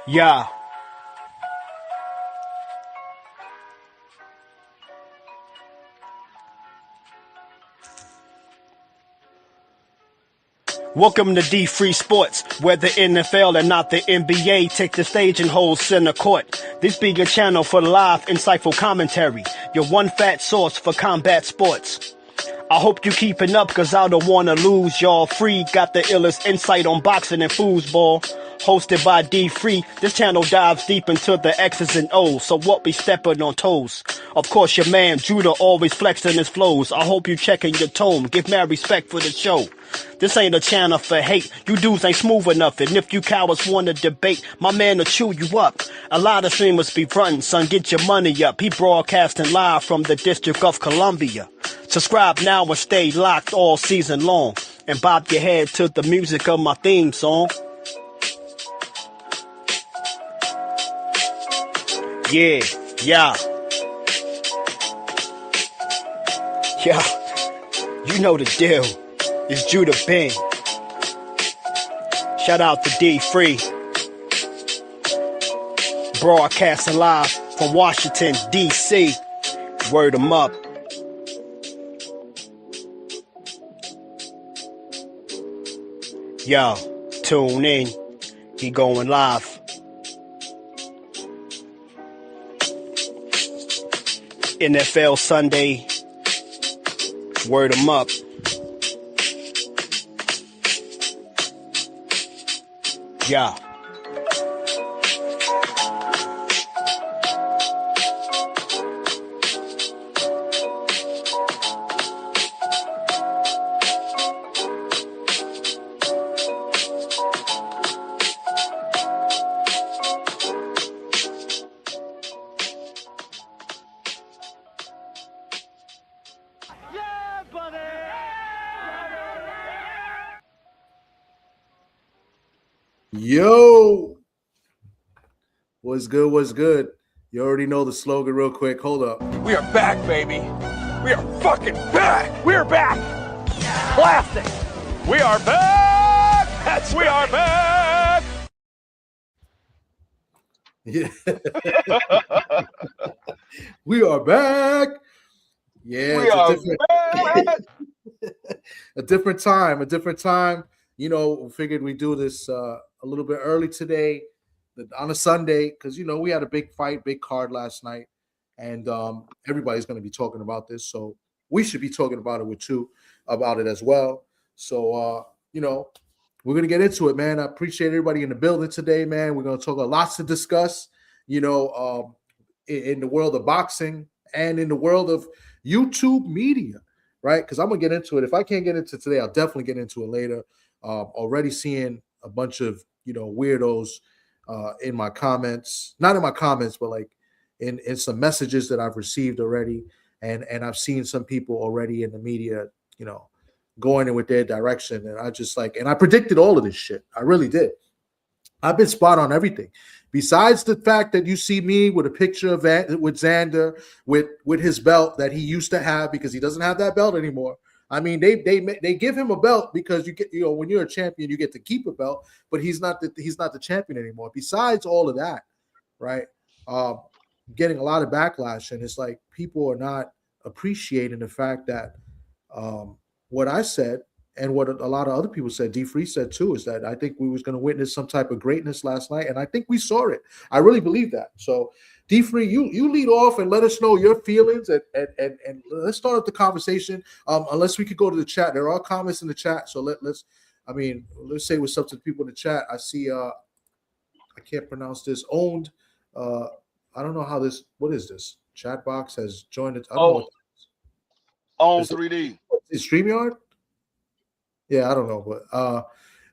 Yeah. Welcome to D Free Sports, where the NFL and not the NBA take the stage and hold center court. This be your channel for live, insightful commentary, your one fat source for combat sports. I hope you keeping up, cause I don't wanna lose. Y'all free, got the illest insight on boxing and foosball. Hosted by D Free, this channel dives deep into the X's and O's, so what be stepping on toes? Of course your man Judah always flexing his flows. I hope you checking your tone, give mad respect for the show. This ain't a channel for hate, you dudes ain't smooth enough, and if you cowards wanna debate, my man will chew you up. A lot of streamers be frontin', son, get your money up. He broadcasting live from the District of Columbia. Subscribe now and stay locked all season long, and bob your head to the music of my theme song. Yeah, yeah. Yeah, you know the deal. It's Judah Bing. Shout out to D Free. Broadcasting live from Washington, D.C. Word 'em up. Yo, tune in. He going live. NFL Sunday. Word 'em up. Yeah. Yo, what's good? What's good? You already know the slogan real quick. Hold up. We are back, baby. We are fucking back. We are back. Classic. We are back. We are back. Yeah. We are back. Yeah, we are back. A different time. You know, figured we do this a little bit early today on a Sunday because, you know, we had a big card last night, and everybody's going to be talking about this. So we should be talking about it as well. So, you know, we're going to get into it, man. I appreciate everybody in the building today, man. We're going to talk about lots to discuss, you know, in the world of boxing and in the world of YouTube media, right? Because I'm going to get into it. If I can't get into it today, I'll definitely get into it later. Already seeing a bunch of, you know, weirdos in my comments, not in my comments, but like in some messages that I've received already. And I've seen some people already in the media, you know, going in with their direction. And I just and I predicted all of this shit. I really did. I've been spot on everything. Besides the fact that you see me with a picture of with Xander with his belt that he used to have because he doesn't have that belt anymore. I mean, they give him a belt because when you're a champion, you get to keep a belt, but he's not the champion anymore. Besides all of that, right? Getting a lot of backlash, and it's like people are not appreciating the fact that what I said and what a lot of other people said, D Free said too, is that I think we was going to witness some type of greatness last night, and I think we saw it. I really believe that. So D Free, you lead off and let us know your feelings, and let's start up the conversation. Unless we could go to the chat, there are comments in the chat, so let's say what's up to the people in the chat. I see I can't pronounce this. Owned. I don't know how this. What is this? Chat box has joined it. I don't know what on 3D. Is StreamYard? Yeah, I don't know, but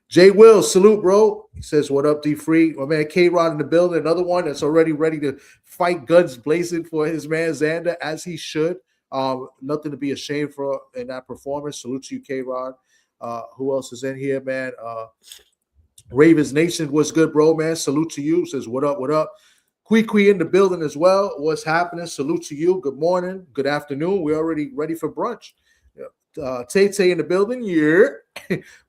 Jay Will, salute, bro. He says, "What up, D Free?" My man K-Rod in the building. Another one that's already ready to fight, guns blazing for his man Xander, as he should. Nothing to be ashamed for in that performance. Salute to you, K-Rod. Who else is in here, man? Ravens Nation, what's good, bro, man? Salute to you. Says, "What up? What up?" Kui in the building as well. What's happening? Salute to you. Good morning. Good afternoon. We're already ready for brunch. Yeah. Tay in the building. Yeah.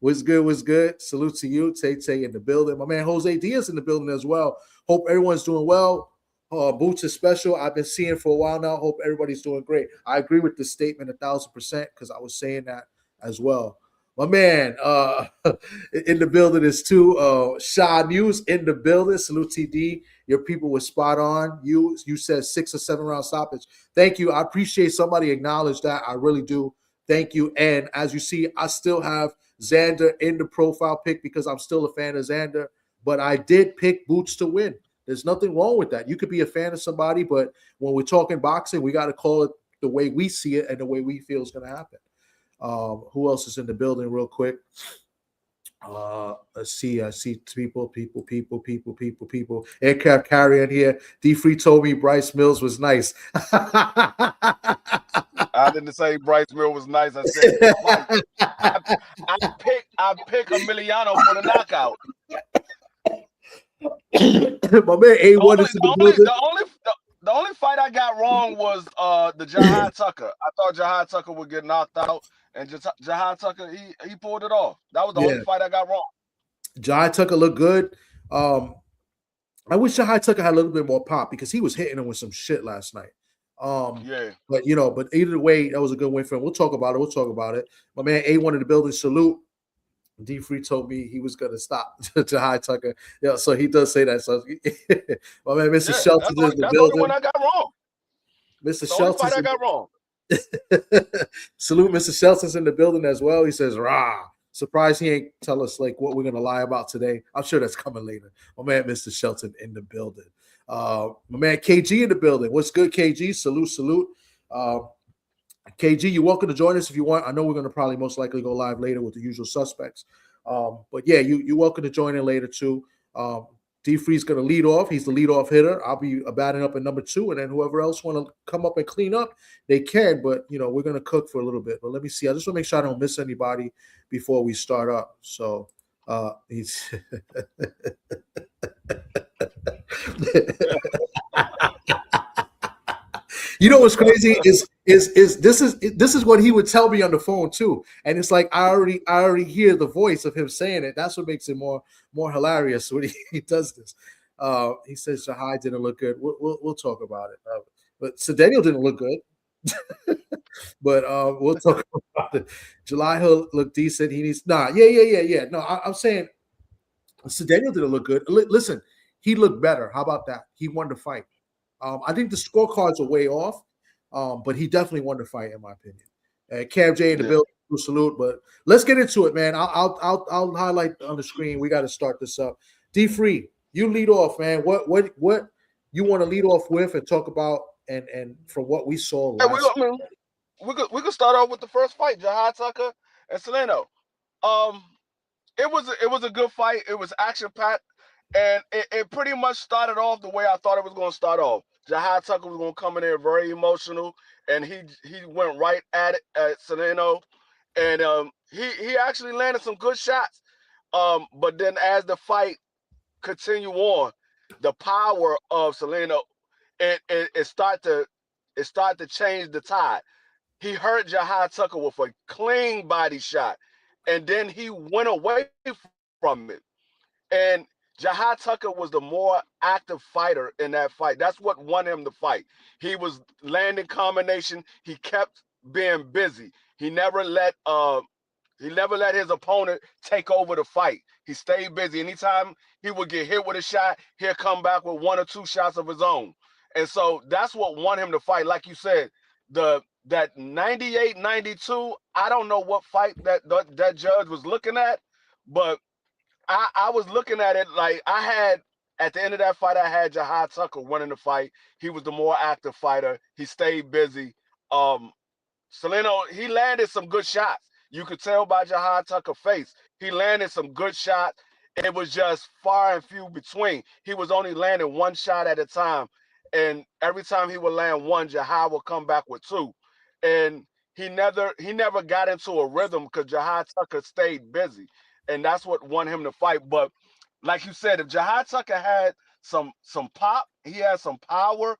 Was good. Salute to you. Tay in the building. My man Jose Diaz in the building as well. Hope everyone's doing well. Boots is special. I've been seeing for a while now. Hope everybody's doing great. I agree with this statement 1,000% because I was saying that as well. My man in the building is too. Shaw News in the building. Salute TD. Your people were spot on. You said 6 or 7 round stoppage. Thank you. I appreciate somebody acknowledge that. I really do. Thank you. And as you see, I still have Xander in the profile pick because I'm still a fan of Xander. But I did pick Boots to win. There's nothing wrong with that. You could be a fan of somebody, but when we're talking boxing, we got to call it the way we see it and the way we feel is going to happen. Who else is in the building real quick? Let's see. I see people. Aircraft carrier here. D Free told me Bryce Mills was nice. I didn't say Bryce Mills was nice. I said I pick Emiliano for the knockout. My man A1 is in the building. The only fight I got wrong was the Jahad Tucker. I thought Jahad Tucker would get knocked out, and Jahad Tucker he pulled it off. That was the only fight I got wrong. Jahad Tucker looked good. I wish Jahad Tucker had a little bit more pop because he was hitting him with some shit last night. But either way, that was a good win for him. We'll talk about it. My man A1 in the building. Salute. D Free told me he was gonna stop Jahad Tucker. Yeah, so he does say that. So my man, Mr. Shelton is in the building. That's the only one I got wrong. Mr. Shelton. I got wrong. Salute, Mr. Shelton's in the building as well. He says, "Rah." Surprised he ain't tell us like what we're gonna lie about today. I'm sure that's coming later. My man, Mr. Shelton in the building. My man KG in the building. What's good, KG? Salute. KG, you're welcome to join us if you want. I know we're going to probably most likely go live later with the usual suspects. But yeah, you're welcome to join in later too. D Free's going to lead off. He's the leadoff hitter. I'll be batting up at number 2, and then whoever else want to come up and clean up, they can. But we're going to cook for a little bit. But let me see. I just want to make sure I don't miss anybody before we start up. So he's. You know what's crazy is this is what he would tell me on the phone too, and it's like I already hear the voice of him saying it. That's what makes it more hilarious when he does this. He says Jahai didn't look good. We'll talk about it. But Cedeno didn't look good. But we'll talk about it. July Hill looked decent. He needs yeah. No, I'm saying Cedeno didn't look good. Listen, he looked better. How about that? He won the fight. I think the scorecards are way off, but he definitely won the fight in my opinion. Cam J in the building, salute. But let's get into it, man. I'll highlight on the screen. We got to start this up. D Free, you lead off, man. What you want to lead off with and talk about and from what we saw last. We could start off with the first fight, Jahad Tucker and Cedeno. It was a good fight. It was action packed. And it pretty much started off the way I thought it was going to start off. Jahad Tucker was going to come in there very emotional, and he went right at it at Cedeno, and he actually landed some good shots. But then as the fight continued on, the power of Cedeno it started to change the tide. He hurt Jahad Tucker with a clean body shot, and then he went away from it, and Jahad Tucker was the more active fighter in that fight. That's what won him the fight. He was landing combination. He kept being busy. He never let his opponent take over the fight. He stayed busy. Anytime he would get hit with a shot, he'll come back with 1 or 2 shots of his own. And so that's what won him the fight. Like you said, that 98-92, I don't know what fight that judge was looking at, but I was looking at it like at the end of that fight, I had Jahad Tucker winning the fight. He was the more active fighter. He stayed busy. Cedeno, he landed some good shots. You could tell by Jahad Tucker's face. He landed some good shots. It was just far and few between. He was only landing 1 shot at a time. And every time he would land 1, Jahad would come back with 2. And he never got into a rhythm because Jahad Tucker stayed busy. And that's what won him the fight. But like you said, if Jahad Tucker had some pop, he had some power,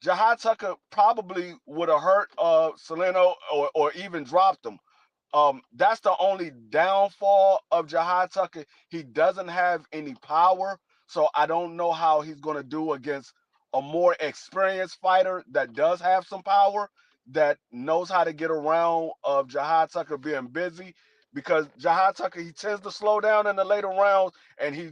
Jahad Tucker probably would have hurt Cedeno or even dropped him. That's the only downfall of Jahai Tucker. He doesn't have any power, so I don't know how he's going to do against a more experienced fighter that does have some power, that knows how to get around of Jahai Tucker being busy. Because Jahai Tucker, he tends to slow down in the later rounds, and he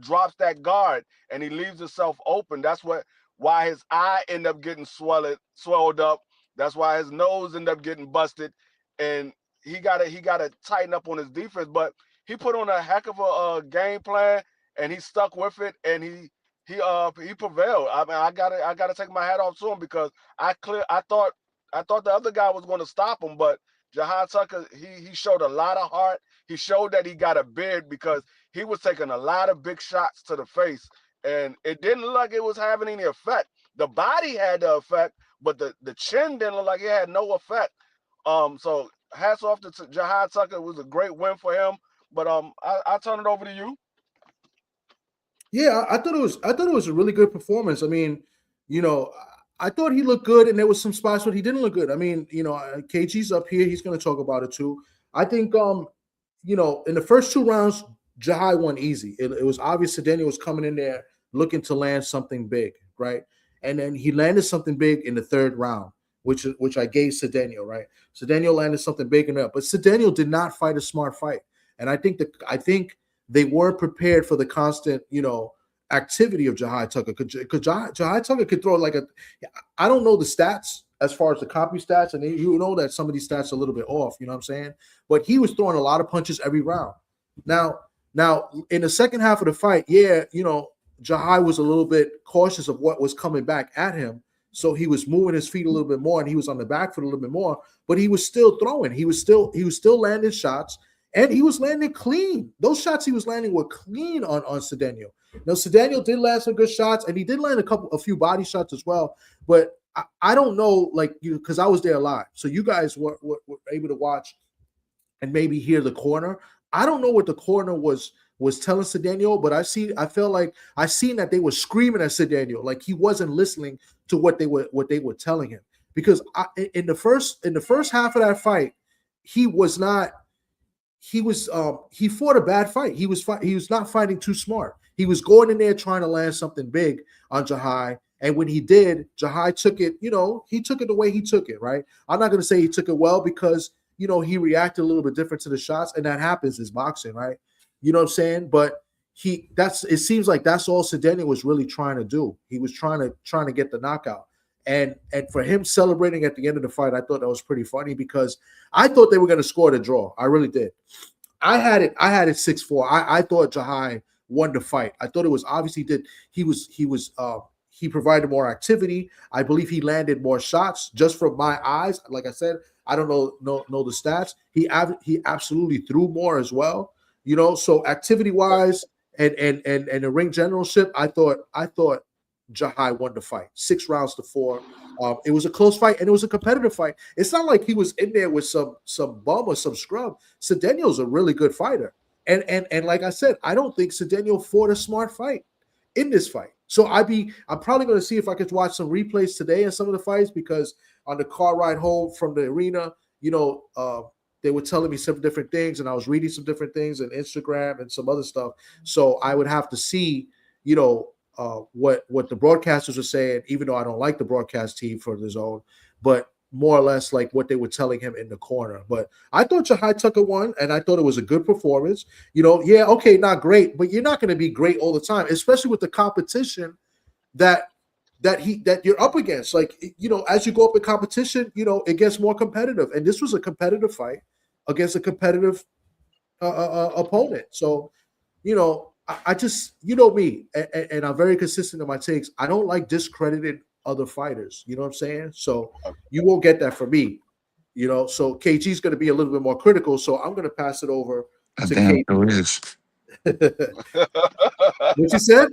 drops that guard and he leaves himself open. That's why his eye end up getting swelled up. That's why his nose end up getting busted, and he gotta tighten up on his defense. But he put on a heck of a game plan, and he stuck with it, and he prevailed. I mean, I gotta take my hat off to him, because I thought the other guy was going to stop him, but Jahai Tucker, he showed a lot of heart. He showed that he got a beard, because he was taking a lot of big shots to the face, and it didn't look like it was having any effect. The body had the effect, but the chin didn't look like it had no effect. So hats off to Jahai Tucker. It was a great win for him. But I turn it over to you. Yeah, I thought it was a really good performance. I mean, you know, I thought he looked good, and there was some spots where he didn't look good. I mean, you know, KG's up here; he's going to talk about it too. I think, you know, in the first two rounds, Jahai won easy. It was obvious that Daniel was coming in there looking to land something big, right? And then he landed something big in the third round, which I gave Cedeno, right? Cedeno landed something big in there, but Cedeno did not fight a smart fight, and I think they weren't prepared for the constant, you know, activity of Jahai Tucker. Because Jahai Tucker could throw like I don't know the stats as far as the copy stats, and you know that some of these stats are a little bit off, you know what I'm saying? But he was throwing a lot of punches every round. Now in the second half of the fight, yeah, you know, Jahai was a little bit cautious of what was coming back at him. So he was moving his feet a little bit more, and he was on the back foot a little bit more, but he was still throwing. He was still landing shots, and he was landing clean. Those shots he was landing were clean on Cedeno. Now, Cedeno did land some good shots, and he did land a few body shots as well. But I don't know, like, you, because I was there live. So you guys were able to watch and maybe hear the corner. I don't know what the corner was telling Cedeno, but I felt like I seen that they were screaming at Cedeno, like he wasn't listening to what they were telling him. Because in the first half of that fight, he was not. He fought a bad fight. He was not fighting too smart. He was going in there trying to land something big on Jahai, and when he did, Jahai took it. You know, he took it the way he took it. Right. I'm not going to say he took it well, because you know he reacted a little bit different to the shots, and that happens in boxing, right? You know what I'm saying? But it seems like that's all Cedeno was really trying to do. He was trying to get the knockout. And for him celebrating at the end of the fight, I thought that was pretty funny, because I thought they were going to score the draw. I really did. I had it 6-4. I thought Jahai won the fight. I thought it was obviously he provided more activity. I believe he landed more shots just from my eyes. Like I said, I don't know the stats. He absolutely threw more as well. You know, so activity wise and the ring generalship, I thought Jahai won the fight 6-4. It was a close fight, and it was a competitive fight. It's not like he was in there with some bum or some scrub. Cedeno's a really good fighter, and like I said, I don't think Cedeno fought a smart fight in this fight. So I'm probably going to see if I could watch some replays today in some of the fights, because on the car ride home from the arena, you know, they were telling me some different things, and I was reading some different things on Instagram and some other stuff. So I would have to see, you know, what the broadcasters are saying, even though I don't like the broadcast team for the zone, but more or less like what they were telling him in the corner. But I thought Jahai Tucker won, and I thought it was a good performance. You know, yeah, okay, not great, but you're not going to be great all the time, especially with the competition that you're up against. Like, you know, as you go up in competition, you know, it gets more competitive, and this was a competitive fight against a competitive opponent. So, you know, I just, you know me, and I'm very consistent in my takes. I don't like discrediting other fighters. You know what I'm saying? So you won't get that from me. You know, so KG's going to be a little bit more critical. So I'm going to pass it over to damn KG. sure is. What you said?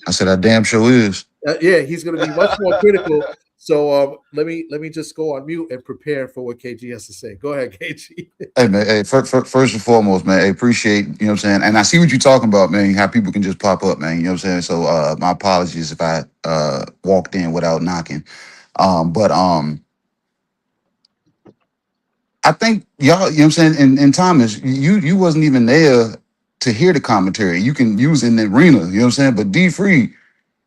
I said I damn sure is. Yeah, he's going to be much more critical. So let me just go on mute and prepare for what KG has to say. Go ahead, KG. Hey man, hey, first and foremost, man, I appreciate, you know what I'm saying, and I see what you're talking about, man. How people can just pop up, man. You know what I'm saying. So my apologies if I walked in without knocking, but I think y'all, you know what I'm saying, and Thomas, you wasn't even there to hear the commentary. You can use in the arena, you know what I'm saying? But D Free,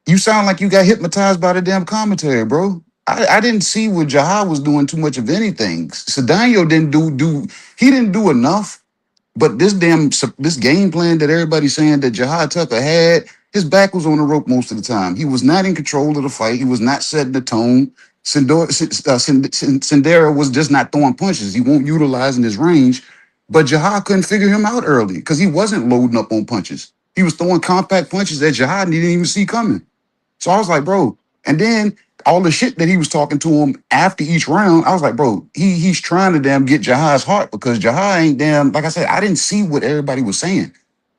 you sound like you got hypnotized by the damn commentary, bro. I didn't see what Jahad was doing too much of anything. Sedano didn't he didn't do enough. But this game plan that everybody's saying that Jahad Tucker had, his back was on the rope most of the time. He was not in control of the fight. He was not setting the tone. Sindera was just not throwing punches. He won't utilizing his range. But Jahad couldn't figure him out early because he wasn't loading up on punches. He was throwing compact punches that Jahad didn't even see coming. So I was like, bro. And then all the shit that he was talking to him after each round, I was like, bro, he's trying to damn get Jahad's heart because Jahad ain't damn, like I said, I didn't see what everybody was saying.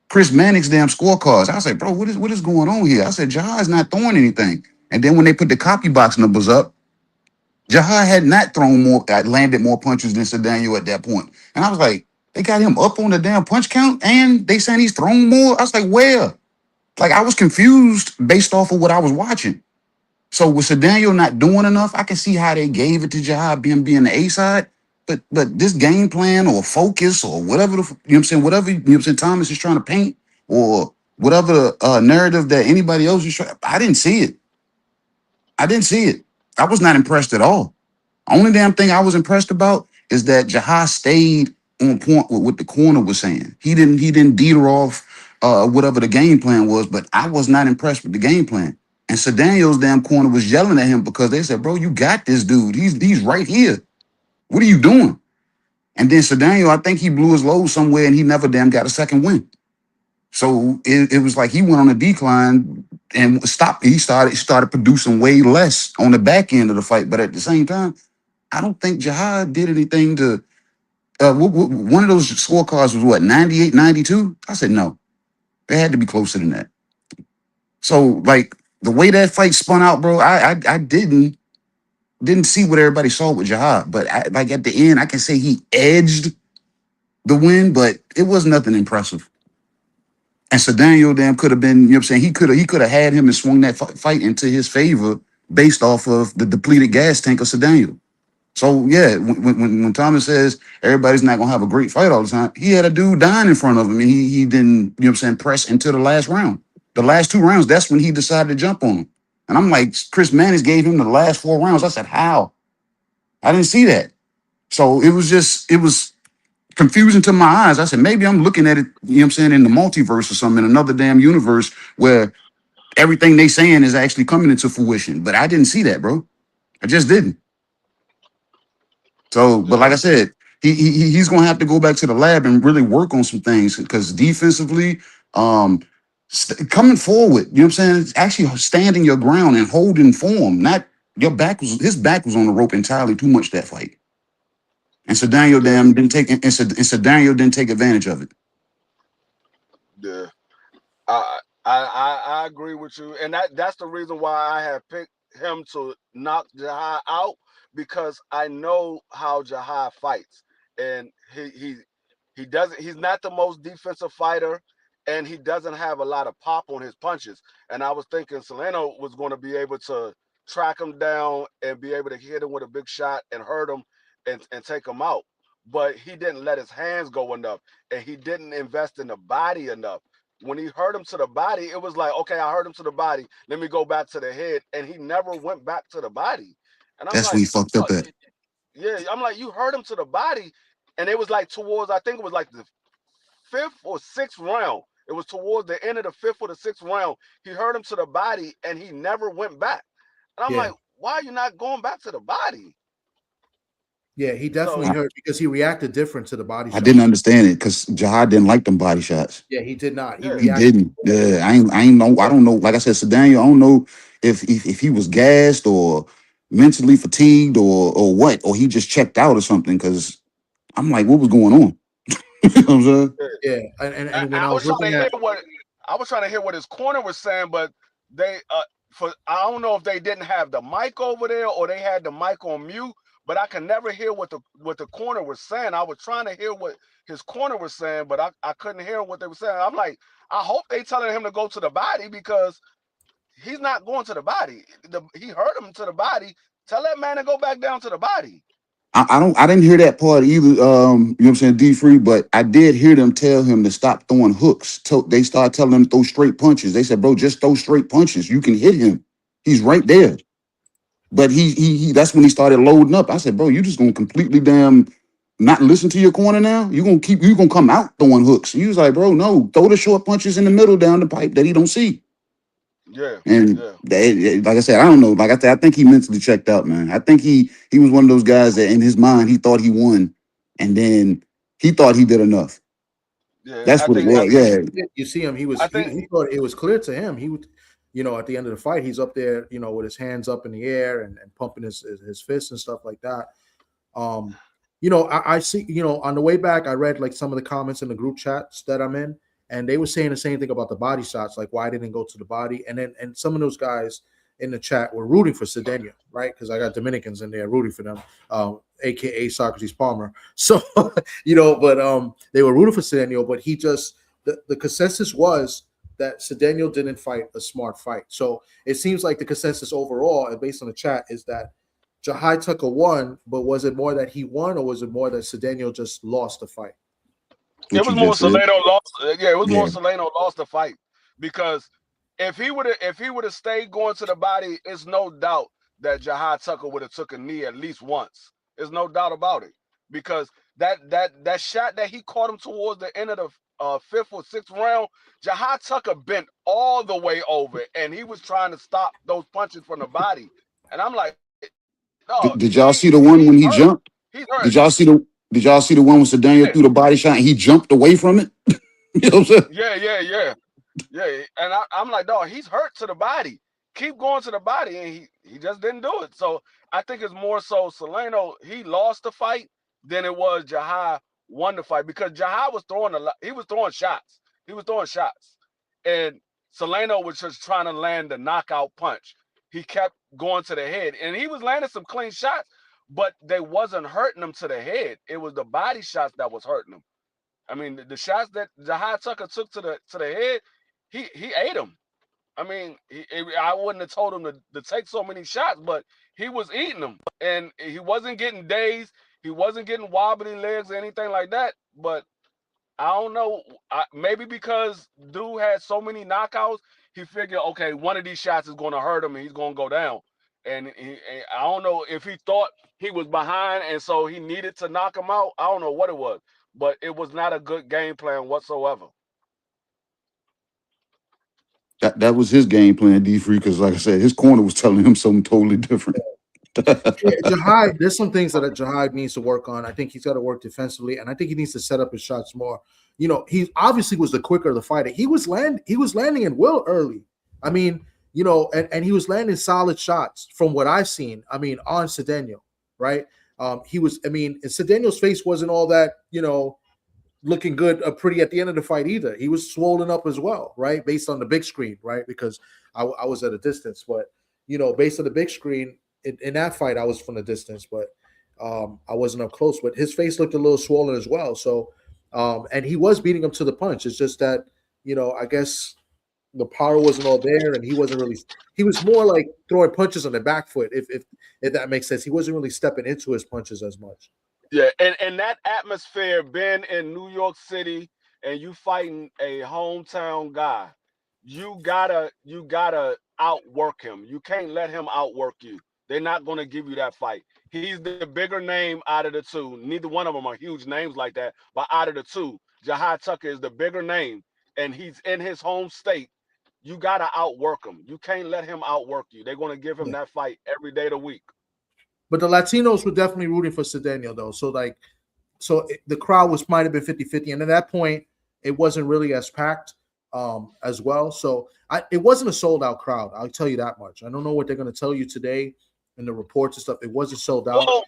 Chris Manning's damn scorecards. I was like, bro, what is going on here? I said, Jahad's not throwing anything. And then when they put the copy box numbers up, Jahad had not landed more punches than Sedano at that point. And I was like, they got him up on the damn punch count and they saying he's thrown more. I was like, where? Like I was confused based off of what I was watching. So with Sedano not doing enough, I can see how they gave it to Jahad being the A side. But this game plan or focus or whatever you know what I'm saying, whatever you know what I'm saying Thomas is trying to paint or whatever narrative that anybody else is trying, I didn't see it. I didn't see it. I was not impressed at all. Only damn thing I was impressed about is that Jahad stayed on point with what the corner was saying. He didn't deter off whatever the game plan was, but I was not impressed with the game plan. And Sedano's damn corner was yelling at him because they said, bro, you got this dude. He's right here. What are you doing? And then Sedano, I think he blew his load somewhere and he never damn got a second win. So it was like he went on a decline and stopped. He started producing way less on the back end of the fight. But at the same time, I don't think Jahad did anything to one of those scorecards was what, 98, 92? I said no. It had to be closer than that. So like the way that fight spun out, bro, I didn't see what everybody saw with Jahad. But like at the end, I can say he edged the win, but it was nothing impressive. And Sedano damn could have been, you know what I'm saying? He could have had him and swung that fight into his favor based off of the depleted gas tank of Sedano. So yeah, when Thomas says everybody's not gonna have a great fight all the time, he had a dude dying in front of him and he didn't, you know what I'm saying, press into the last round. The last 2 rounds, that's when he decided to jump on him. And I'm like, Chris Mannix gave him the last 4 rounds. I said, how? I didn't see that. So it was confusing to my eyes. I said, maybe I'm looking at it, you know what I'm saying, in the multiverse or something, in another damn universe where everything they saying is actually coming into fruition. But I didn't see that, bro. I just didn't. So, but like I said, he's gonna have to go back to the lab and really work on some things because defensively, coming forward, you know what I'm saying, actually standing your ground and holding form. Not his back was on the rope entirely too much that fight. And Sedano damn didn't take and Sedano didn't take advantage of it. Yeah, I agree with you, and that's the reason why I have picked him to knock Jahad out because I know how Jahad fights, and he doesn't. He's not the most defensive fighter, and he doesn't have a lot of pop on his punches. And I was thinking Solano was going to be able to track him down and be able to hit him with a big shot and hurt him and take him out. But he didn't let his hands go enough, and he didn't invest in the body enough. When he hurt him to the body, it was like, okay, I hurt him to the body. Let me go back to the head, and he never went back to the body. And I'm That's where like, he fucked up at. yeah, I'm like, you hurt him to the body, and it was like towards, I think it was like the 5th or 6th round. It was towards the end of the 5th or the 6th round. He hurt him to the body, and he never went back. And I'm like, why are you not going back to the body? Yeah, he definitely hurt because he reacted different to the body shot. I didn't understand it because Jahad didn't like them body shots. Yeah, he did not. He didn't. Yeah, I ain't know. I don't know. Like I said, Sedano, I don't know if he was gassed or mentally fatigued or what, or he just checked out or something. Because I'm like, what was going on? You know what I'm saying? Yeah, and when I was looking at, I was trying to hear what his corner was saying, but they I don't know if they didn't have the mic over there or they had the mic on mute. But I can never hear what the corner was saying. I was trying to hear what his corner was saying, but I couldn't hear what they were saying. I'm like, I hope they telling him to go to the body because he's not going to the body. He hurt him to the body. Tell that man to go back down to the body. I didn't hear that part either. You know what I'm saying, D Free, but I did hear them tell him to stop throwing hooks. They started telling him to throw straight punches. They said, bro, just throw straight punches. You can hit him. He's right there. But he that's when he started loading up. I said, bro, you just gonna completely damn not listen to your corner now? You gonna come out throwing hooks. He was like, bro, no, throw the short punches in the middle down the pipe that he don't see. Yeah, And yeah. like I said, I don't know. Like I said, I think he mentally checked out, man. I think he was one of those guys that in his mind he thought he won, and then he thought he did enough. Yeah, That's what it was. Yeah, You see him. I think He thought it was clear to him. He would, at the end of the fight, he's up there, with his hands up in the air and pumping his fists and stuff like that. I see. On the way back, I read like some of the comments in the group chats that I'm in, and they were saying the same thing about the body shots, like why didn't it go to the body, and some of those guys in the chat were rooting for Cedeno, right? Because I got Dominicans in there rooting for them, aka Socrates Palmer. So but they were rooting for Cedeno, but he just the consensus was that Cedeno didn't fight a smart fight. So it seems like the consensus overall, and based on the chat, is that Jahai Tucker won, but was it more that he won, or was it more that Cedeno just lost the fight? it was more Solano lost. Yeah, it was more Yeah. Solano lost the fight, because if he would have stayed going to the body, it's no doubt that Jahai Tucker would have took a knee at least once. There's no doubt about it, because that shot that he caught him towards the end of the fifth or sixth round, Jahai Tucker bent all the way over, and he was trying to stop those punches from the body. And I'm like, no, Did y'all see the one he's when he hurt. jumped? He's hurt. Did y'all see the one when Cedeno threw the body shot and he jumped away from it? You know what I'm saying? Yeah. And I'm like, dog, he's hurt to the body. Keep going to the body, and he just didn't do it. So I think it's more so Solano, he lost the fight than it was Jahai won the fight, because Jahai was throwing he was throwing shots. He was throwing shots. And Solano was just trying to land the knockout punch. He kept going to the head, and he was landing some clean shots, but they wasn't hurting him to the head. It was the body shots that was hurting him. I mean, the shots that Jahai Tucker took to the head, he ate them. I mean, I wouldn't have told him to take so many shots, but he was eating them, and he wasn't getting dazed. He wasn't getting wobbly legs or anything like that. But I don't know. Maybe because dude had so many knockouts, he figured, okay, one of these shots is going to hurt him and he's going to go down. And I don't know if he thought he was behind and so he needed to knock him out. I don't know what it was, but it was not a good game plan whatsoever. That was his game plan, D Free, because like I said, his corner was telling him something totally different. Jahai, there's some things that Jahai needs to work on. I think he's got to work defensively, and I think he needs to set up his shots more. He obviously was the quicker of the fighter. He was landing in will early. I mean, and he was landing solid shots from what I've seen. I mean, on Cedeno, right? And Cedeno's face wasn't all that, looking good, pretty at the end of the fight either. He was swollen up as well, right? Based on the big screen, right? Because I was at a distance, but based on the big screen in that fight, I was from a distance, but I wasn't up close. But his face looked a little swollen as well. So, and he was beating him to the punch. It's just that I guess the power wasn't all there, and he wasn't really. He was more like throwing punches on the back foot, if that makes sense. He wasn't really stepping into his punches as much. Yeah, and that atmosphere, being in New York City and you fighting a hometown guy, you gotta outwork him. You can't let him outwork you. They're not gonna give you that fight. He's the bigger name out of the two. Neither one of them are huge names like that, but out of the two, Jahai Tucker is the bigger name, and he's in his home state. You gotta outwork him. You can't let him outwork you. They're gonna give him that fight every day of the week. But the Latinos were definitely rooting for Cedeno, though. So the crowd might have been 50-50. And at that point, it wasn't really as packed as well. So it wasn't a sold-out crowd. I'll tell you that much. I don't know what they're going to tell you today in the reports and stuff. It wasn't sold out. Well,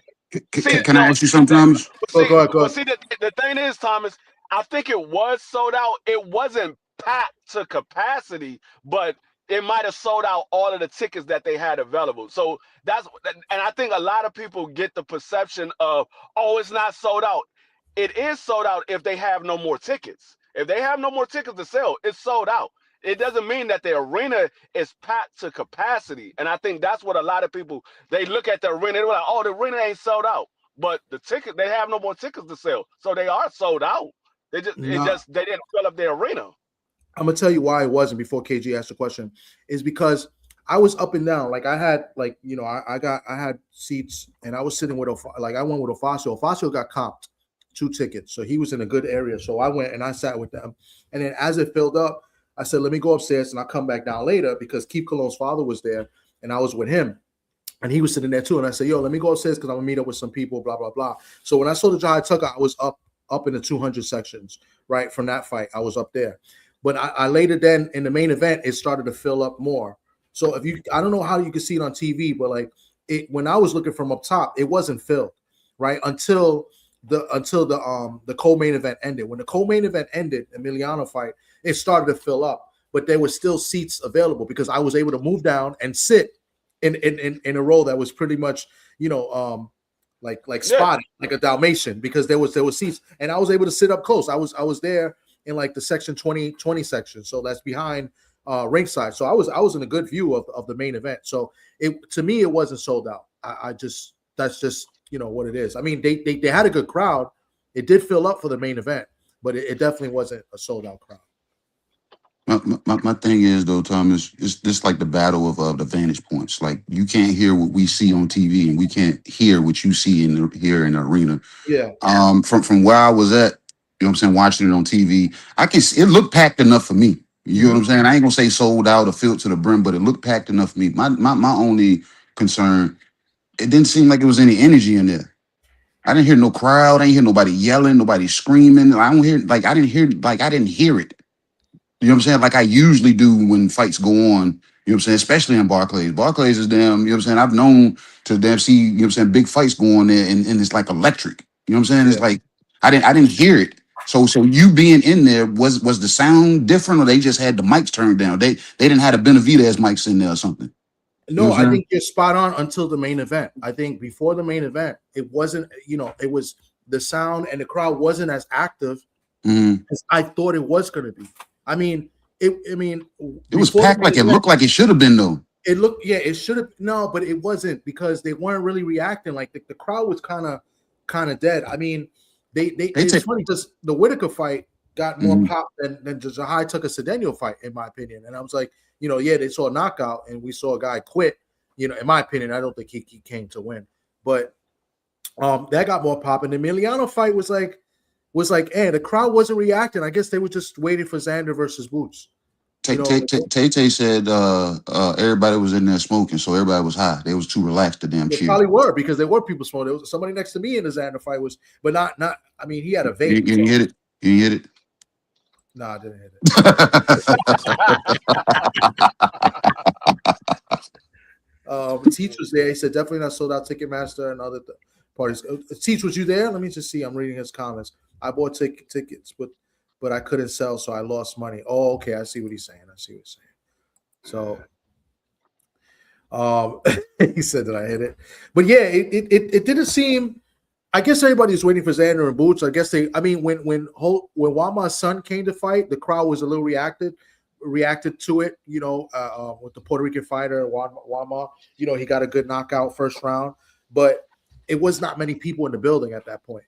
Can I ask you something, Thomas? Go ahead. See, the thing is, Thomas, I think it was sold out. It wasn't packed to capacity, but it might have sold out all of the tickets that they had available. So and I think a lot of people get the perception of, oh, it's not sold out. It is sold out if they have no more tickets. If they have no more tickets to sell, it's sold out. It doesn't mean that the arena is packed to capacity. And I think that's what a lot of people, they look at the arena, they're like, oh, the arena ain't sold out. but the ticket, they have no more tickets to sell, so they are sold out. They didn't fill up the arena. I'm gonna tell you why it wasn't before KG asked the question, is because I was up and down. Like I had, like, you know, I had seats, and I was sitting with I went with Ofacio. Ofacio got comped 2 tickets, so he was in a good area. So I went and I sat with them, and then as it filled up, I said, let me go upstairs and I'll come back down later, because Keith Cologne's father was there, and I was with him, and he was sitting there too. And I said, yo, let me go upstairs because I'm gonna meet up with some people, blah blah blah. So when I saw the Jai Tucker, I was up in the 200 sections, right from that fight. I was up there. But I later then in the main event, it started to fill up more. So I don't know how you can see it on TV, but like when I was looking from up top, it wasn't filled, right? Until the co-main event ended. When the co-main event ended, Emiliano fight, it started to fill up, but there were still seats available because I was able to move down and sit in a row that was pretty much, you know, like spotted, like a Dalmatian, because there was seats, and I was able to sit up close. I was there in like the section 20 section, so that's behind ringside. So I was in a good view of the main event. So to me it wasn't sold out. That's just, you know, what it is. I mean, they had a good crowd. It did fill up for the main event, but it definitely wasn't a sold out crowd. My thing is, though, Thomas, it's just like the battle of the vantage points. Like, you can't hear what we see on TV, and we can't hear what you see here in the arena. Yeah. From where I was at, you know what I'm saying, watching it on TV, I can see it looked packed enough for me. You know what I'm saying? I ain't gonna say sold out or filled to the brim, but it looked packed enough for me. My only concern, it didn't seem like there was any energy in there. I didn't hear no crowd. I didn't hear nobody yelling, nobody screaming. I didn't hear it. You know what I'm saying? Like I usually do when fights go on, you know what I'm saying? Especially in Barclays. Barclays is damn, you know what I'm saying? I've known to damn see, you know what I'm saying, big fights go on there, and it's like electric. You know what I'm saying? It's like I didn't hear it. So you being in there, was the sound different, or they just had the mics turned down? They didn't have the Benavidez mics in there or something. No, I think you're spot on until the main event. I think before the main event, it wasn't, you know, it was the sound and the crowd wasn't as active as I thought it was going to be. I mean, it was packed like it looked like it should have been, though. It looked, yeah, it should have. No, but it wasn't, because they weren't really reacting. Like the crowd was kind of dead. I mean, it's funny because the Whitaker fight got more pop than the Jahai Tucker Cedeno fight, in my opinion. And I was like, you know, yeah, they saw a knockout and we saw a guy quit. You know, in my opinion, I don't think he came to win, but that got more pop. And the Emiliano fight was like, the crowd wasn't reacting. I guess they were just waiting for Xander versus Boots. Tay said everybody was in there smoking, so everybody was high. They was too relaxed to damn cheer. They probably were, because there were people smoking. There was somebody next to me in the Xander fight but not. I mean, he had a vape. You didn't hit it. You didn't hit it. No, I didn't hit it. Teach was there. He said definitely not sold out. Ticketmaster and other parties. Teach, was you there? Let me just see. I'm reading his comments. I bought tickets, but I couldn't sell, so I lost money. Oh, okay. I see what he's saying. So, he said that I hit it, but yeah, it didn't seem. I guess everybody's waiting for Xander and Boots. I guess when Wama's son came to fight, the crowd was a little reacted to it. You know, with the Puerto Rican fighter Wama, you know, he got a good knockout first round, but it was not many people in the building at that point.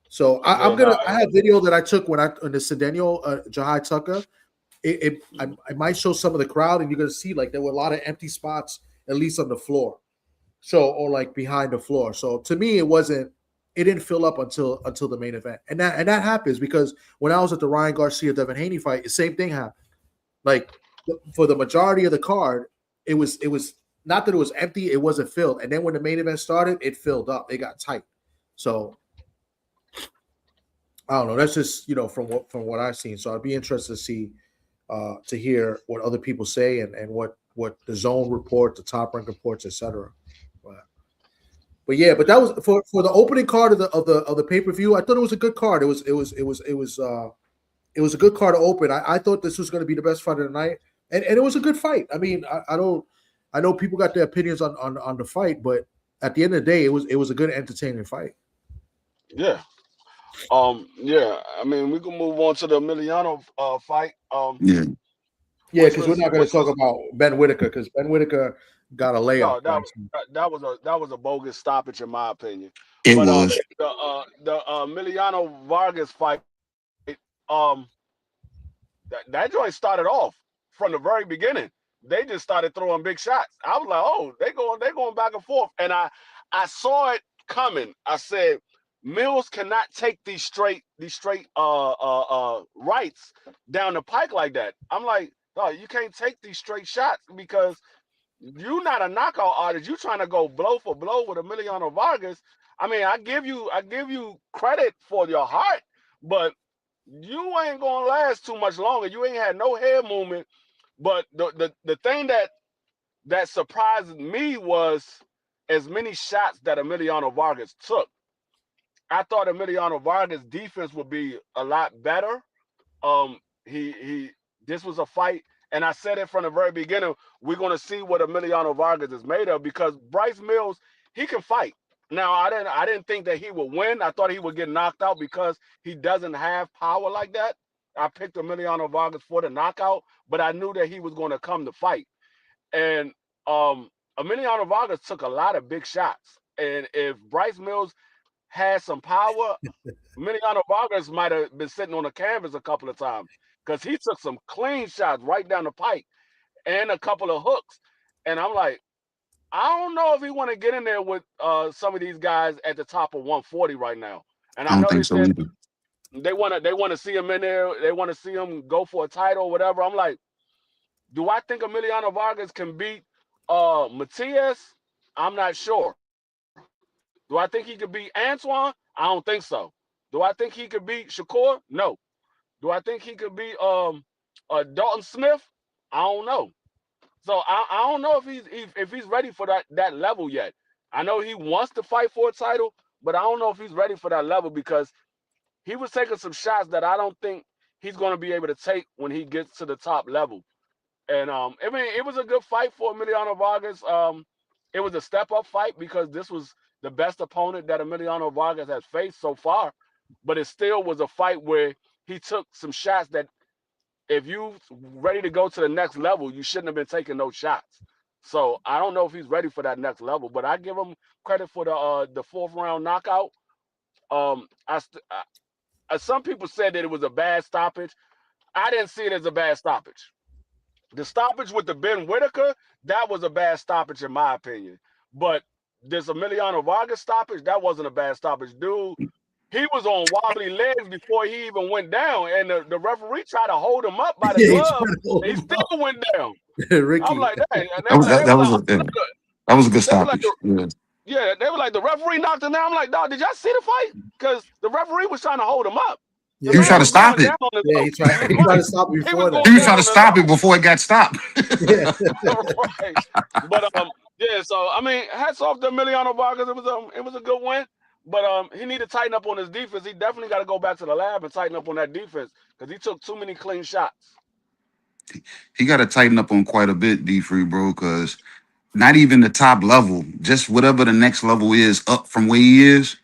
So I have video that I took in the Cedeno Jahai Tucker. I might show some of the crowd, and you're gonna see like there were a lot of empty spots, at least on the floor. So, or like behind the floor. So to me, it didn't fill up until the main event. And that happens because when I was at the Ryan Garcia Devin Haney fight, the same thing happened. Like for the majority of the card, it was not that it was empty, it wasn't filled. And then when the main event started, it filled up. It got tight. So I don't know. That's just, you know, from what I've seen. So I'd be interested to see to hear what other people say and what the zone report, the Top Rank reports, etc. But yeah, but that was for the opening card of the pay-per-view. I thought it was a good card. It was a good card to open. I thought this was going to be the best fight of the night, and it was a good fight. I mean, I know people got their opinions on the fight, but at the end of the day, it was a good, entertaining fight. Yeah. Yeah. I mean, we can move on to the Emiliano fight. Yeah. Yeah, because we're not going to talk about Ben Whitaker because Ben Whitaker got a layup no, last night. that was a bogus stoppage in my opinion. It But was. the Emiliano Vargas fight, um, that joint started off from the very beginning. They just started throwing big shots. I was like, oh, they going back and forth, and I saw it coming. I said, Mills cannot take these straight rights down the pike like that. I'm like, no, you can't take these straight shots because you're not a knockout artist. You trying to go blow for blow with Emiliano Vargas. I mean, I give you credit for your heart, but you ain't gonna last too much longer. You ain't had no head movement. But the thing that surprised me was as many shots that Emiliano Vargas took. I thought Emiliano Vargas' defense would be a lot better. He this was a fight, and I said it from the very beginning. We're gonna see what Emiliano Vargas is made of because Bryce Mills, he can fight. Now I didn't think that he would win. I thought he would get knocked out because he doesn't have power like that. I picked Emiliano Vargas for the knockout, but I knew that he was going to come to fight. And Emiliano Vargas took a lot of big shots. And if Bryce Mills had some power, Emiliano Vargas might have been sitting on the canvas a couple of times because he took some clean shots right down the pike and a couple of hooks. And I'm like, I don't know if he want to get in there with some of these guys at the top of 140 right now. And I I don't know they think so said either. they want to see him in there. They want to see him go for a title or whatever. I'm like, do I think Emiliano Vargas can beat Matias? I'm not sure. Do I think he could beat Antoine? I don't think so. Do I think he could beat Shakur? No. Do I think he could beat Dalton Smith? I don't know. So I don't know if he's ready for that level yet. I know he wants to fight for a title, but I don't know if he's ready for that level because he was taking some shots that I don't think he's going to be able to take when he gets to the top level. And I mean, it was a good fight for Emiliano Vargas. It was a step up fight because this was the best opponent that Emiliano Vargas has faced so far. But it still was a fight where he took some shots that if you ready to go to the next level, you shouldn't have been taking those shots. So I don't know if he's ready for that next level, but I give him credit for the fourth round knockout. Um, I, some people said that it was a bad stoppage. I didn't see it as a bad stoppage. The stoppage with the Ben Whitaker, that was a bad stoppage in my opinion. But this Emiliano Vargas stoppage, that wasn't a bad stoppage. Dude, he was on wobbly legs before he even went down, and the referee tried to hold him up by the Yeah, he glove. tried to hold He him still up. went down. Ricky. I'm like, dang. That was They were like, that was a good they were like, stoppage. Yeah. yeah, they were like, the referee knocked him down. I'm like, dog, did y'all see the fight? Because the referee was trying to hold him up. The He was Yeah, trying man to was stop going it. down on his yeah, own. he tried to stop He before was that. He going was down trying to on his stop it own. before it got stopped. Yeah. Right. But yeah. So I mean, hats off to Emiliano Vargas. It was a good win. But he need to tighten up on his defense. He definitely got to go back to the lab and tighten up on that defense because he took too many clean shots. He got to tighten up on quite a bit, D Free, bro, because not even the top level, just whatever the next level is up from where he is.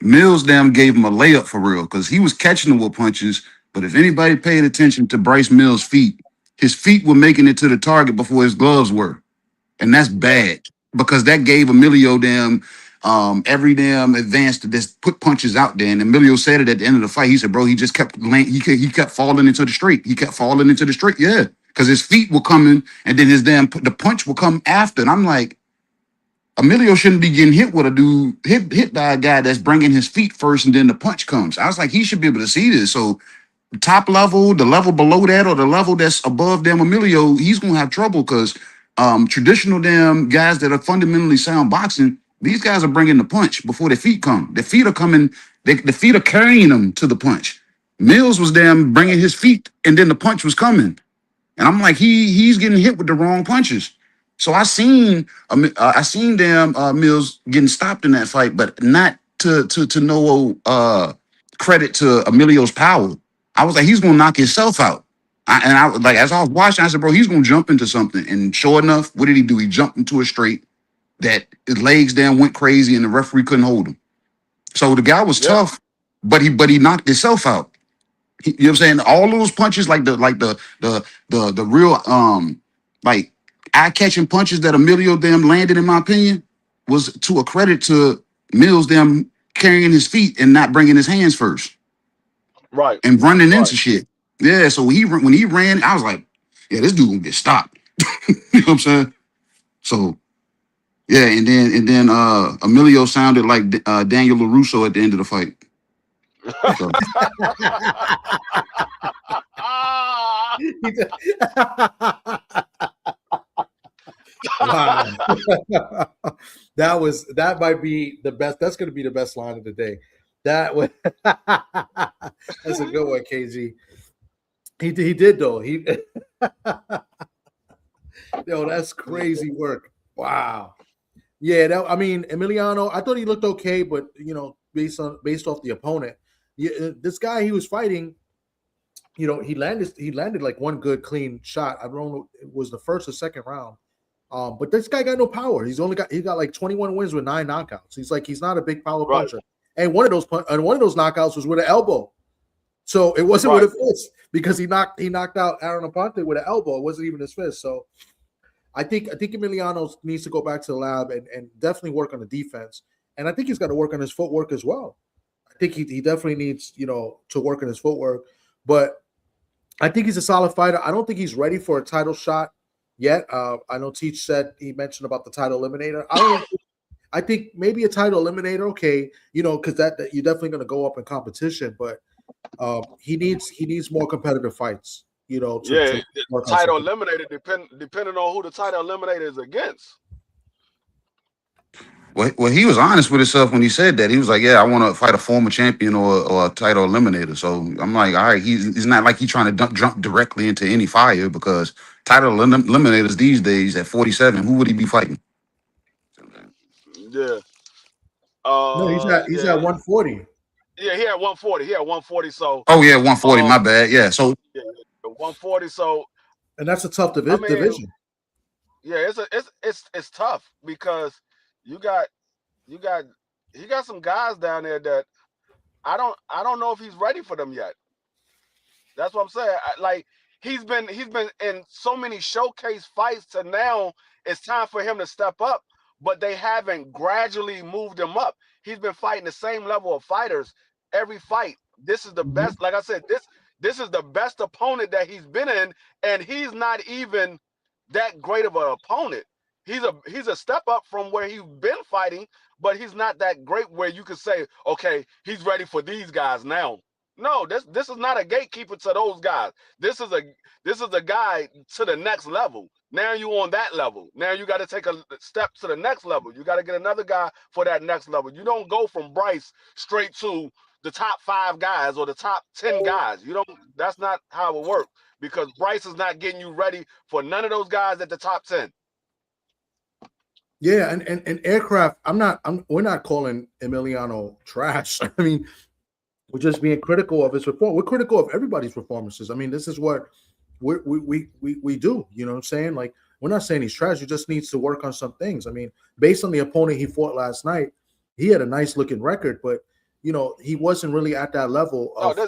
Mills damn gave him a layup for real because he was catching them with punches. But if anybody paid attention to Bryce Mills' feet, his feet were making it to the target before his gloves were. And that's Yeah. bad because that gave Emilio damn every damn advance to just put punches out there. And Emilio said it at the end of the fight. He said, bro, he just kept he kept falling into the straight. He kept falling into the straight. Yeah. Because his feet were coming and then his damn the punch will come after. And I'm like, Emilio shouldn't be getting hit with a dude, hit by a guy that's bringing his feet first and then the punch comes. I was like, he should be able to see this. So top level, the level below that, or the level that's above them, Emilio, he's gonna have trouble because traditional damn guys that are fundamentally sound boxing, these guys are bringing the punch before their feet come. Their feet are coming, the feet are carrying them to the punch. Mills was damn bringing his feet, and then the punch was coming. And I'm like, he's getting hit with the wrong punches. So I seen damn Mills getting stopped in that fight, but not to no credit to Emilio's power. I was like, he's gonna knock himself out. I was like, as I was watching, I said, bro, he's gonna jump into something. And sure enough, what did he do? He jumped into a straight that his legs damn went crazy, and the referee couldn't hold him. So the guy was Yep. tough, but he knocked himself out. You know what I'm saying? All those punches, like the real like eye-catching punches that Emilio them landed, in my opinion, was to a credit to Mills them carrying his feet and not bringing his hands first Right. and running Right. into shit. Yeah, so when he ran, I was like, yeah, this dude gonna get stopped. You know what I'm saying? So yeah, and then Emilio sounded like Daniel LaRusso at the end of the fight. So, Wow. That might be the best. That's going to be the best line of the day. That was that's a good one, KG. He did though. Yo, that's crazy work. Wow. Yeah, I mean, Emiliano, I thought he looked okay, but based off the opponent, this guy he was fighting, he landed like one good clean shot. I don't know, it was the first or second round. But this guy got no power. He got like 21 wins with 9 knockouts. He's not a big power puncher. And one of those knockouts was with an elbow. So it wasn't with a fist because he knocked out Aaron Aponte with an elbow. It wasn't even his fist. So I think Emiliano needs to go back to the lab and definitely work on the defense. And I think he's got to work on his footwork as well. I think he definitely needs, to work on his footwork. But I think he's a solid fighter. I don't think he's ready for a title shot yet. I know Teach said he mentioned about the title eliminator. I think maybe a title eliminator, okay, because that you're definitely going to go up in competition, but he needs more competitive fights. The title eliminator depending on who the title eliminator is against. Well, he was honest with himself when he said that. He was like, "Yeah, I want to fight a former champion or a title eliminator." So I'm like, all right, he's not like he's trying to jump directly into any fire, because title eliminators these days at 47, who would he be fighting? Yeah. No, he's at 140. Yeah, he had 140. He had 140. So. Oh yeah, 140. My bad. Yeah. So. Yeah, 140. So. And that's a tough division. Yeah, it's tough because he got some guys down there that I don't know if he's ready for them yet. That's what I'm saying. He's been in so many showcase fights to now it's time for him to step up, but they haven't gradually moved him up. He's been fighting the same level of fighters every fight. This is the best, like I said, this is the best opponent that he's been in, and he's not even that great of an opponent. He's a step up from where he's been fighting, but he's not that great where you could say, okay, he's ready for these guys now. No, this is not a gatekeeper to those guys. This is a guy to the next level. Now you on that level. Now you got to take a step to the next level. You got to get another guy for that next level. You don't go from Bryce straight to the top 5 guys or the top 10 guys. That's not how it works, because Bryce is not getting you ready for none of those guys at the top 10. Yeah, and Aircraft, we're not calling Emiliano trash. I mean, we're just being critical of his performance. We're critical of everybody's performances. I mean, this is what we do. You know what I'm saying? Like, we're not saying he's trash. He just needs to work on some things. I mean, based on the opponent he fought last night, he had a nice looking record, but he wasn't really at that level of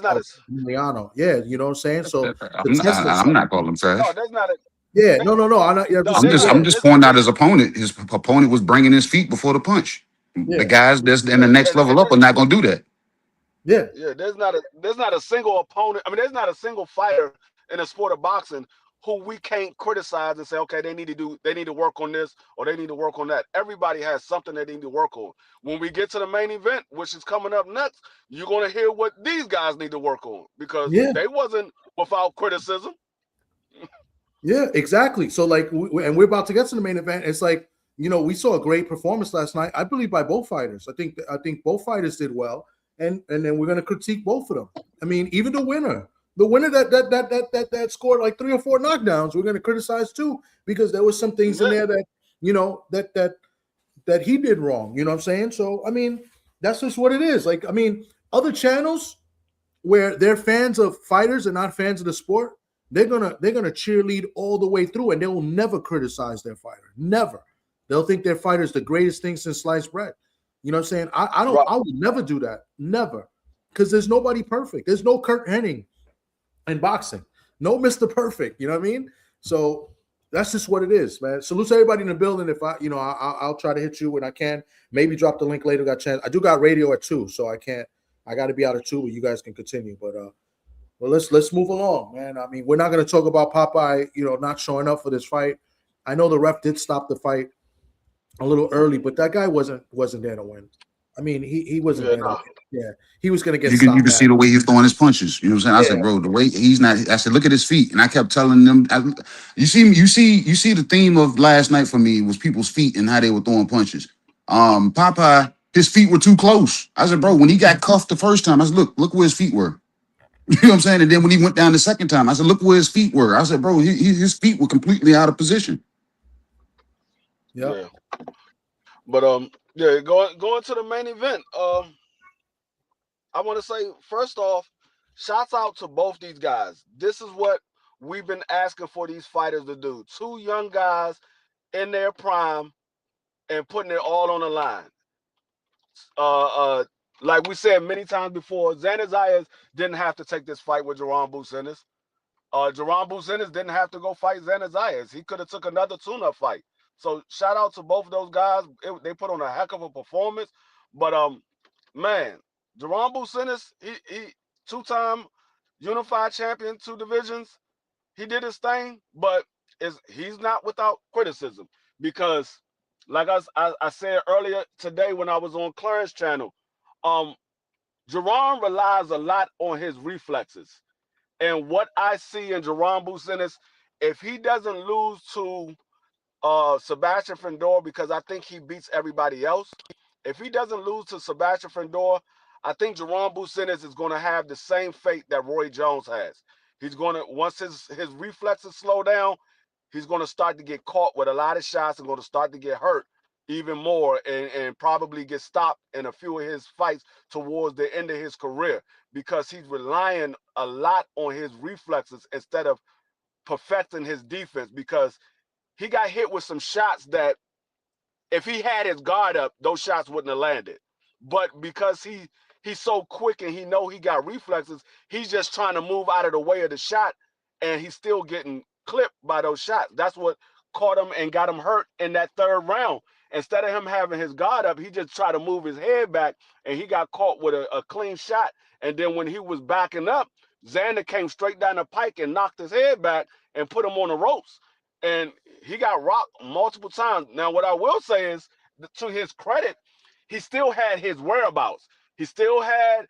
Emiliano. Yeah, you know what I'm saying? So I'm not calling him trash. No, that's not it. Yeah, no. I'm just pointing out his opponent. His opponent was bringing his feet before the punch. Yeah. The guys that's in the next level up are not going to do that. Yeah. Yeah, there's not a single opponent. I mean, there's not a single fighter in the sport of boxing who we can't criticize and say, okay, they need to work on this or they need to work on that. Everybody has something they need to work on. When we get to the main event, which is coming up next, you're going to hear what these guys need to work on, because they wasn't without criticism. Yeah, exactly. So we're about to get to the main event. It's like, we saw a great performance last night, I believe, by both fighters. I think both fighters did well. And then we're going to critique both of them. I mean, even the winner that scored like 3 or 4 knockdowns, we're going to criticize too, because there was some things in there that that he did wrong. You know what I'm saying? So, I mean, that's just what it is. Like, I mean, other channels where they're fans of fighters and not fans of the sport, they're gonna cheerlead all the way through, and they will never criticize their fighter. Never. They'll think their fighter is the greatest thing since sliced bread. You know what I'm saying? I would never do that. Never. Because there's nobody perfect. There's no Kurt Hennig in boxing. No Mr. Perfect. You know what I mean? So that's just what it is, man. Salute to everybody in the building. If I'll try to hit you when I can. Maybe drop the link later. Got chance. I do got radio at 2, so I can't. I got to be out at 2, but you guys can continue. But well, let's move along, man. I mean, we're not going to talk about Popeye, not showing up for this fight. I know the ref did stop the fight a little early, but that guy wasn't there to win. I mean, he wasn't there to win. Yeah, he was going to get stopped. You can see the way he's throwing his punches. You know what I'm saying? I said, bro, the way he's not. I said, look at his feet, and I kept telling them. You see the theme of last night for me was people's feet and how they were throwing punches. Popeye, his feet were too close. I said, bro, when he got cuffed the first time, I said, look where his feet were. You know what I'm saying? And then when he went down the second time, I said, look where his feet were. I said, bro, his feet were completely out of position. Yeah. But going to the main event. I want to say, first off, shouts out to both these guys. This is what we've been asking for these fighters to do. 2 young guys in their prime and putting it all on the line. Like we said many times before, Xander Zayas didn't have to take this fight with Jaron Ennis. Jaron Ennis didn't have to go fight Xander Zayas. He could have took another tune-up fight. So shout out to both of those guys. They put on a heck of a performance. But man, Jaron Ennis, he 2-time unified champion, 2 divisions. He did his thing, but he's not without criticism because, like I said earlier today when I was on Clarence channel, Jaron relies a lot on his reflexes. And what I see in Jaron Ennis, if he doesn't lose to Sebastian Findor, because I think he beats everybody else, if he doesn't lose to Sebastian Findor, I think Jaron Ennis is going to have the same fate that Roy Jones has. He's going to, once his reflexes slow down, he's going to start to get caught with a lot of shots and going to start to get hurt even more and probably get stopped in a few of his fights towards the end of his career because he's relying a lot on his reflexes instead of perfecting his defense because he got hit with some shots that if he had his guard up, those shots wouldn't have landed. But because he's so quick and he know he got reflexes, he's just trying to move out of the way of the shot and he's still getting clipped by those shots. That's what caught him and got him hurt in that 3rd round. Instead of him having his guard up, he just tried to move his head back and he got caught with a clean shot. And then when he was backing up, Xander came straight down the pike and knocked his head back and put him on the ropes. And he got rocked multiple times. Now, what I will say is, to his credit, he still had his whereabouts. He still had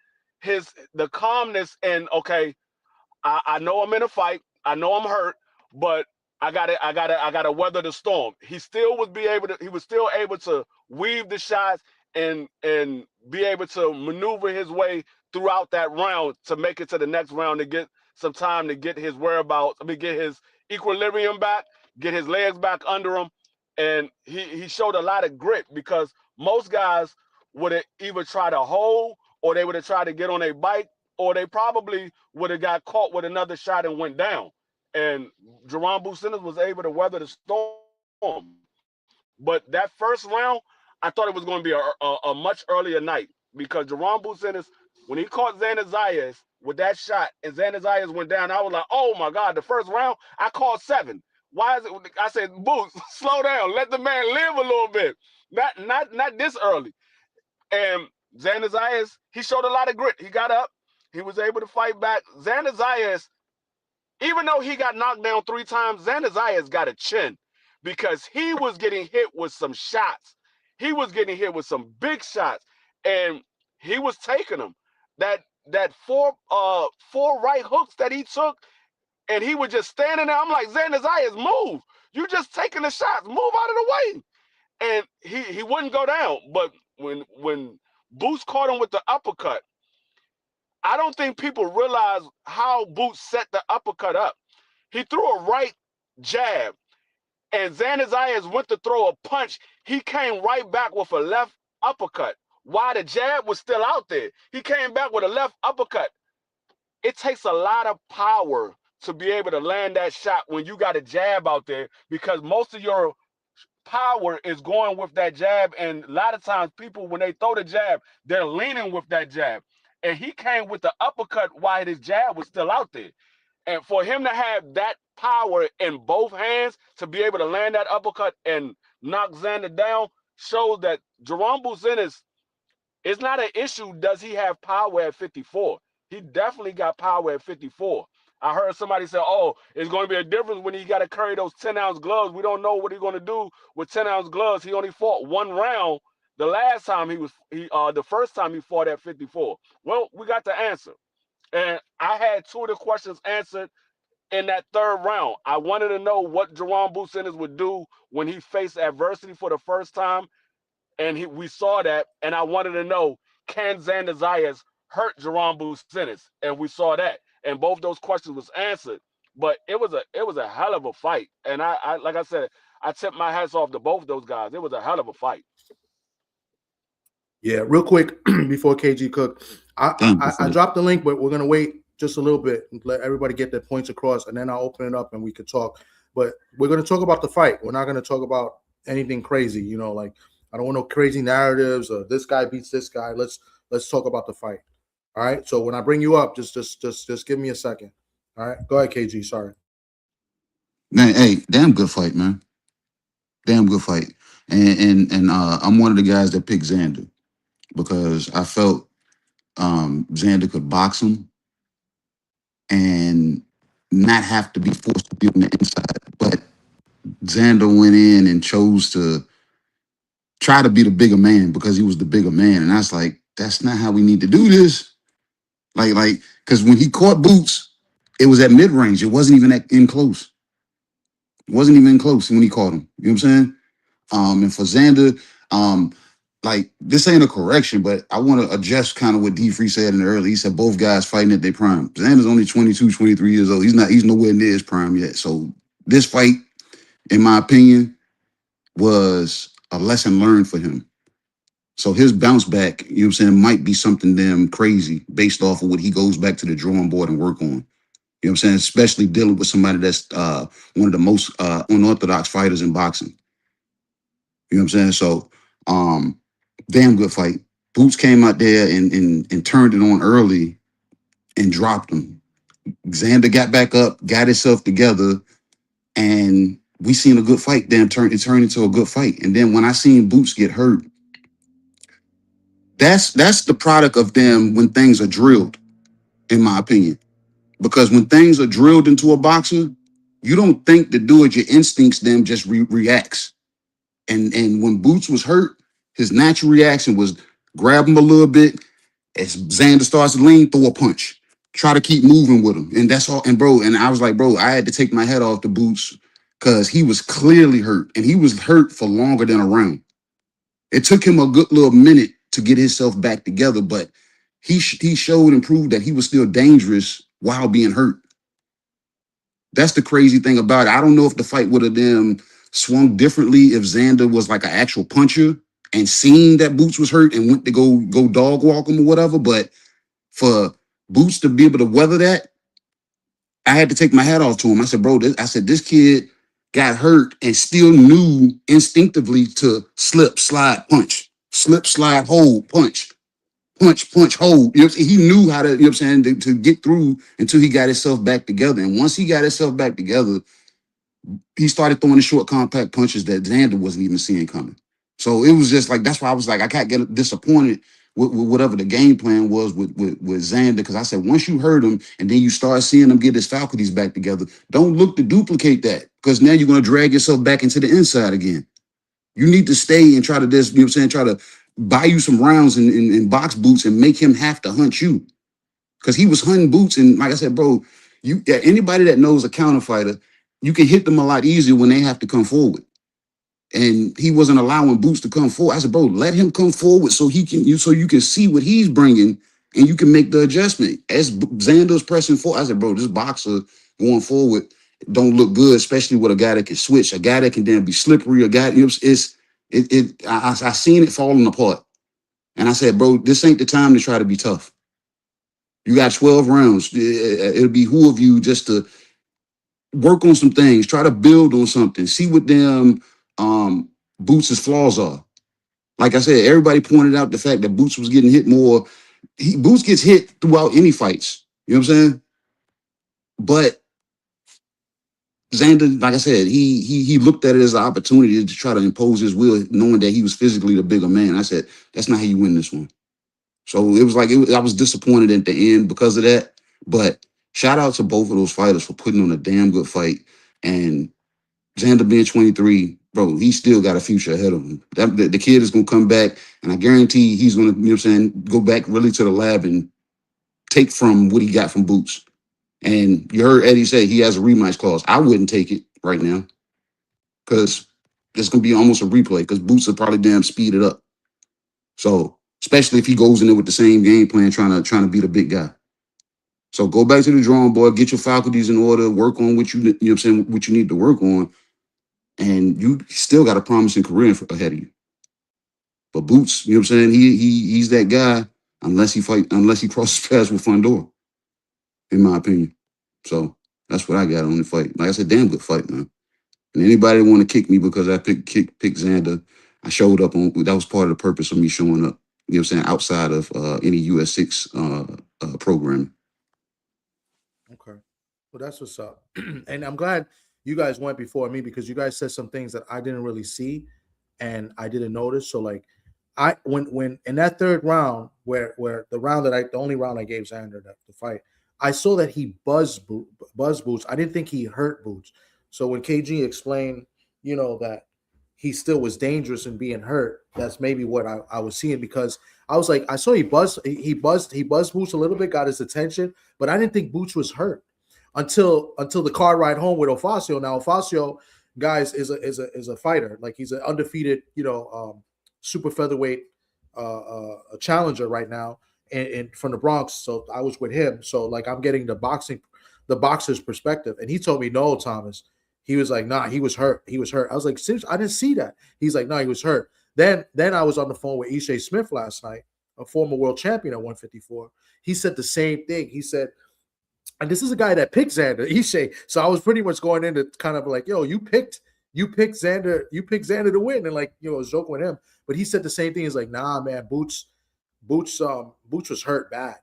the calmness and, okay, I know I'm in a fight. I know I'm hurt, but I gotta weather the storm. He was still able to weave the shots and be able to maneuver his way throughout that round to make it to the next round to get some time to get his whereabouts. Get his equilibrium back, get his legs back under him. And he showed a lot of grit because most guys would have either tried to hold or they would have tried to get on a bike or they probably would have got caught with another shot and went down. And Jaron Ennis was able to weather the storm. But that first round, I thought it was going to be a much earlier night because Jaron Ennis, when he caught Xander Zayas with that shot and Xander Zayas went down, I was like, oh my God, the first round, I called 7. Why is it? I said, Boots, slow down. Let the man live a little bit. Not this early. And Xander Zayas, he showed a lot of grit. He got up. He was able to fight back. Xander Zayas, even though he got knocked down 3 times, Xander Zayas got a chin because he was getting hit with some shots. He was getting hit with some big shots, and he was taking them. That 4 right hooks that he took, and he was just standing there. I'm like, Xander Zayas, move. You just taking the shots. Move out of the way. And he wouldn't go down. But when Boots caught him with the uppercut, I don't think people realize how Boots set the uppercut up. He threw a right jab, and Xander Zayas went to throw a punch. He came right back with a left uppercut. While the jab was still out there, he came back with a left uppercut. It takes a lot of power to be able to land that shot when you got a jab out there because most of your power is going with that jab. And a lot of times people, when they throw the jab, they're leaning with that jab. And he came with the uppercut while his jab was still out there. And for him to have that power in both hands to be able to land that uppercut and knock Xander down shows that Jaron Ennis is not an issue. Does he have power at 54? He definitely got power at 54. I heard somebody say, "Oh, it's going to be a difference when he got to carry those 10-ounce gloves." We don't know what he's going to do with 10-ounce gloves. He only fought one round the last time the first time he fought at 54. Well, we got the answer, and I had two of the questions answered in that third round. I wanted to know what Jaron Ennis would do when he faced adversity for the first time, and we saw that. And I wanted to know, can Xander Zayas hurt Jaron Ennis? And we saw that. And both those questions was answered. But it was a hell of a fight. And I like I said, I tipped my hats off to both those guys. It was a hell of a fight. Yeah, real quick before KG Cook, I dropped the link, but we're gonna wait just a little bit and let everybody get their points across, and then I'll open it up and we could talk. But we're gonna talk about the fight. We're not gonna talk about anything crazy, like I don't want no crazy narratives or this guy beats this guy. Let's talk about the fight. All right. So when I bring you up, just give me a second. All right. Go ahead, KG. Sorry. Man, hey, damn good fight, man. Damn good fight. And I'm one of the guys that picked Xander because I felt Xander could box him and not have to be forced to be on the inside. But Xander went in and chose to try to be the bigger man because he was the bigger man. And I was like, that's not how we need to do this. Like, because when he caught Boots, it was at mid-range. It wasn't even in close. It wasn't even close when he caught him. You know what I'm saying? And for Xander, like this ain't a correction, but I want to adjust kind of what D Free said in the early. He said both guys fighting at their prime. Xander's only 22, 23 years old. He's nowhere near his prime yet. So this fight, in my opinion, was a lesson learned for him. So his bounce back, you know what I'm saying, might be something damn crazy based off of what he goes back to the drawing board and work on. You know what I'm saying? Especially dealing with somebody that's one of the most unorthodox fighters in boxing. You know what I'm saying? So, damn good fight. Boots came out there and turned it on early and dropped him. Xander got back up, got himself together, and we seen a good fight. It turned into a good fight. And then when I seen Boots get hurt, that's the product of them when things are drilled, in my opinion. Because when things are drilled into a boxer, you don't think to do it, your instincts then just reacts. And when Boots was hurt, his natural reaction was grab him a little bit. As Xander starts to lean, throw a punch. Try to keep moving with him. And that's all. And bro, and I was like, bro, I had to take my head off the Boots because he was clearly hurt. And he was hurt for longer than a round. It took him a good little minute to get himself back together, but he showed and proved that he was still dangerous while being hurt. That's the crazy thing about it. I don't know if the fight would have then swung differently if Xander was like an actual puncher and seen that Boots was hurt and went to go dog walk him or whatever. But for Boots to be able to weather that, I had to take my hat off to him. I said, bro, this kid got hurt and still knew instinctively to slip, slide, punch, slip, slide, hold, punch, hold. You know, he knew how to, you know what I'm saying, to get through until he got himself back together. And once he got himself back together, he started throwing the short, compact punches that Xander wasn't even seeing coming. So it was just like, that's why I was like, I can't get disappointed with whatever the game plan was with Xander, because I said, once you hurt him and then you start seeing him get his faculties back together, don't look to duplicate that, because now you're going to drag yourself back into the inside again. You need to stay and try to just, you know what I'm saying, try to buy you some rounds in box Boots and make him have to hunt you. Because he was hunting Boots. And like I said, bro, anybody that knows a counter fighter, you can hit them a lot easier when they have to come forward. And he wasn't allowing Boots to come forward. I said, bro, let him come forward so you can see what he's bringing and you can make the adjustment. As Xander's pressing forward, I said, bro, this boxer going forward don't look good, especially with a guy that can switch, a guy that can then be slippery, a guy, you know, I seen it falling apart. And I said, bro, this ain't the time to try to be tough. You got 12 rounds. It'll behoove you just to work on some things, try to build on something, see what them Boots' flaws are. Like I said, everybody pointed out the fact that Boots was getting hit more. Boots gets hit throughout any fights. You know what I'm saying? But Xander, like I said, he looked at it as an opportunity to try to impose his will, knowing that he was physically the bigger man. I said, that's not how you win this one. So it was like I was disappointed at the end because of that. But shout out to both of those fighters for putting on a damn good fight. And Xander being 23, bro, he still got a future ahead of him. The kid is gonna come back, and I guarantee he's gonna, you know what I'm saying, go back really to the lab and take from what he got from Boots. And you heard Eddie say he has a rematch clause. I wouldn't take it right now because it's gonna be almost a replay because Boots will probably damn speed it up. So especially if he goes in there with the same game plan, trying to be the big guy. So go back to the drawing board, get your faculties in order, work on what you know what I'm saying, what you need to work on, and you still got a promising career ahead of you. But Boots, you know what I'm saying, he's that guy unless he crosses paths with Fundora, in my opinion. So that's what I got on the fight. Like I said, damn good fight, man. And anybody want to kick me because I picked Xander, I showed up on, that was part of the purpose of me showing up, you know what I'm saying, outside of any US6 programming. Okay. Well, that's what's up. And I'm glad you guys went before me because you guys said some things that I didn't really see and I didn't notice. So like when in that third round where the only round I gave Xander the fight, I saw that he buzzed Boots. I didn't think he hurt Boots. So when KG explained, you know, that he still was dangerous and being hurt, that's maybe what I was seeing because I was like, I saw he buzzed Boots a little bit, got his attention, but I didn't think Boots was hurt until the car ride home with Ofacio. Now Ofacio, guys, is a fighter, like he's an undefeated, you know, super featherweight a challenger right now, and from the Bronx. So I was with him, so like I'm getting the boxer's perspective, and he told me no, Thomas. He was like, nah, he was hurt. He was hurt. I was like, seriously, I didn't see that. He's like, no, he was hurt. Then I was on the phone with Ishe Smith last night, a former world champion at 154. He said the same thing. He said, and this is a guy that picked Xander, Ishe. So I was pretty much going into kind of like, yo, you picked Xander to win, and like, you know, I was joking with him. But he said the same thing. He's like, nah, man, Boots was hurt bad.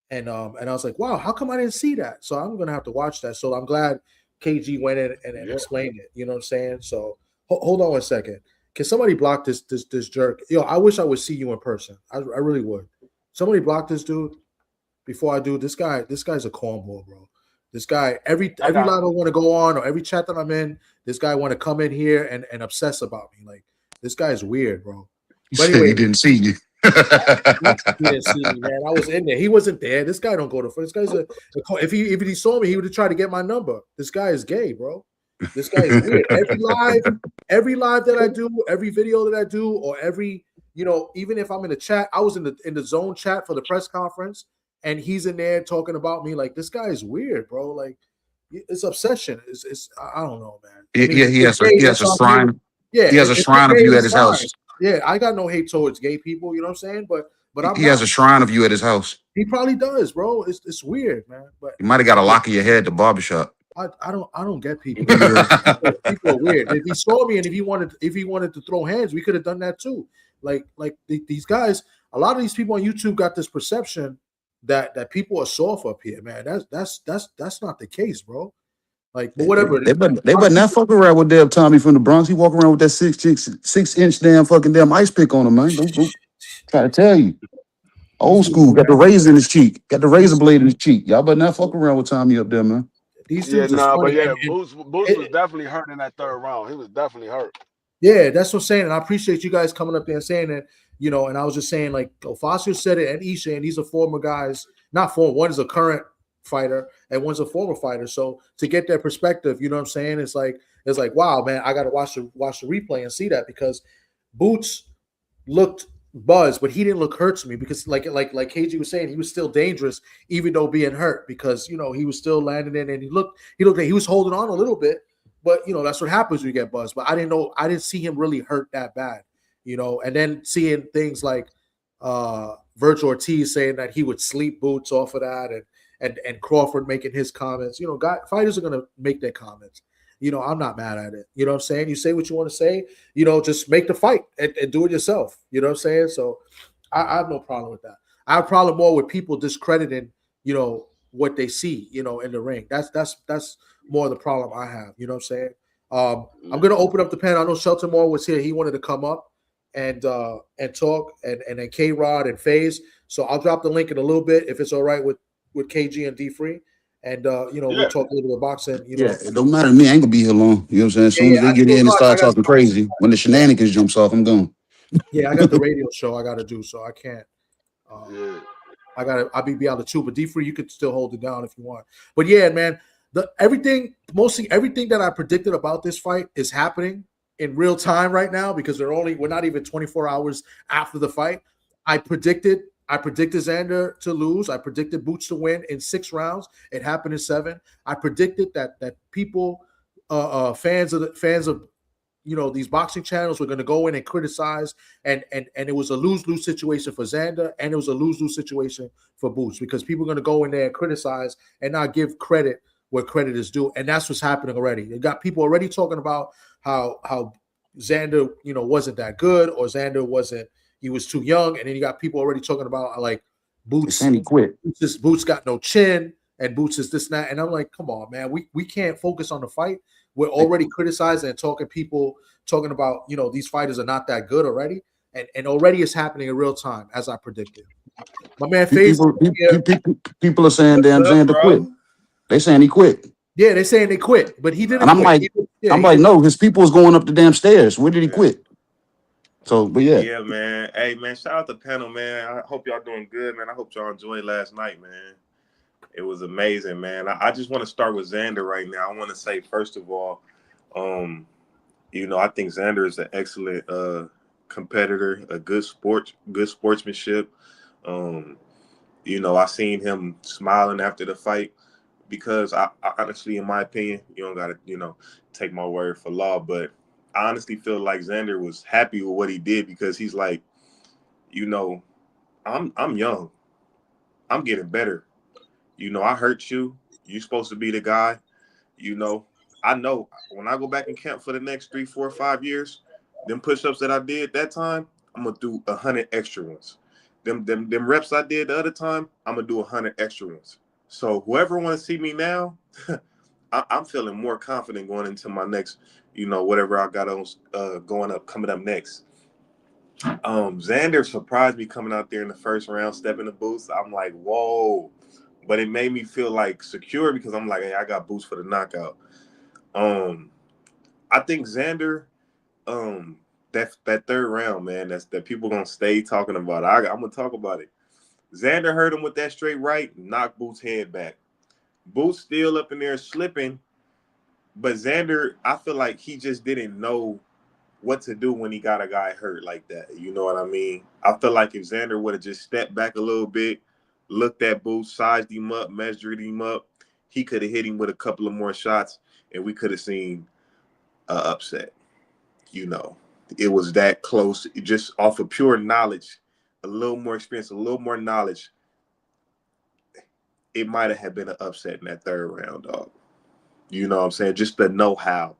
And I was like, wow, how come I didn't see that? So I'm gonna have to watch that. So I'm glad KG went in and explained it. You know what I'm saying? So hold on 1 second. Can somebody block this jerk? Yo, I wish I would see you in person. I really would. Somebody block this dude before I do. This guy's a cornball, bro. This guy, every live I want to go on or every chat that I'm in, this guy want to come in here and obsess about me. Like, this guy is weird, bro. But anyway, he didn't see you. He didn't see me, man. I was in there. He wasn't there. This guy don't go to first. This guy's if he saw me, he would have tried to get my number. This guy is gay, bro. This guy is weird. Every live that I do, every video that I do, or every, you know, even if I'm in the chat, I was in the zone chat for the press conference, and he's in there talking about me. Like, this guy is weird, bro. Like, it's obsession. It's I don't know, man. I mean, he has a shrine. Yeah, he has a shrine of you at his house. Yeah, I got no hate towards gay people, you know what I'm saying? But he has a shrine of you at his house. He probably does, bro. It's weird, man. But he might have got a lock of your head at the barbershop. I don't get people. People are weird. If he saw me and if he wanted to throw hands, we could have done that too. Like these guys, a lot of these people on YouTube got this perception that people are soft up here, man. That's not the case, bro. Like, but whatever. They better not fuck around with damn Tommy from the Bronx. He walk around with that 6-inch damn fucking damn ice pick on him, man. Don't try to tell you. Old school, got the razor in his cheek, got the razor blade in his cheek. Y'all better not fuck around with Tommy up there, man. Boots was definitely hurt in that third round. He was definitely hurt. Yeah, that's what I'm saying. And I appreciate you guys coming up there and saying that, you know, and I was just saying, like, Ofacio said it and Ishe, and these are former guys, not former, one is a current fighter and one's a former fighter. So to get their perspective, you know what I'm saying? It's like, wow, man, I gotta watch the replay and see that, because Boots looked buzzed, but he didn't look hurt to me, because like KG was saying, he was still dangerous even though being hurt, because, you know, he was still landing in, and he looked like he was holding on a little bit, but, you know, that's what happens when you get buzzed. But I didn't see him really hurt that bad, you know. And then seeing things like Virgil Ortiz saying that he would sleep Boots off of that, and Crawford making his comments, you know, fighters are going to make their comments. You know, I'm not mad at it. You know what I'm saying? You say what you want to say, you know, just make the fight and do it yourself. You know what I'm saying? So I have no problem with that. I have a problem more with people discrediting, you know, what they see, you know, in the ring. That's more the problem I have. You know what I'm saying? I'm gonna open up the panel. I know Shelton Moore was here. He wanted to come up and talk, and then K Rod and FaZe. So I'll drop the link in a little bit if it's all right with KG and D Free. And you know, we'll talk a little bit boxing. You know, Yeah, it don't matter to me. I ain't gonna be here long. You know what I'm saying? As soon as they get in and start talking crazy, when the shenanigans jumps off, I'm gone. Yeah, I got the radio show I got to do, so I can't. I'll be out of two, but D Free, you could still hold it down if you want. But yeah, man, mostly everything that I predicted about this fight is happening in real time right now because we're not even 24 hours after the fight. I predicted Xander to lose. I predicted Boots to win in 6 rounds. It happened in 7. I predicted that people, fans of you know, these boxing channels were going to go in and criticize, and it was a lose-lose situation for Xander, and it was a lose-lose situation for Boots because people are going to go in there and criticize and not give credit where credit is due, and that's what's happening already. You got people already talking about how Xander, you know, wasn't that good, or Xander he was too young, and then you got people already talking about like Boots. He quit. Boots got no chin, and Boots is this and that, and I'm like, come on, man, we can't focus on the fight. We're already criticizing and talking about, you know, these fighters are not that good already. And already it's happening in real time, as I predicted. My man, people are saying damn Xander quit. They saying he quit. Yeah, they're saying they quit, but he didn't. And I'm like, no, his people was going up the damn stairs. Where did he quit? So, but yeah. Yeah, man. Hey, man, shout out the panel, man. I hope y'all doing good, man. I hope y'all enjoyed last night, man. It was amazing, man. I just want to start with Xander right now. I want to say, first of all, you know, I think Xander is an excellent competitor, a good sportsmanship. You know, I seen him smiling after the fight because I honestly, in my opinion, you don't got to, you know, take my word for law, but I honestly feel like Xander was happy with what he did because he's like, you know, I'm young. I'm getting better. You know, I hurt you. You're supposed to be the guy. You know when I go back in camp for the next 3, 4, 5 years, them push-ups that I did that time, I'm gonna do 100 extra ones. Them reps I did the other time, I'm gonna do 100 extra ones. So whoever want to see me now, I'm feeling more confident going into my next, you know, whatever I got on coming up next. Xander surprised me coming out there in the first round, stepping the boots. I'm like, whoa. But it made me feel like secure because I'm like, hey, I got boots for the knockout. I think Xander, that third round, man, that people gonna stay talking about. I'm gonna talk about it. Xander hurt him with that straight right, knocked Boots' head back. Boots still up in there slipping, but Xander, I feel like he just didn't know what to do when he got a guy hurt like that. You know what I mean? I feel like if Xander would have just stepped back a little bit, looked at Boots, sized him up, measured him up, he could have hit him with a couple of more shots, and we could have seen an upset. You know, it was that close, just off of pure knowledge, a little more experience, a little more knowledge. It might have been an upset in that third round, dog. You know what I'm saying? Just the know-how.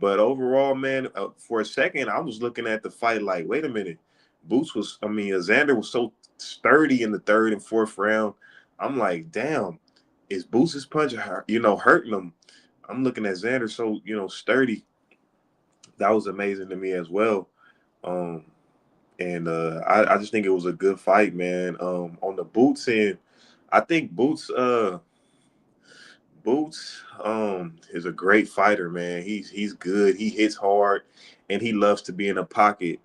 But overall, man, for a second, I was looking at the fight like, wait a minute. Xander was so sturdy in the third and fourth round. I'm like, damn, is Boots' punch, you know, hurting him? I'm looking at Xander so, you know, sturdy. That was amazing to me as well. I just think it was a good fight, man. On the Boots end, I think Boots is a great fighter, man. He's good. He hits hard, and he loves to be in a pocket.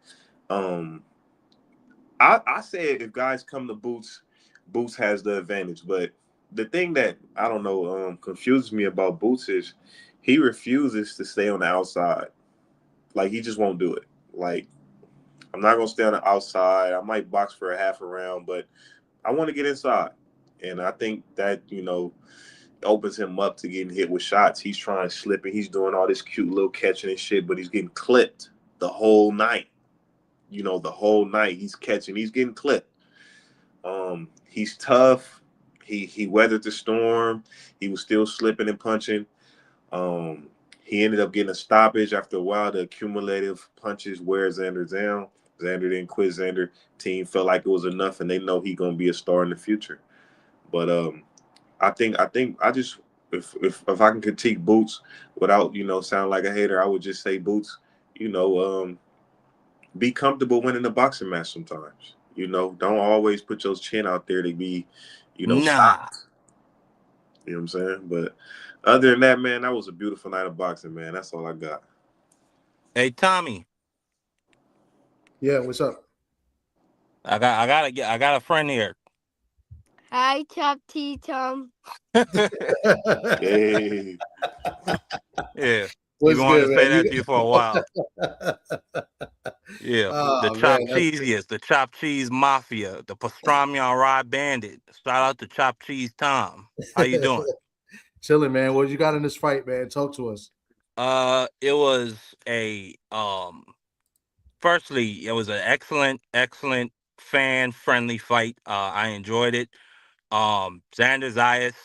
I said if guys come to Boots, Boots has the advantage. But the thing that I don't know confuses me about Boots is he refuses to stay on the outside. Like he just won't do it. Like I'm not gonna stay on the outside. I might box for a half a round, but I want to get inside. And I think that, you know, opens him up to getting hit with shots. He's trying slipping. He's doing all this cute little catching and shit, but he's getting clipped the whole night. You know, the whole night he's catching. He's getting clipped. He's tough. He weathered the storm. He was still slipping and punching. He ended up getting a stoppage after a while. The accumulative punches wear Xander down. Xander didn't quit. Xander team felt like it was enough, and they know he's going to be a star in the future. But I think I just if I can critique Boots without sound like a hater, I would just say Boots. You know, be comfortable winning a boxing match sometimes. Don't always put your chin out there to be, Nah. stopped. You know what I'm saying? But other than that, man, that was a beautiful night of boxing, man. That's all I got. Hey, Tommy. Yeah, what's up? I got a friend here. Hi, Chop T Tom. Hey. Yeah. He What's wanted good, to say man? that to you for a while. Yeah. The Oh man, Chopped that's Cheesiest, the Chopped Cheese Mafia, the Pastrami on Rye Bandit. Shout out to Chopped Cheese Tom. How you doing? chilling, man. What you got in this fight, man? Talk to us. It was firstly, it was an excellent fan friendly fight. I enjoyed it. Xander Zayas,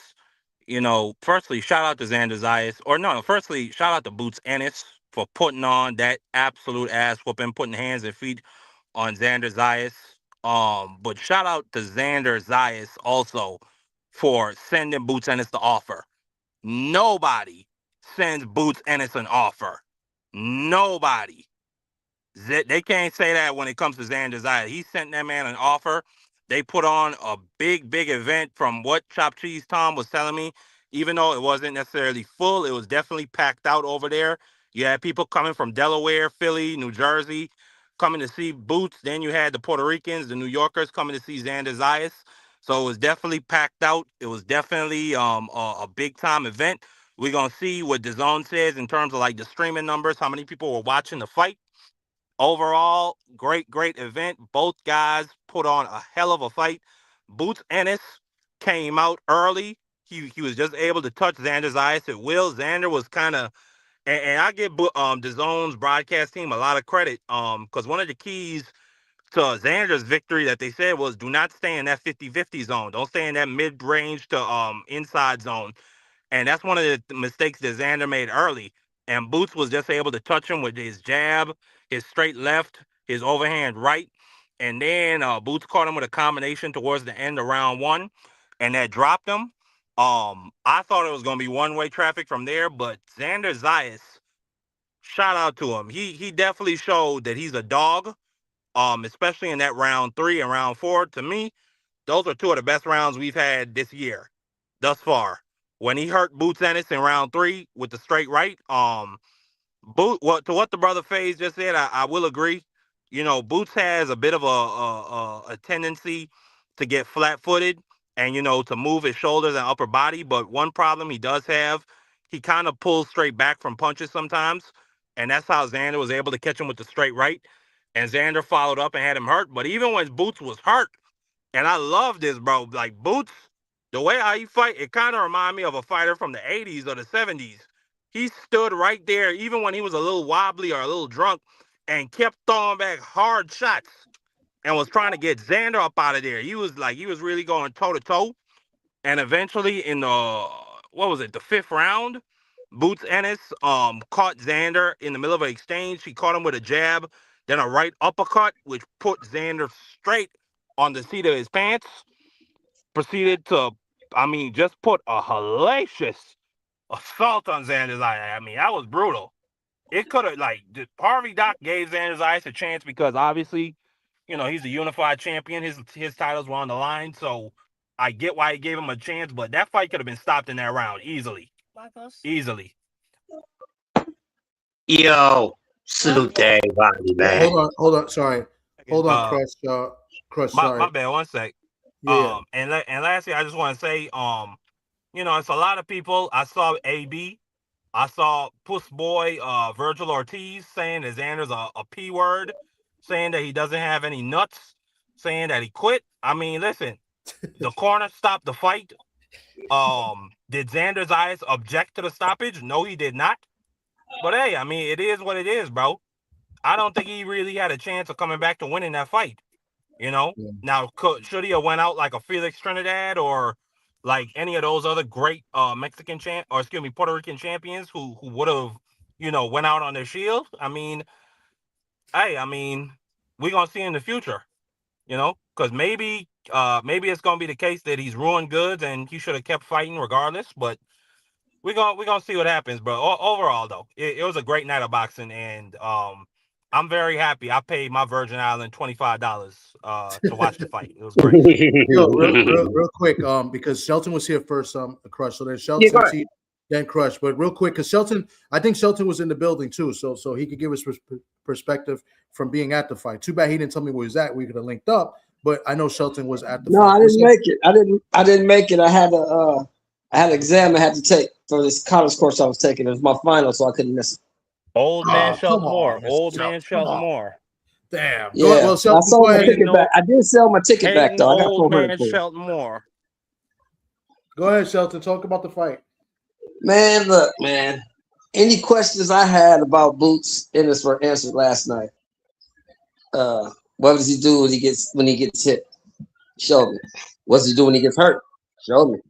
firstly, shout out to Xander Zayas. Or no, firstly, shout out to Boots Ennis for putting on that absolute ass whooping, putting hands and feet on Xander Zayas. But shout out to Xander Zayas also for sending Boots Ennis the offer. Nobody sends Boots Ennis an offer. Nobody. They can't say that when it comes to Xander Zayas. He sent that man an offer. They put on a big event from what Chop Cheese Tom was telling me. Even though it wasn't necessarily full, it was definitely packed out over there. You had people coming from Delaware, Philly, New Jersey, coming to see Boots. Then you had the Puerto Ricans, the New Yorkers coming to see Xander Zayas. So it was definitely packed out. It was definitely a big time event. We're gonna see what DAZN says in terms of like the streaming numbers, how many people were watching the fight. Overall, great event. Both guys put on a hell of a fight. Boots Ennis came out early. He was just able to touch Xander's eyes at will. Xander was kind of, and I give DAZN's broadcast team a lot of credit, because one of the keys to Xander's victory that they said was do not stay in that 50-50 zone. Don't stay in that mid range to inside zone. And that's one of the mistakes that Xander made early. And Boots was just able to touch him with his jab, his straight left, his overhand right. And then Boots caught him with a combination towards the end of round one, and that dropped him. I thought it was going to be one-way traffic from there, but Xander Zayas, shout out to him. He definitely showed that he's a dog, especially in that round three and round four. To me, those are two of the best rounds we've had this year thus far. When he hurt Boots Ennis in round three with the straight right, to what the brother Faze just said, I will agree. Boots has a bit of a tendency to get flat-footed and to move his shoulders and upper body. But one problem he does have, he kind of pulls straight back from punches sometimes, and that's how Xander was able to catch him with the straight right. And Xander followed up and had him hurt. But even when Boots was hurt, and I love this, bro. Like Boots, the way how he fight, it kind of remind me of a fighter from the 80s or the 70s. He stood right there, even when he was a little wobbly or a little drunk, and kept throwing back hard shots and was trying to get Xander up out of there. He was really going toe to toe. And eventually in the fifth round, Boots Ennis caught Xander in the middle of an exchange. He caught him with a jab, then a right uppercut, which put Xander straight on the seat of his pants. Proceeded to, just put a hellacious assault on Xander's eye. That was brutal. It could have, Harvey Doc gave Xander's Ice a chance because obviously, he's a unified champion. His titles were on the line, so I get why he gave him a chance, but that fight could have been stopped in that round easily. Easily. Yo, salute to everybody, man. Hold on. Sorry. Hold on, Crush. Crush, sorry. My bad, 1 sec. Yeah. And lastly, I just want to say, it's a lot of people. I saw AB. I saw Puss Boy Virgil Ortiz saying that Xander's a P word, saying that he doesn't have any nuts, saying that he quit. Listen, the corner stopped the fight. Did Xander Zayas object to the stoppage? No, he did not. But hey, it is what it is, bro. I don't think he really had a chance of coming back to winning that fight. Yeah. Now, should he have went out like a Felix Trinidad or like any of those other great Puerto Rican champions who would have, went out on their shield? We're gonna see in the future, because maybe maybe it's gonna be the case that he's ruined goods and he should have kept fighting regardless. But we're gonna see what happens, bro. Overall, though, it was a great night of boxing, and I'm very happy. I paid my Virgin Island $25 to watch the fight. It was great. Yo, real quick, because Shelton was here first, Crush. So then Shelton, then Crush. But real quick, because I think Shelton was in the building too, so he could give us perspective from being at the fight. Too bad he didn't tell me where he was at. We could have linked up, but I know Shelton was at the fight. No, I didn't make it. I didn't make it. I had an exam I had to take for this college course I was taking. It was my final, so I couldn't miss it. Old man Shelton Moore. Old man Shelton Moore. Damn. Yeah. Well, Shelton, I sold my ticket back. I did sell my ticket back though. I got old man Shelton Moore. Go ahead, Shelton. Talk about the fight. Man, look, man. Any questions I had about Boots Ennis were answered last night. What does he do when he gets hit? Show me. What does he do when he gets hurt? Show me.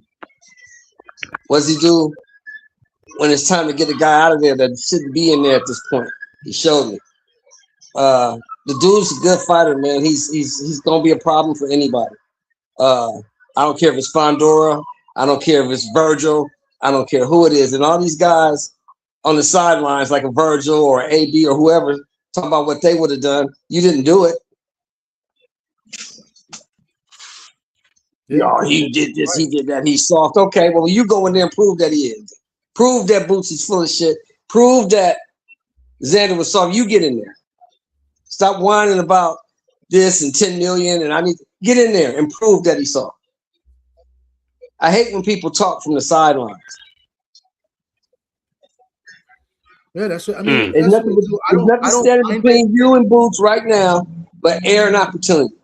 What does he do when it's time to get a guy out of there that shouldn't be in there at this point? He showed me. The dude's a good fighter, man. He's gonna be a problem for anybody. I don't care if it's Fondora. I don't care if it's Virgil. I don't care who it is. And all these guys on the sidelines, like a Virgil or AB or whoever, talk about what they would have done. You didn't do it. No, he did this, he did that, he's soft. Okay, well, you go in there and prove that he is. Prove that Boots is full of shit. Prove that Xander was soft. You get in there. Stop whining about this and 10 million, and I need to get in there and prove that he's soft. I hate when people talk from the sidelines. Yeah, that's what I mean. There's nothing standing between you and Boots right now, but air an opportunity.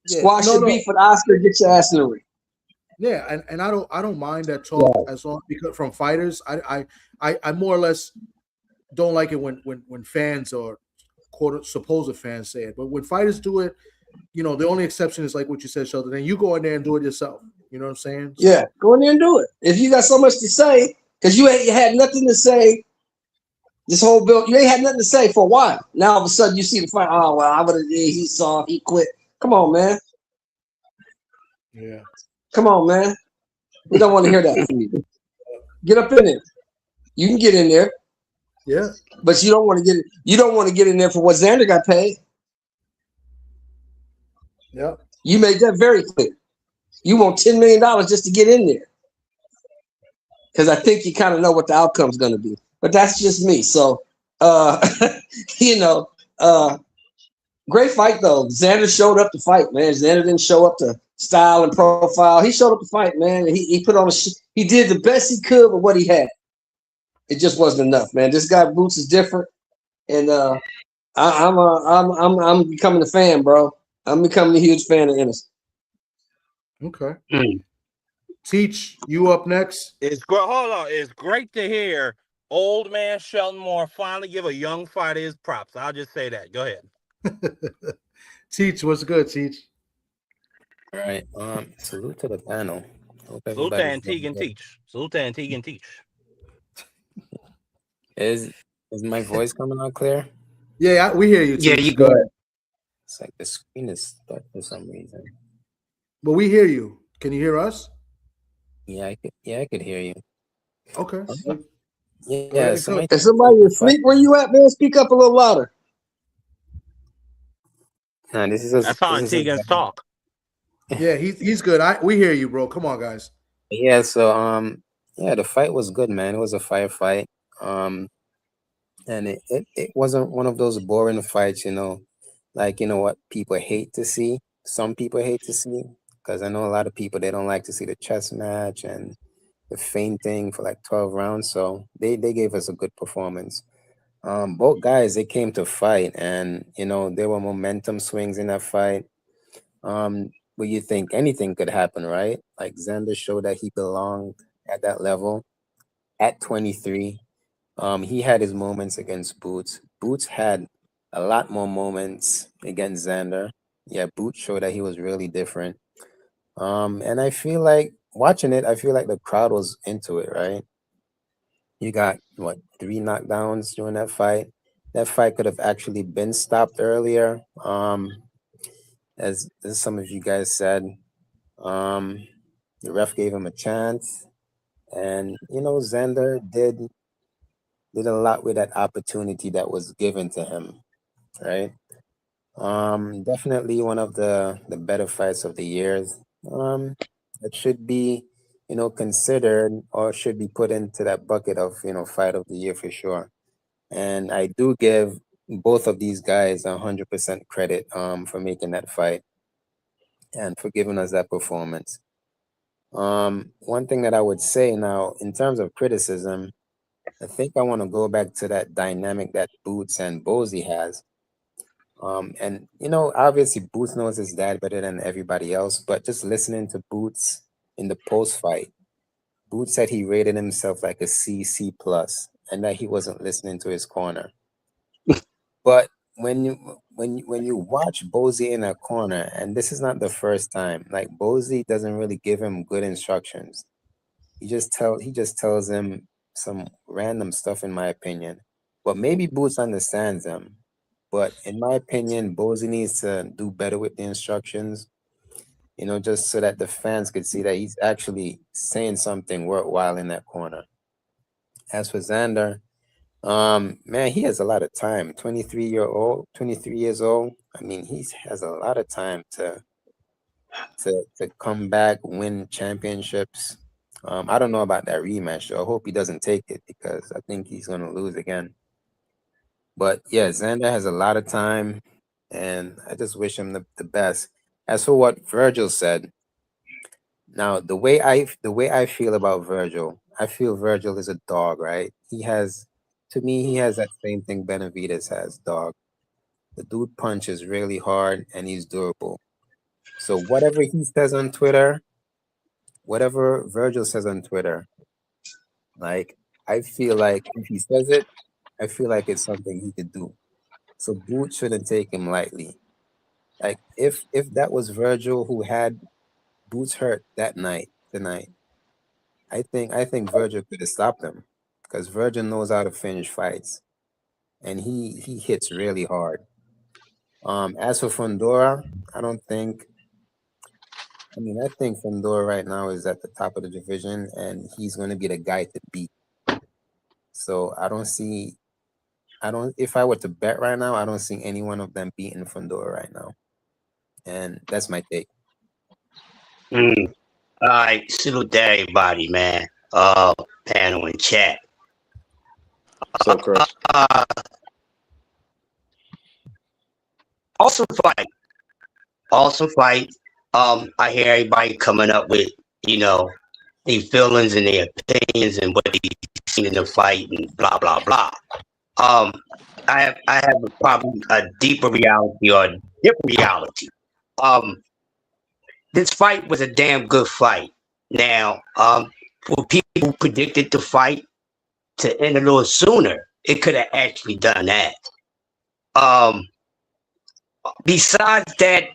Squash your beef with Oscar, get your ass in the ring. Yeah, and I don't mind that talk as long because from fighters, I more or less don't like it when fans or quote supposed fans say it. But when fighters do it, the only exception is like what you said, Sheldon. Then you go in there and do it yourself. You know what I'm saying? So, yeah, go in there and do it. If you got so much to say, because you had nothing to say. This whole build, you ain't had nothing to say for a while. Now all of a sudden you see the fight. Oh well, I would have. He saw. He quit. Come on, man. Yeah. Come on, man. We don't want to hear that from you. Get up in there. You can get in there. Yeah. But you don't want to get. You don't want to get in there for what Xander got paid. Yeah. You made that very clear. You want $10 million just to get in there. Because I think you kind of know what the outcome's going to be. But that's just me. So, great fight, though. Xander showed up to fight, man. Xander didn't show up to style and profile. He showed up to fight, man. And he put on he did the best he could with what he had. It just wasn't enough, man. This guy Boots is different. And I'm becoming a fan, bro. I'm becoming a huge fan of Ennis. Okay. Teach, you up next. Hold on. It's great to hear old man Shelton Moore finally give a young fighter his props. I'll just say that. Go ahead. Teach, what's good, Teach? All right. Salute to the panel. Salute to Antigua and Teach. Salute to Antigua and Teach. Is my voice coming out clear? Yeah, we hear you. Teach. Yeah, you go ahead. It's like the screen is stuck for some reason. But we hear you. Can you hear us? Yeah, I could hear you. Okay. Yeah. Is somebody asleep? Where you at, man? Speak up a little louder. Nah, that's how Antiguans talk. Yeah, he's good. We hear you, bro. Come on, guys. Yeah. So the fight was good, man. It was a firefight. And it wasn't one of those boring fights, like what people hate to see. Some people hate to see, because I know a lot of people, they don't like to see the chess match and the fainting for like 12 rounds. So they gave us a good performance. Both guys, they came to fight, and there were momentum swings in that fight. But you think anything could happen, right? Like Xander showed that he belonged at that level at 23. He had his moments against Boots. Boots had a lot more moments against Xander. Yeah, Boots showed that he was really different. And I feel like watching it, I feel like the crowd was into it, right? You got 3 knockdowns during that fight. That fight could have actually been stopped earlier. As some of you guys said, The ref gave him a chance, and Xander did a lot with that opportunity that was given to him, right? Definitely one of the better fights of the years. It should be, considered or should be put into that bucket of, fight of the year for sure. And I do give both of these guys 100% credit for making that fight and for giving us that performance. One thing that I would say now, in terms of criticism, I think I want to go back to that dynamic that Boots and Bozy has. And obviously Boots knows his dad better than everybody else, but just listening to Boots in the post fight, Boots said he rated himself like a C plus, and that he wasn't listening to his corner. But when you watch Bozy in a corner, and this is not the first time, like Bozy doesn't really give him good instructions. He just tells him some random stuff, in my opinion. But maybe Boots understands him. But in my opinion, Bozy needs to do better with the instructions, just so that the fans could see that he's actually saying something worthwhile in that corner. As for Xander, man, he has a lot of time. 23 years old. I mean, he has a lot of time to come back, win championships. I don't know about that rematch, so I hope he doesn't take it, because I think he's going to lose again. But yeah, Xander has a lot of time, and I just wish him the best. As for what Virgil said, now the way I feel about Virgil, I feel Virgil is a dog, right? To me, he has that same thing Benavidez has, dog. The dude punches really hard and he's durable. So whatever he says on Twitter, whatever Virgil says on Twitter, like, I feel like if he says it, I feel like it's something he could do. So Boots shouldn't take him lightly. Like, if that was Virgil who had Boots hurt tonight, I think Virgil could have stopped him, because Virgil knows how to finish fights, and he hits really hard. As for Fundora, I think Fundora right now is at the top of the division, and he's going to be the guy to beat. So if I were to bet right now, I don't see any one of them beating Fundora right now. And that's my take. All right, salute to everybody, man. Panel and chat. What's up, Chris? Awesome fight. I hear everybody coming up with, their feelings and their opinions and what they've seen in the fight and blah blah blah. I have probably a deeper reality or a different reality. This fight was a damn good fight. Now, for people who predicted the fight to end a little sooner, it could have actually done that. Besides that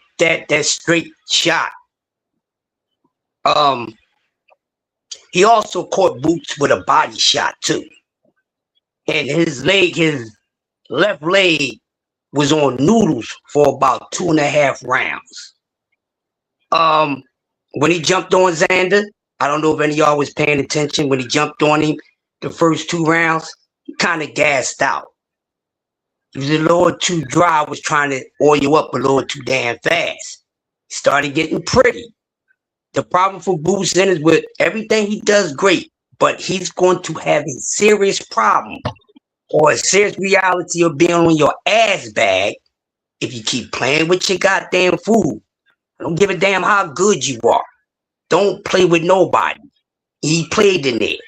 straight shot, he also caught Boots with a body shot too, and his left leg was on noodles for about 2.5 rounds. When he jumped on Xander, I don't know if any of y'all was paying attention. When he jumped on him the first 2 rounds, he kind of gassed out. He was a little too dry, was trying to oil up a little too damn fast. He started getting pretty. The problem for Boots is with everything he does great, but he's going to have a serious problem or a serious reality of being on your ass bag if you keep playing with your goddamn food. I don't give a damn how good you are. Don't play with nobody. He played in there.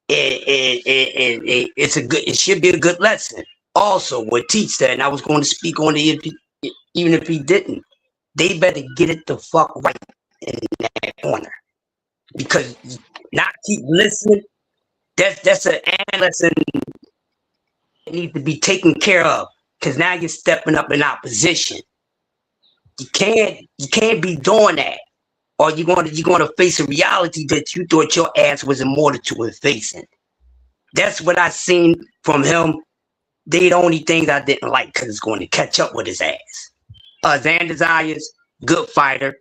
It should be a good lesson. Also, what Teach said, and I was going to speak on it even if he didn't, they better get it the fuck right in that corner. Because not keep listening, that's an lesson that needs to be taken care of. Because now you're stepping up in opposition. You can't be doing that, or you're gonna face a reality that you thought your ass was immortal to facing. That's what I seen from him. They the only things I didn't like because it's going to catch up with his ass. Xander Zayas, good fighter,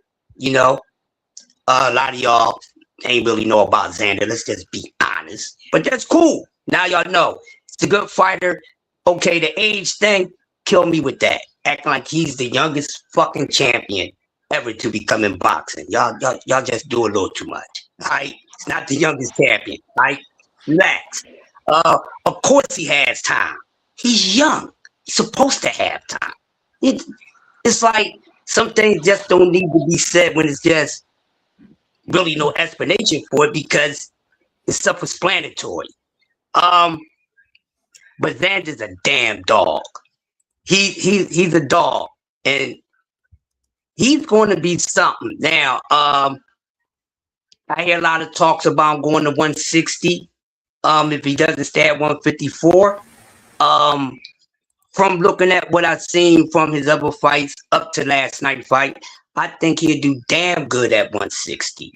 A lot of y'all ain't really know about Xander. Let's just be honest. But that's cool. Now y'all know. It's a good fighter. Okay, the age thing, kill me with that. Acting like he's the youngest fucking champion ever to become in boxing. Y'all just do a little too much. All right? It's not the youngest champion. All right? Relax. Of course he has time. He's young. He's supposed to have time. It's like some things just don't need to be said when it's just really no explanation for it because it's self-explanatory. But Xander's a damn dog. He's a dog, and he's going to be something. Now, I hear a lot of talks about him going to 160. If he doesn't stay at 154. From looking at what I've seen from his other fights up to last night's fight, I think he'll do damn good at 160.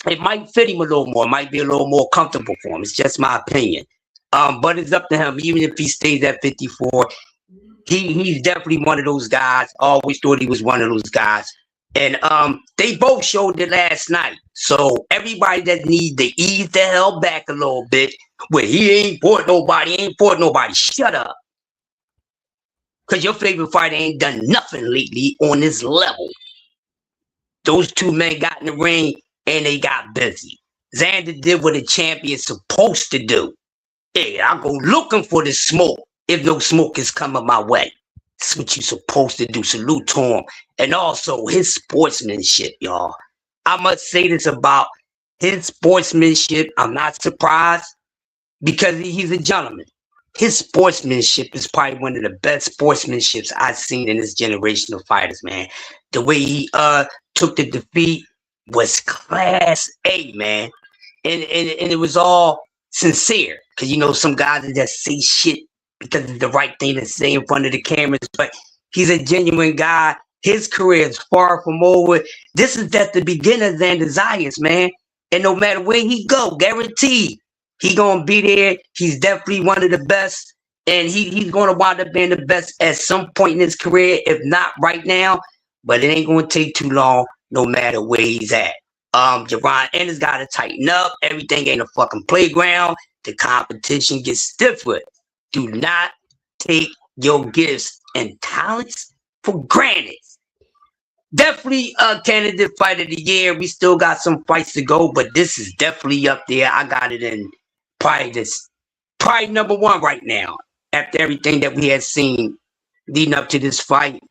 It might fit him a little more, might be a little more comfortable for him. It's just my opinion. But it's up to him. Even if he stays at 54, he's definitely one of those guys. I always thought he was one of those guys. And they both showed it last night. So everybody that needs to ease the hell back a little bit, where he ain't fought nobody, shut up. Because your favorite fighter ain't done nothing lately on this level. Those two men got in the ring and they got busy. Xander did what a champion's supposed to do. Hey, I'll go looking for the smoke if no smoke is coming my way. That's what you're supposed to do. Salute to him. And also his sportsmanship, y'all. I must say this about his sportsmanship. I'm not surprised because he's a gentleman. His sportsmanship is probably one of the best sportsmanships I've seen in this generation of fighters, man. The way he took the defeat was class A, man. And it was all sincere. Because, you know, some guys that just say shit because it's the right thing to say in front of the cameras. But he's a genuine guy. His career is far from over. This is just the beginning of Xander Zayas, man. And no matter where he go, guaranteed, he gonna be there. He's definitely one of the best. And he's gonna wind up being the best at some point in his career, if not right now. But it ain't gonna take too long, no matter where he's at. Jaron Ennis gotta tighten up. Everything ain't a fucking playground. The competition gets stiffer. Do not take your gifts and talents for granted. Definitely a candidate fight of the year. We still got some fights to go, but this is definitely up there. I got it in probably number one right now. After everything that we had seen leading up to this fight,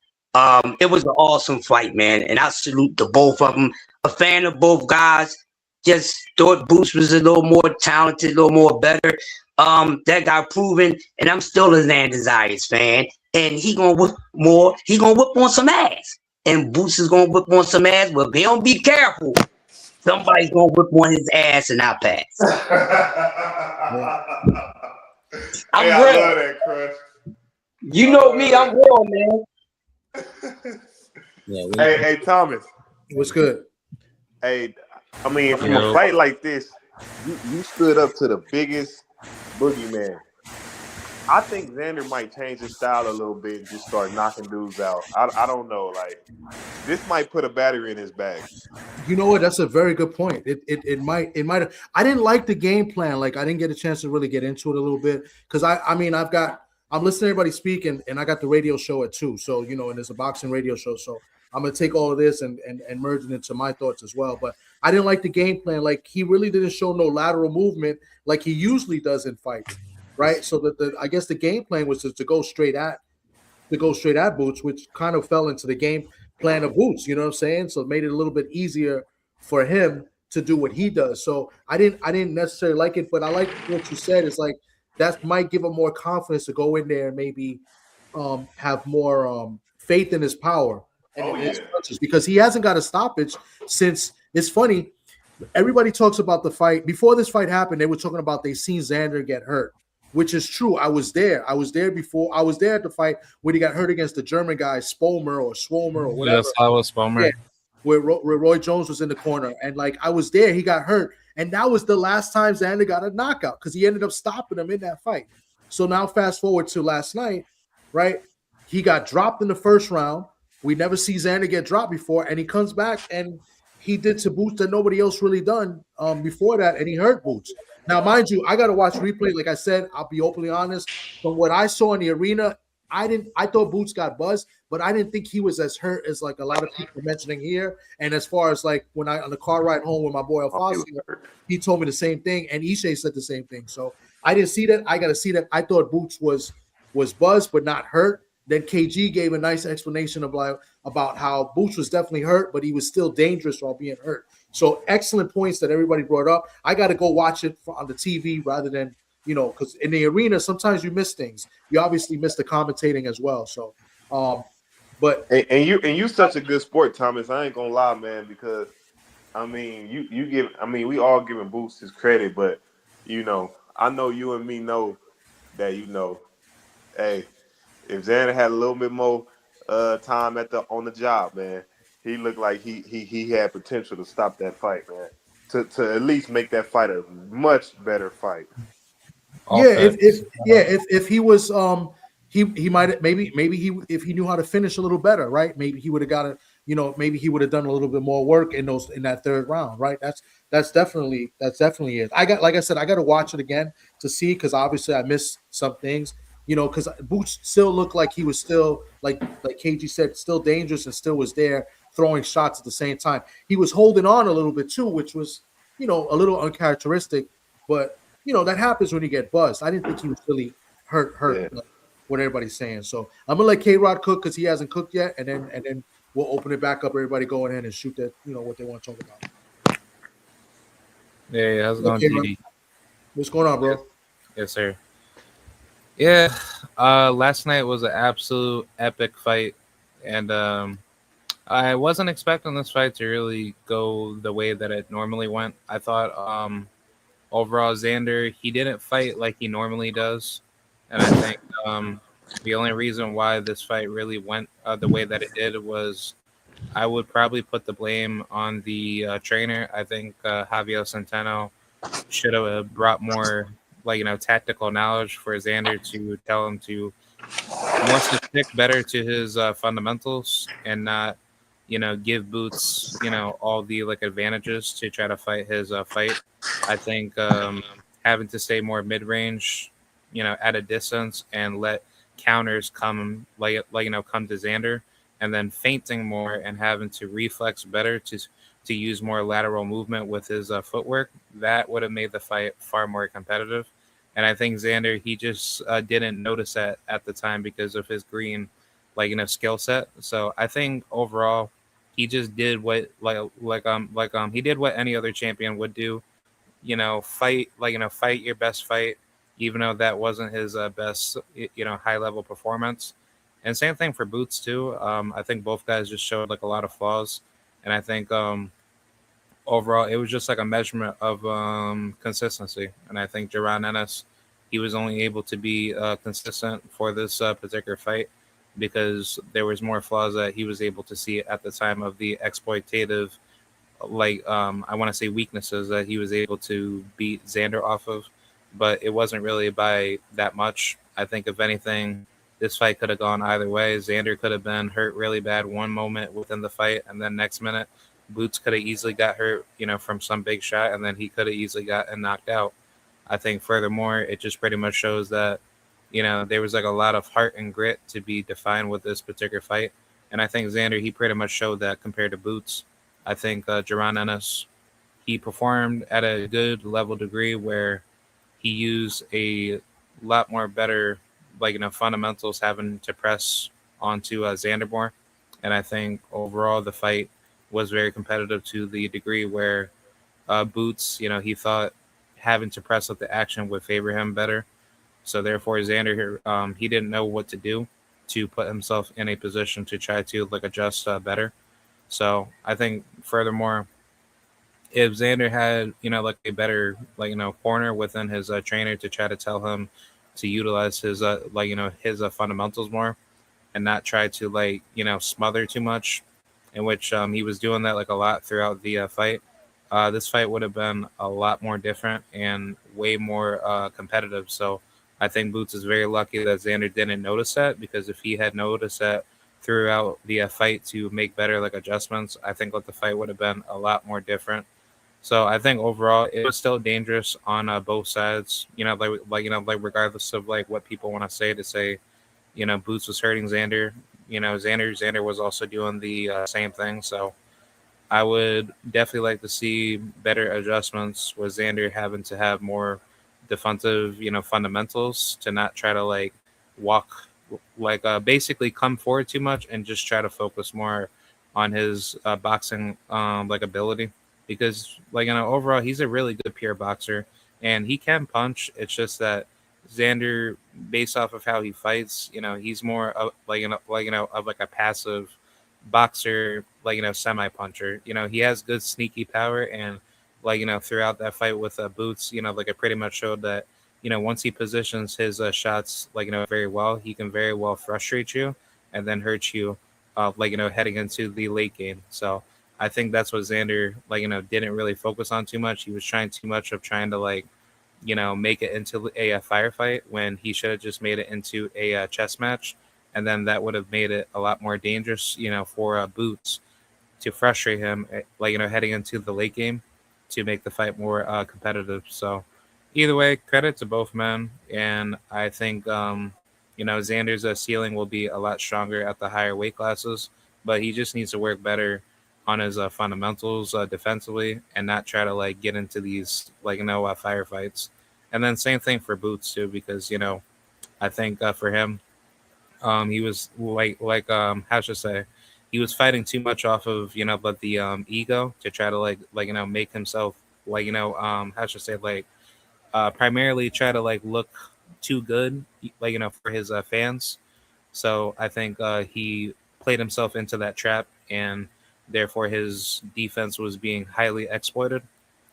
it was an awesome fight, man. And I salute the both of them. A fan of both guys. Just thought Boots was a little more talented, a little more better. That got proven, and I'm still a Xander Zayas fan. And he gonna whip more. He gonna whip on some ass. And Boots is gonna whip on some ass. But if they don't be careful, somebody's gonna whip on his ass and I'll pass. I'm hey, real. I love that, Crush. You know me, I'm real, man. Hey, Thomas. What's good? Hey, I mean, from a fight like this, you stood up to the biggest boogeyman. I think Xander might change his style a little bit and just start knocking dudes out. I don't know. Like, this might put a battery in his bag. You know what? That's a very good point. It might have. I didn't like the game plan. Like, I didn't get a chance to really get into it a little bit because I'm listening to everybody speak and I got the radio show at 2. So, you know, and there's a boxing radio show. So I'm gonna take all of this and merge it into my thoughts as well. But I didn't like the game plan. Like, he really didn't show no lateral movement like he usually does in fights. Right, so I guess the game plan was to go straight at Boots, which kind of fell into the game plan of Boots. You know what I'm saying? So it made it a little bit easier for him to do what he does. So I didn't necessarily like it, but I like what you said. It's like that might give him more confidence to go in there and maybe have more faith in his power and in his punches because he hasn't got a stoppage since. It's funny. Everybody talks about the fight before this fight happened. They were talking about they seen Xander get hurt. Which is true. I was there. I was there before. I was there at the fight when he got hurt against the German guy, Swolmer or whatever. Yes, I was Swolmer. Yeah, where Roy Jones was in the corner. And, like, I was there. He got hurt. And that was the last time Xander got a knockout because he ended up stopping him in that fight. So now fast forward to last night, right? He got dropped in the first round. We never see Xander get dropped before, and he comes back and he did to Boots that nobody else really done before that, and he hurt Boots. Now, mind you, I got to watch replay. Like I said, I'll be openly honest. From what I saw in the arena, I thought Boots got buzzed, but I didn't think he was as hurt as like a lot of people are mentioning here. And as far as like when I on the car ride home with my boy Alfonso, he told me the same thing, and Ishe said the same thing. So I didn't see that. I got to see that. I thought Boots was buzzed but not hurt. Then KG gave a nice explanation about how Boots was definitely hurt, but he was still dangerous while being hurt. So excellent points that everybody brought up. I got to go watch it on the TV rather than, because in the arena, sometimes you miss things. You obviously miss the commentating as well. So, but and you such a good sport, Thomas. I ain't gonna lie, man, because I mean, we all giving Boots his credit, but I know you and me know that hey, if Xander had a little bit more time on the job, man, he looked like he had potential to stop that fight, man. To at least make that fight a much better fight. If he was he might maybe if he knew how to finish a little better, right? Maybe he would have got it. Maybe he would have done a little bit more work in that third round, right? That's definitely it. Like I said, I got to watch it again to see, because obviously I missed some things. Because Boots still looked like he was still like KG said, still dangerous and still was there throwing shots at the same time. He was holding on a little bit too, which was a little uncharacteristic, but that happens when you get buzzed. I didn't think he was really hurt. Like what everybody's saying. So I'm gonna let K-Rod cook because he hasn't cooked yet, and then we'll open it back up. Everybody go ahead and shoot that, what they want to talk about. Yeah, how's it going, GD? What's going on, bro? Yes, sir. Yeah, last night was an absolute epic fight, and I wasn't expecting this fight to really go the way that it normally went. I thought overall Xander, he didn't fight like he normally does, and I think the only reason why this fight really went the way that it did was I would probably put the blame on the trainer. I think Javier Centeno should have brought more tactical knowledge for Xander to tell him to wants to stick better to his fundamentals and not give Boots all the advantages to try to fight his fight. I think having to stay more mid-range at a distance and let counters come come to Xander, and then feinting more and having to reflex better to use more lateral movement with his footwork, that would have made the fight far more competitive. And I think Xander, he just didn't notice that at the time because of his green, skill set. So I think overall, he just did what he did what any other champion would do. Fight fight your best fight, even though that wasn't his best high level performance. And same thing for Boots too. I think both guys just showed a lot of flaws, and I think overall, it was just a measurement of consistency. And I think Jaron Ennis, he was only able to be consistent for this particular fight because there was more flaws that he was able to see at the time of the exploitative, I want to say weaknesses that he was able to beat Xander off of. But it wasn't really by that much. I think if anything, this fight could have gone either way. Xander could have been hurt really bad one moment within the fight, and then next minute, Boots could have easily got hurt, from some big shot, and then he could have easily gotten knocked out. I think furthermore, it just pretty much shows that, there was a lot of heart and grit to be defined with this particular fight. And I think Xander, he pretty much showed that compared to Boots. I think Jaron Ennis, he performed at a good level degree where he used a lot more better, fundamentals, having to press onto Xander more. And I think overall the fight was very competitive to the degree where Boots, he thought having to press up the action would favor him better. So therefore, Xander, he didn't know what to do to put himself in a position to try to adjust better. So I think furthermore, if Xander had, a better, corner within his trainer to try to tell him to utilize his, his fundamentals more and not try to, smother too much, in which he was doing that, a lot throughout the fight. This fight would have been a lot more different and way more competitive. So I think Boots is very lucky that Xander didn't notice that, because if he had noticed that throughout the fight to make better like adjustments, I think that the fight would have been a lot more different. So I think overall it was still dangerous on both sides. Like regardless of like what people want to say, Boots was hurting Xander. Xander was also doing the same thing. So I would definitely like to see better adjustments with Xander having to have more defensive, fundamentals to not try to like walk basically come forward too much and just try to focus more on his boxing like ability because overall he's a really good pure boxer and he can punch. It's just that Xander, based off of how he fights, he's more of, of like a passive boxer, semi puncher. He has good sneaky power, and throughout that fight with Boots, it pretty much showed that once he positions his shots very well, he can very well frustrate you and then hurt you, heading into the late game. So I think that's what Xander didn't really focus on too much. He was trying too much of trying to make it into a firefight when he should have just made it into a chess match, and then that would have made it a lot more dangerous, for Boots to frustrate him, heading into the late game to make the fight more competitive. So either way, credit to both men, and I think Xander's ceiling will be a lot stronger at the higher weight classes, but he just needs to work better on his fundamentals defensively and not try to get into these firefights. And then same thing for Boots too, because I think for him, he was how should I say, he was fighting too much off of but the ego to try to make himself how should I say primarily try to look too good for his fans. So I think he played himself into that trap, and therefore his defense was being highly exploited.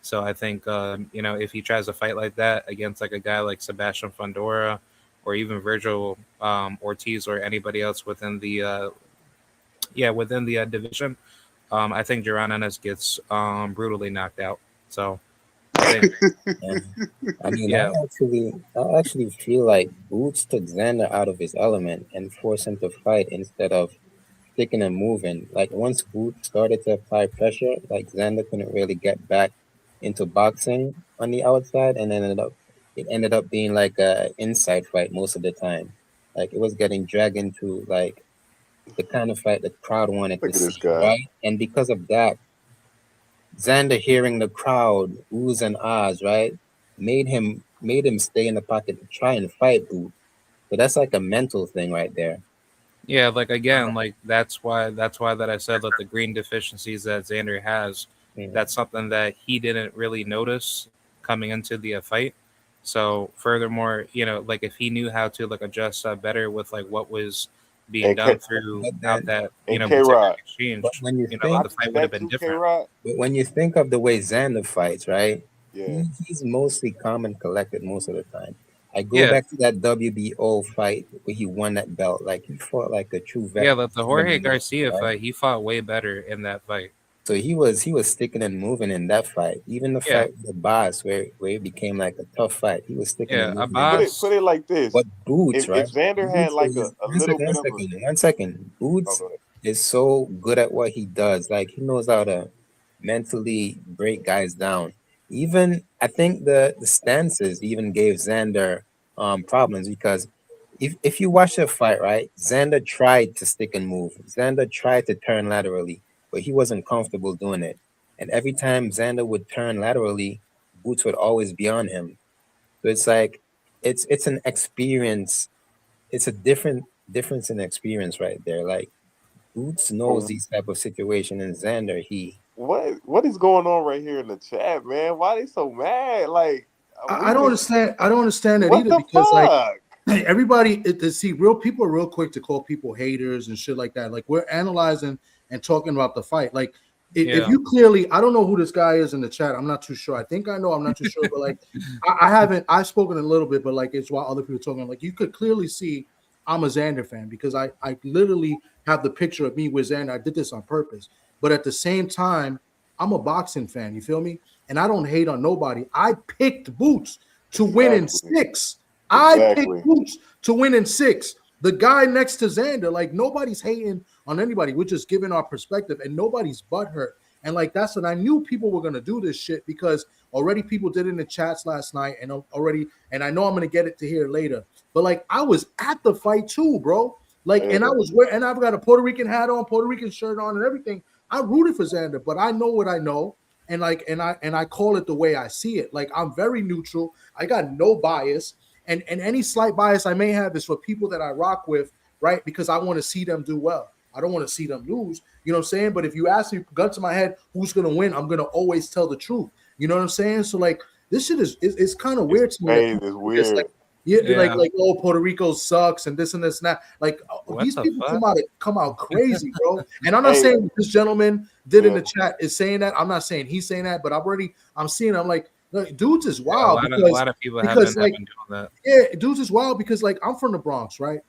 So I think if he tries to fight like that against a guy like Sebastian Fundora or even Virgil Ortiz or anybody else within the division, I think Jaron Ennis gets brutally knocked out. So I think I mean, yeah. I actually feel like Boots took Xander out of his element and forced him to fight instead of sticking and moving. Like once Boots started to apply pressure, Xander couldn't really get back into boxing on the outside, and it ended up being like a inside fight most of the time. Like it was getting dragged into the kind of fight the crowd wanted to Look at this see, guy. right? And because of that, Xander hearing the crowd oohs and ahs, right, made him stay in the pocket to try and fight Boots. So that's like a mental thing right there. Yeah, again, that's why that I said that the green deficiencies that Xander has, Yeah. that's something that he didn't really notice coming into the fight. So furthermore, if he knew how to adjust better with what was being And done K throughout that and K particular Rod. exchange, But when you I think, the fight think would have that been too, K different. Rod. but when you think of the way Xander fights, right? Yeah. He's mostly calm and collected most of the time. I go Yeah, back to that WBO fight where he won that belt. Like he fought like a true yeah. veteran, The sitting Jorge and moving, Garcia right? fight, he fought way better in that fight. So he was sticking and moving in that fight. Even the Yeah, fight with the boss where it became like a tough fight, he was sticking and yeah. moving in Put that. it Abbas. put it like this. But Boots, right? If Xander had Boots like is a one little second, bit of a 1 second. oh, Boots go ahead. is so good at what he does. Like he knows how to mentally break guys down. Even I think the stances even gave Xander problems because if you watch the fight, right, Xander tried to stick and move. Xander tried to turn laterally, but he wasn't comfortable doing it. And every time Xander would turn laterally, Boots would always be on him. So it's like it's an experience. It's a difference in experience right there. Like Boots knows these type of situation, and Xander What is going on right here in the chat, man? Why they so mad? Like I we don't just understand. I don't understand that what either the because fuck? everybody to see real people are real quick to call people haters and shit like that. Like we're analyzing and talking about the fight. Like if Yeah, you clearly, I don't know who this guy is in the chat. I'm not too sure. I think I know. I'm not too sure. But I haven't. I've spoken a little bit, but it's while other people are talking. Like you could clearly see I'm a Xander fan because I literally have the picture of me with Xander. I did this on purpose. But at the same time, I'm a boxing fan. You feel me? And I don't hate on nobody. I picked Boots to win in Exactly. 6. I picked Exactly. Boots to win in 6. the guy next to Xander, like nobody's hating on anybody. We're just giving our perspective, and nobody's butthurt. And like that's what I knew people were gonna do this shit because already people did it in the chats last night, and I know I'm gonna get it to hear later. But like I was at the fight too, bro. Like, and I've got a Puerto Rican hat on, Puerto Rican shirt on, and everything. I rooted for Xander, but I know what I know, and I call it the way I see it. Like I'm very neutral. I got no bias, and any slight bias I may have is for people that I rock with, right? Because I want to see them do well. I don't want to see them lose. You know what I'm saying? But if you ask me, gun to my head, who's gonna win? I'm gonna always tell the truth. You know what I'm saying? So like this shit is kind of weird to me. It's weird. Like, like oh, Puerto Rico sucks and this and this and that. Like these people come out crazy, bro. And I'm not saying this gentleman did in the chat is saying that. I'm not saying he's saying that, but I'm seeing. I'm like, look, dudes is wild. A lot of people have been doing that. Yeah, dudes is wild because like I'm from the Bronx, right?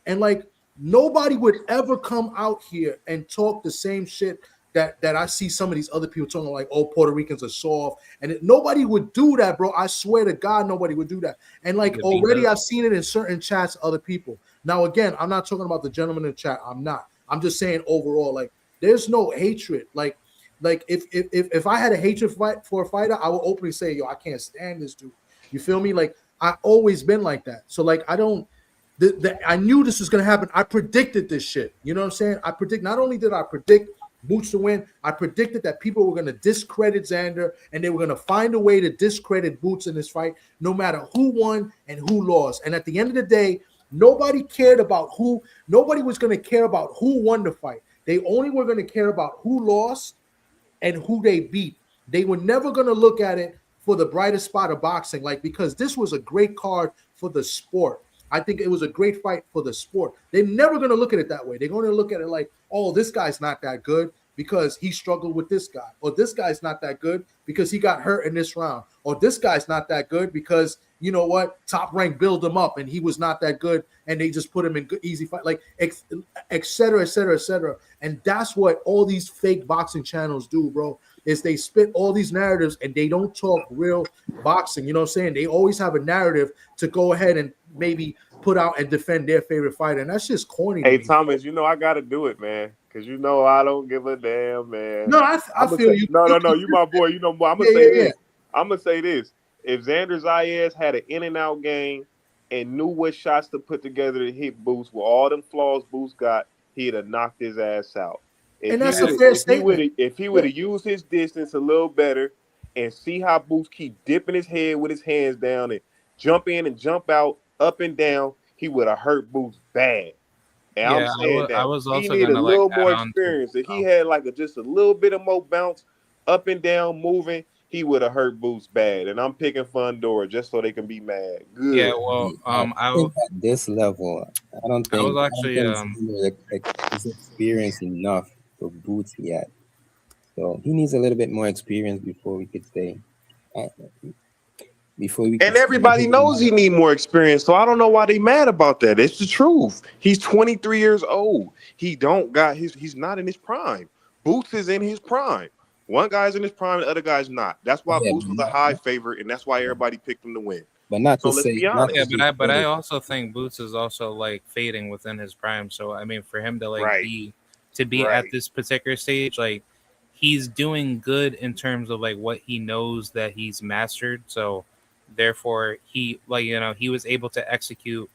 And like nobody would ever come out here and talk the same shit that I see some of these other people talking like, oh, Puerto Ricans are soft. And nobody would do that, bro. I swear to God, nobody would do that. And like already I've seen it in certain chats, other people. Now, again, I'm not talking about the gentleman in the chat. I'm not. I'm just saying overall, like there's no hatred. Like if I had a hatred for a fighter, I would openly say, yo, I can't stand this dude. You feel me? Like I always been like that. So like I don't. I knew this was going to happen. I predicted this shit. You know what I'm saying? Not only did I predict Boots to win, I predicted that people were going to discredit Xander and they were going to find a way to discredit Boots in this fight, no matter who won and who lost. And at the end of the day, nobody was going to care about who won the fight. They only were going to care about who lost and who they beat. They were never going to look at it for the brightest spot of boxing, like because this was a great card for the sport. I think it was a great fight for the sport. They're never going to look at it that way. They're going to look at it like, oh, this guy's not that good because he struggled with this guy. Or this guy's not that good because he got hurt in this round. Or this guy's not that good because, you know what, Top Rank built him up and he was not that good and they just put him in good, easy fight. Like, et cetera, et cetera, et cetera. And that's what all these fake boxing channels do, bro, is they spit all these narratives and they don't talk real boxing. You know what I'm saying? They always have a narrative to go ahead and maybe put out and defend their favorite fighter, and that's just corny. Hey, Thomas, you know I got to do it, man, because you know I don't give a damn, man. No, I feel you. No, you my boy. You know, I'm gonna say this. I'm gonna say this. If Xander Zayas had an in-and-out game and knew what shots to put together to hit Boots with all them flaws Boots got, he'd have knocked his ass out. And that's a fair statement. If he would have used his distance a little better and see how Boots keep dipping his head with his hands down and jump in and jump out, up and down, he would have hurt Boots bad. And I'm saying that I was also he needed a little more experience. If he had like just a little bit of more bounce, up and down, moving, he would have hurt Boots bad. And I'm picking Fundora just so they can be mad. Good. Yeah, well, I think at this level, I don't think he's experienced enough for Boots yet. So he needs a little bit more experience before we could say. And everybody knows he need more experience, so I don't know why they mad about that. It's the truth. He's 23 years old. He's not in his prime. Boots is in his prime. One guy's in his prime, the other guy's not. That's why Boots was a high favorite, and that's why everybody picked him to win. But not so to let's say, be honest. But I also think Boots is also like fading within his prime. So I mean, for him to be at this particular stage, like he's doing good in terms of like what he knows that he's mastered. So therefore, he was able to execute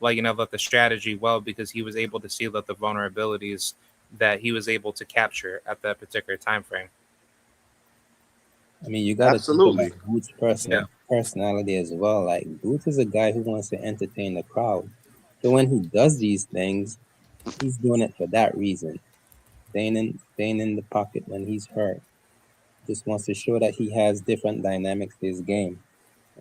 the strategy well because he was able to see the vulnerabilities that he was able to capture at that particular time frame. I mean, you got to think about Boots' personality as well. Like Boots is a guy who wants to entertain the crowd. So when he does these things, he's doing it for that reason. Staying in the pocket when he's hurt. Just wants to show that he has different dynamics to his game.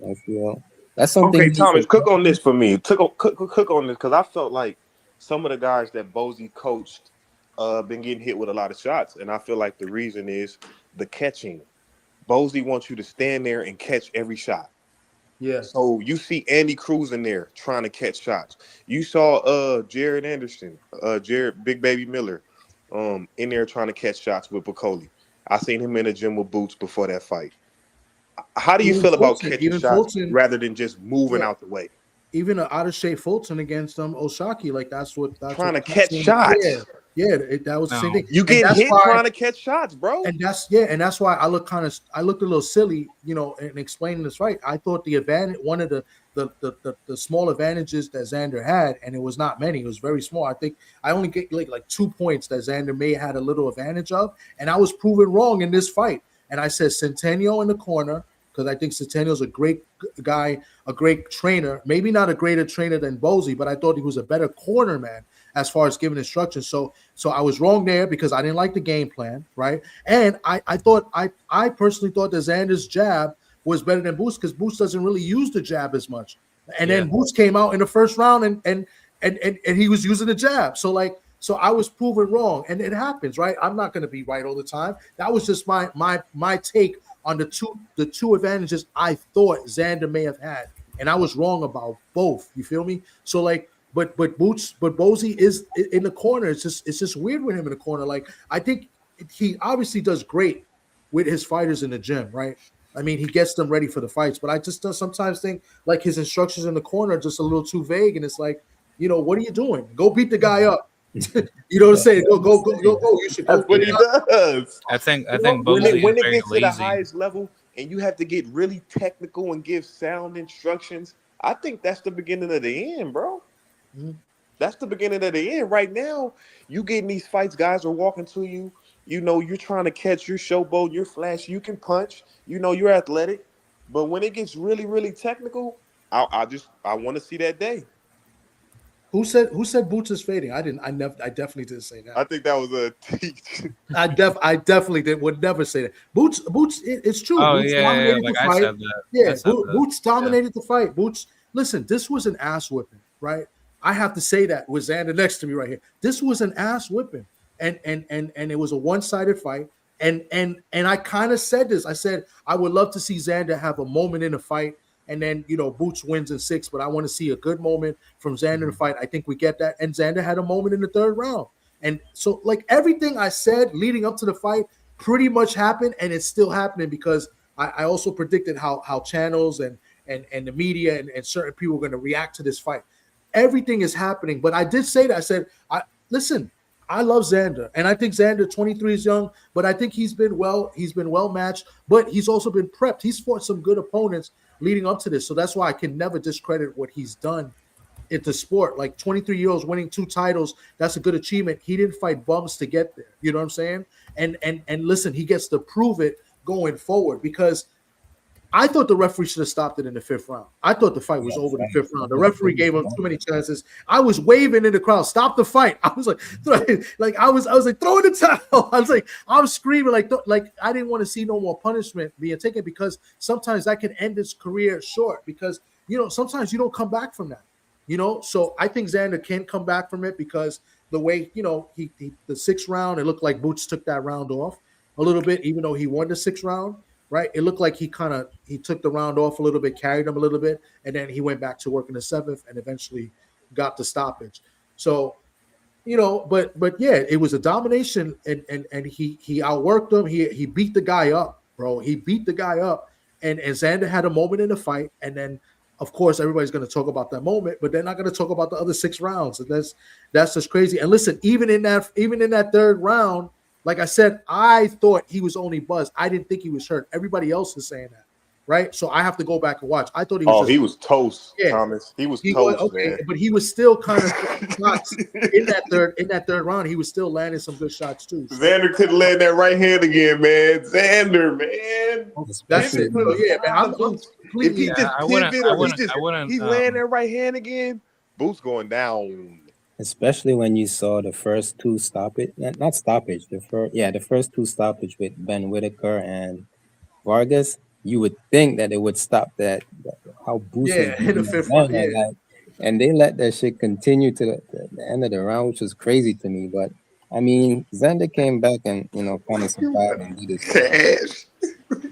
I feel that's something. Okay, Thomas, cook on this for me. Cook on this because I felt like some of the guys that Bozy coached been getting hit with a lot of shots, and I feel like the reason is the catching. Bozy wants you to stand there and catch every shot. Yeah. So you see Andy Cruz in there trying to catch shots. You saw Jared Anderson, Big Baby Miller, in there trying to catch shots with Piccoli. I seen him in the gym with Boots before that fight. How do you feel about catching shots rather than just moving out the way? even an out of shape Fulton against Oshaki, like that's trying what to catch shots. Yeah, that was the same thing. You get hit trying to catch shots, bro. And that's why I looked a little silly, in explaining this fight. I thought the advantage, one of the small advantages that Xander had, and it was not many, it was very small. I think I only get like 2 points that Xander may have had a little advantage of, and I was proven wrong in this fight. And I said Centennial in the corner, because I think Centennial's a great guy, a great trainer, maybe not a greater trainer than Bozy, but I thought he was a better corner man as far as giving instructions. So I was wrong there because I didn't like the game plan, right? And I personally thought that Xander's jab was better than Boots because Boots doesn't really use the jab as much. And then Boots came out in the first round and he was using the jab. So I was proven wrong, and it happens, right? I'm not going to be right all the time. That was just my take on the two advantages I thought Xander may have had, and I was wrong about both. You feel me? So but Bozy is in the corner. It's just weird with him in the corner. Like, I think he obviously does great with his fighters in the gym, right? I mean, he gets them ready for the fights, but I just sometimes think like his instructions in the corner are just a little too vague, and it's like, what are you doing? Go beat the guy up. You know what I'm saying? Go. You should go. That's what he does. I think when it gets to lazy. the highest level and you have to get really technical and give sound instructions, I think that's the beginning of the end, bro. Mm-hmm. That's the beginning of the end. Right now, you get in these fights, guys are walking to you. You're trying to catch your showboat, you're flashy, you can punch, you're athletic. But when it gets really, really technical, I want to see that day. Who said Boots is fading? I definitely didn't say that. I think that was a teach. I definitely would never say that. Boots, it's true. Oh, Boots dominated the I fight. said that. Yeah, I said that. Boots dominated the fight. Boots, listen, this was an ass whipping, right? I have to say that with Xander next to me right here. This was an ass whipping, and it was a one-sided fight. And I kind of said this. I said I would love to see Xander have a moment in a fight. And then, Boots wins in 6, but I want to see a good moment from Xander in the fight. I think we get that. And Xander had a moment in the 3rd round. And so, like, everything I said leading up to the fight pretty much happened, and it's still happening because I also predicted how channels and the media and certain people are going to react to this fight. Everything is happening. But I did say that. I said, listen, I love Xander, and I think Xander, 23, is young, but I think he's been well matched, but he's also been prepped. He's fought some good opponents leading up to this. So that's why I can never discredit what he's done in the sport. Like 23-year-olds winning 2 titles, that's a good achievement. He didn't fight bums to get there. You know what I'm saying? And listen, he gets to prove it going forward because I thought the referee should have stopped it in the 5th round. I thought the fight was over in the 5th round. The referee gave him too many chances. I was waving in the crowd, stop the fight. I was like, I was like, throw in the towel. I was screaming like I didn't want to see no more punishment being taken because sometimes that can end his career short because sometimes you don't come back from that. So I think Xander can come back from it because the way he the 6th round, it looked like Boots took that round off a little bit, even though he won the 6th round. Right, it looked like he took the round off a little bit, carried him a little bit, and then he went back to work in the 7th and eventually got the stoppage. So, but yeah, it was a domination, and he outworked him. He beat the guy up, bro. He beat the guy up, and Xander had a moment in the fight, and then of course everybody's going to talk about that moment, but they're not going to talk about the other 6 rounds, and that's just crazy. And listen, even in that 3rd round. Like I said, I thought he was only buzzed. I didn't think he was hurt. Everybody else is saying that, right? So I have to go back and watch. I thought he was. He was toast, Thomas. He was toast, man. But he was still kind of shots in that third round. He was still landing some good shots too. So. Xander couldn't land that right hand again, man. Xander, man. That's it. Yeah, man. I'm completely. If he just pivot, he's landing that right hand again. Boots going down. Especially when you saw the first 2 stoppage, not stoppage, the first 2 stoppage with Ben Whitaker and Vargas, you would think that it would stop that how Boots in the 5th round, and they let that shit continue to the end of the round, which was crazy to me. But I mean, Xander came back and kind of survived and did his cash.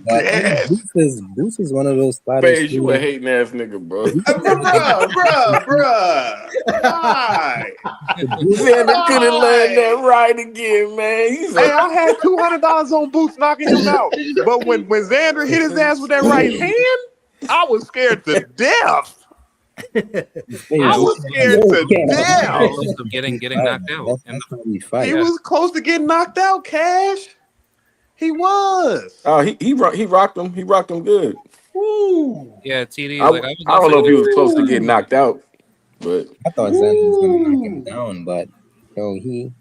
But Boots is one of those fighters. You a hating ass nigga, bro. Bruh. Why? Xander couldn't land that right again, man. Hey, I had $200 on Boots knocking him out. But when Xander hit his ass with that right hand, I was scared to death. Yeah, I was scared to death. Close to getting knocked out. That's how we He fight. was close to getting knocked out, Cash. He was. Oh, he rocked him. He rocked him good. Woo. Yeah, TD. I, Like I was I don't also know if he was close to gonna. getting knocked out, but I thought Xander was gonna knock him down, but he.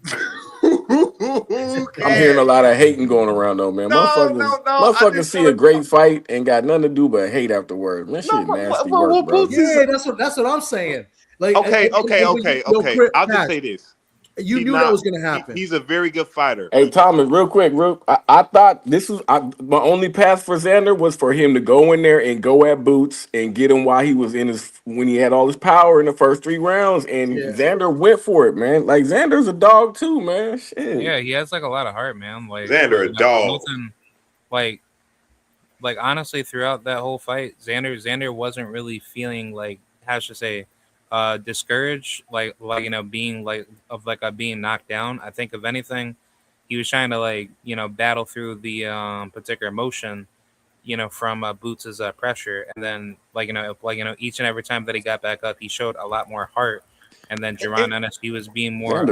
I'm hearing a lot of hating going around though, man. No. I Motherfuckers just see feel a great fight and got nothing to do but hate afterwards. Man, shit nasty work, bro. Yeah, that's what I'm saying. Like, Okay. I'll just Cash, say this. you knew that was gonna happen. He's a very good fighter. Hey Thomas, real quick, I thought my only path for Xander was for him to go in there and go at Boots and get him while he was when he had all his power in the first 3 rounds, and Xander went for it, man. Like Xander's a dog too, man. Shit. Yeah, he has like a lot of heart, man. Like Xander a dog. Nothing, like honestly, throughout that whole fight, Xander wasn't really feeling like how should I say discouraged, like being being knocked down. I think if anything, he was trying to battle through the particular emotion, from Boots's pressure, and then each and every time that he got back up, he showed a lot more heart. And then Jaron Ennis, he was being more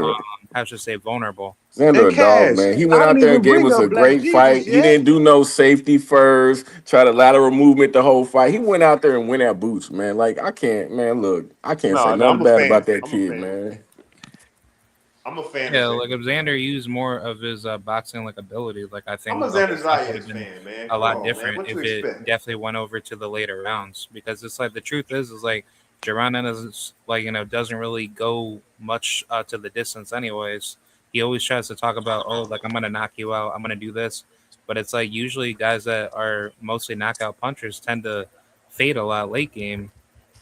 how should I say vulnerable. Xander a dog, man. He went out there and gave us a great fight. He didn't do no safety first, try to lateral movement the whole fight. He went out there and went at Boots, man. Like, I can't say nothing bad about that kid, man. I'm a fan. Yeah, like if Xander used more of his boxing ability, I think I'm a Xander Zayas fan, man. A lot different if it definitely went over to the later rounds, because it's the truth is Jaron Ennis doesn't really go much to the distance anyways. He always tries to talk about I'm gonna knock you out, I'm gonna do this, but it's usually guys that are mostly knockout punchers tend to fade a lot late game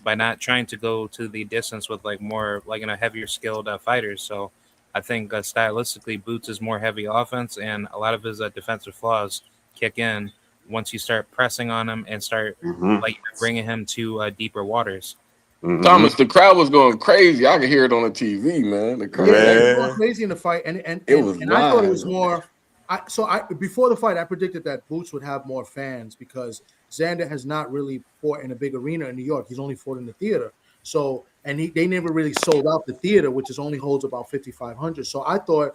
by not trying to go to the distance with more heavier skilled fighters. So I think stylistically Boots is more heavy offense, and a lot of his defensive flaws kick in once you start pressing on him and start bringing him to deeper waters. Thomas, the crowd was going crazy. I could hear it on the TV, man. The crowd was going crazy in the fight, and I thought it was more. Before the fight, I predicted that Boots would have more fans because Xander has not really fought in a big arena in New York. He's only fought in the theater. So, and they never really sold out the theater, which only holds about 5,500. So I thought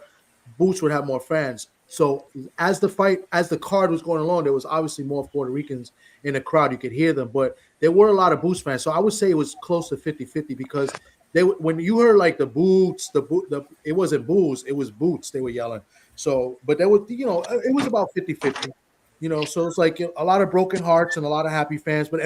Boots would have more fans. So as the card was going along, there was obviously more Puerto Ricans in the crowd. You could hear them, but there were a lot of Boots fans. So I would say it was close to 50-50 because when you heard the Boots, it wasn't boos, it was Boots. They were yelling. So, but there was, it was about 50-50. So it's a lot of broken hearts and a lot of happy fans, but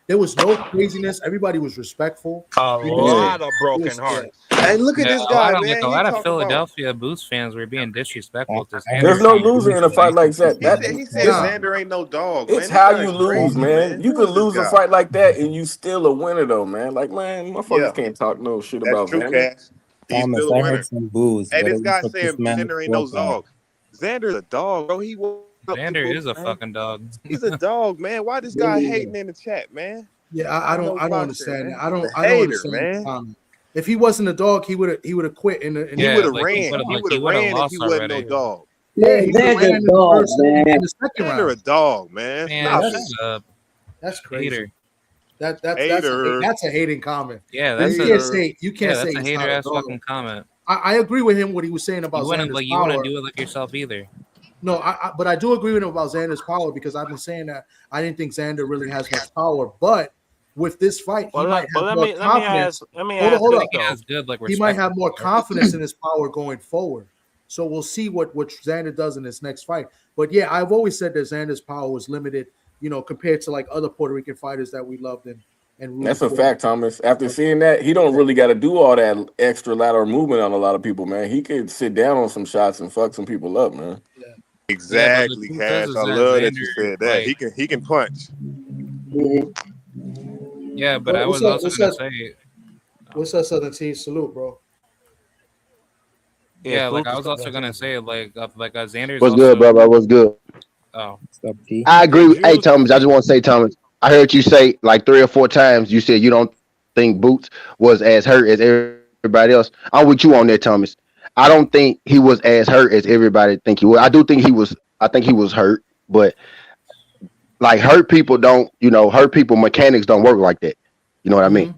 there was no craziness. Everybody was respectful. A lot of broken hearts. Hey, look at this guy, man. A lot of Philadelphia Boots fans were being disrespectful to Xander. There's no loser in a fight like that. He said Xander ain't no dog. It's how you lose, man. You can lose a fight like that and you still a winner, though, man. Motherfuckers can't talk no shit about Xander. He's still a winner. Some booze, hey, this guy said Xander ain't no dog. Xander's a dog, bro. Xander is a fucking dog. He's a dog, man. Why this guy hating in the chat, man? Yeah, I don't understand that. I don't understand, man. If he wasn't a dog, he would have quit. He would have ran. He would have ran if he wasn't no dog. Yeah, Xander a dog, man. In the second round. Xander a dog, man. That's crazy. That's a hating comment. Yeah, that's you can't say a hater ass fucking comment. I agree with him what he was saying about Xander's power. You wouldn't do it yourself either. No, but I do agree with him about Xander's power because I've been saying that I didn't think Xander really has much power, but with this fight, he might have more confidence. He might have more confidence in his power going forward. So we'll see what Xander does in this next fight. But yeah, I've always said that Xander's power was limited, compared to other Puerto Rican fighters that we loved and that's a fact, Thomas. After seeing that, he don't really got to do all that extra lateral movement on a lot of people, man. He could sit down on some shots and fuck some people up, man. Yeah. Exactly, Cash. I love that you said that. He can punch. Yeah, but I was also gonna say, what's up, Southern T? Salute, bro. Yeah, I was also gonna say, Xander's. What's good, brother? What's good? Oh, I agree. Hey, Thomas, I just want to say, Thomas, I heard you say 3 or 4 times. You said you don't think Boots was as hurt as everybody else. I'm with you on that, Thomas. I don't think he was as hurt as everybody think he was. I do think he was. I think he was hurt, but hurt people don't. Hurt people mechanics don't work like that. You know what I mean?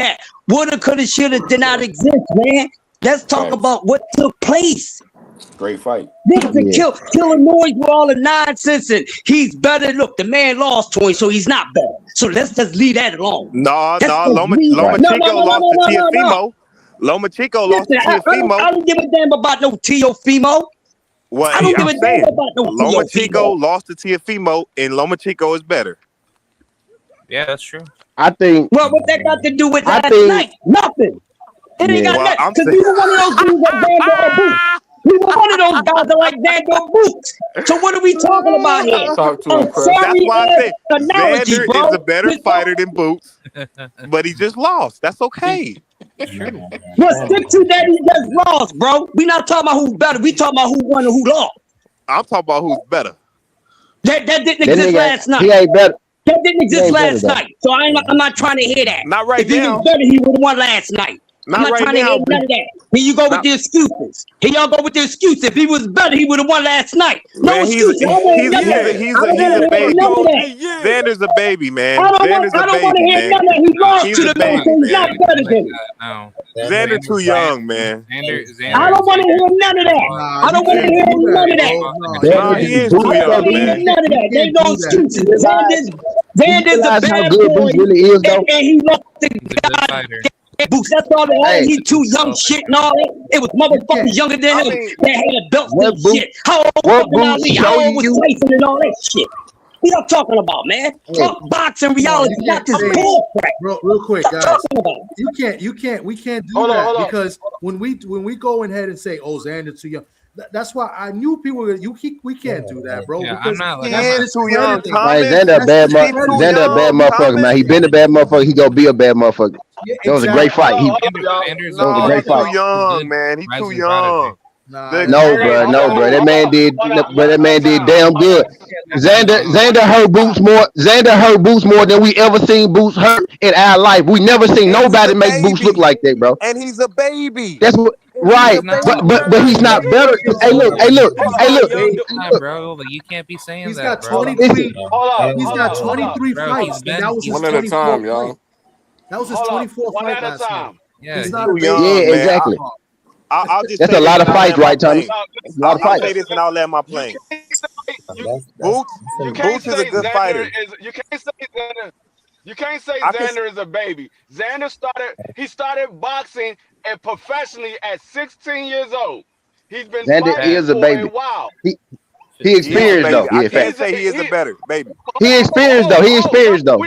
that woulda, coulda, shoulda did not exist, man. Let's talk about what took place. Great fight. Listen, kill noise with all the nonsense, and he's better. Look, the man lost to him, so he's not better. So let's just leave that alone. No, Loma Chico lost to Teofimo. Loma Chico lost to Teofimo. I don't give a damn about no Teofimo. What I don't give a damn about no Loma Chico Teofimo. lost to Teofimo, and Loma Chico is better. Yeah, that's true. I think. Well, what that got to do with last night? Nothing. It ain't got nothing. Because we were one of those dudes that Xander Boots. We were one of those guys that like Xander Boots. So what are we talking about here? Talk to him, Chris. That's why I say analogy, Xander bro. is a better fighter than Boots, but he just lost. That's okay. Well, stick to that. He just lost, bro. We not talking about who's better. We talking about who won and who lost. I'm talking about who's better. That didn't exist last night. He ain't better. That didn't exist last night. So I'm not trying to hear that. Not right now. If he was better, he would have won last night. I'm not trying to hear none of that. Here you go with the excuses. Here y'all go with the excuses. If he was better, he would have won last night. No excuses. He's a baby. Xander's a baby, man. I don't want to hear none of that. He lost to the man, so he's not better than him. Xander too young, man. I don't want to hear none of that. I don't want to hear none of that. He is too young, man. None of that. There's no excuses. Xander's a bad boy, and he lost the guy. Boots, that's all that had. He's too young, shit, and all that. It was motherfuckers younger than him that had belts and shit. How old was Ali? How old was Tyson and all that shit? What y'all talking about, man? Talk boxing reality, not this bull crap. Real quick, guys. We can't do that because when we go ahead and say, "Oh, Xander too young," that's why I knew people were. We can't do that, bro. Yeah, because I'm not like that's too young. Xander a bad motherfucker, man. He been a bad motherfucker. He gonna be a bad motherfucker. That was a great fight. That was a great fight. Too young, man. He's too young. No, bro. That man did damn good. Xander hurt Boots more than we ever seen Boots hurt in our life. We never seen nobody make Boots look like that, bro. And he's a baby. That's what. Right, but he's not better. Hey, look. Bro, but you can't be saying he's that, got bro. 23. He's got 23 fights. That was his one at a time, y'all. That was his 24th fight last time. Yeah, he's not a young, exactly. I'll just that's a lot of fights, right, Tommy? I'll say this and I'll land my plane. Boots is a good fighter. You can't say Xander is a baby. Xander started boxing and professionally at 16 years old. He's been Xander fighting is a for baby. a while. He experienced though. I can't say he is a better baby. He experienced though.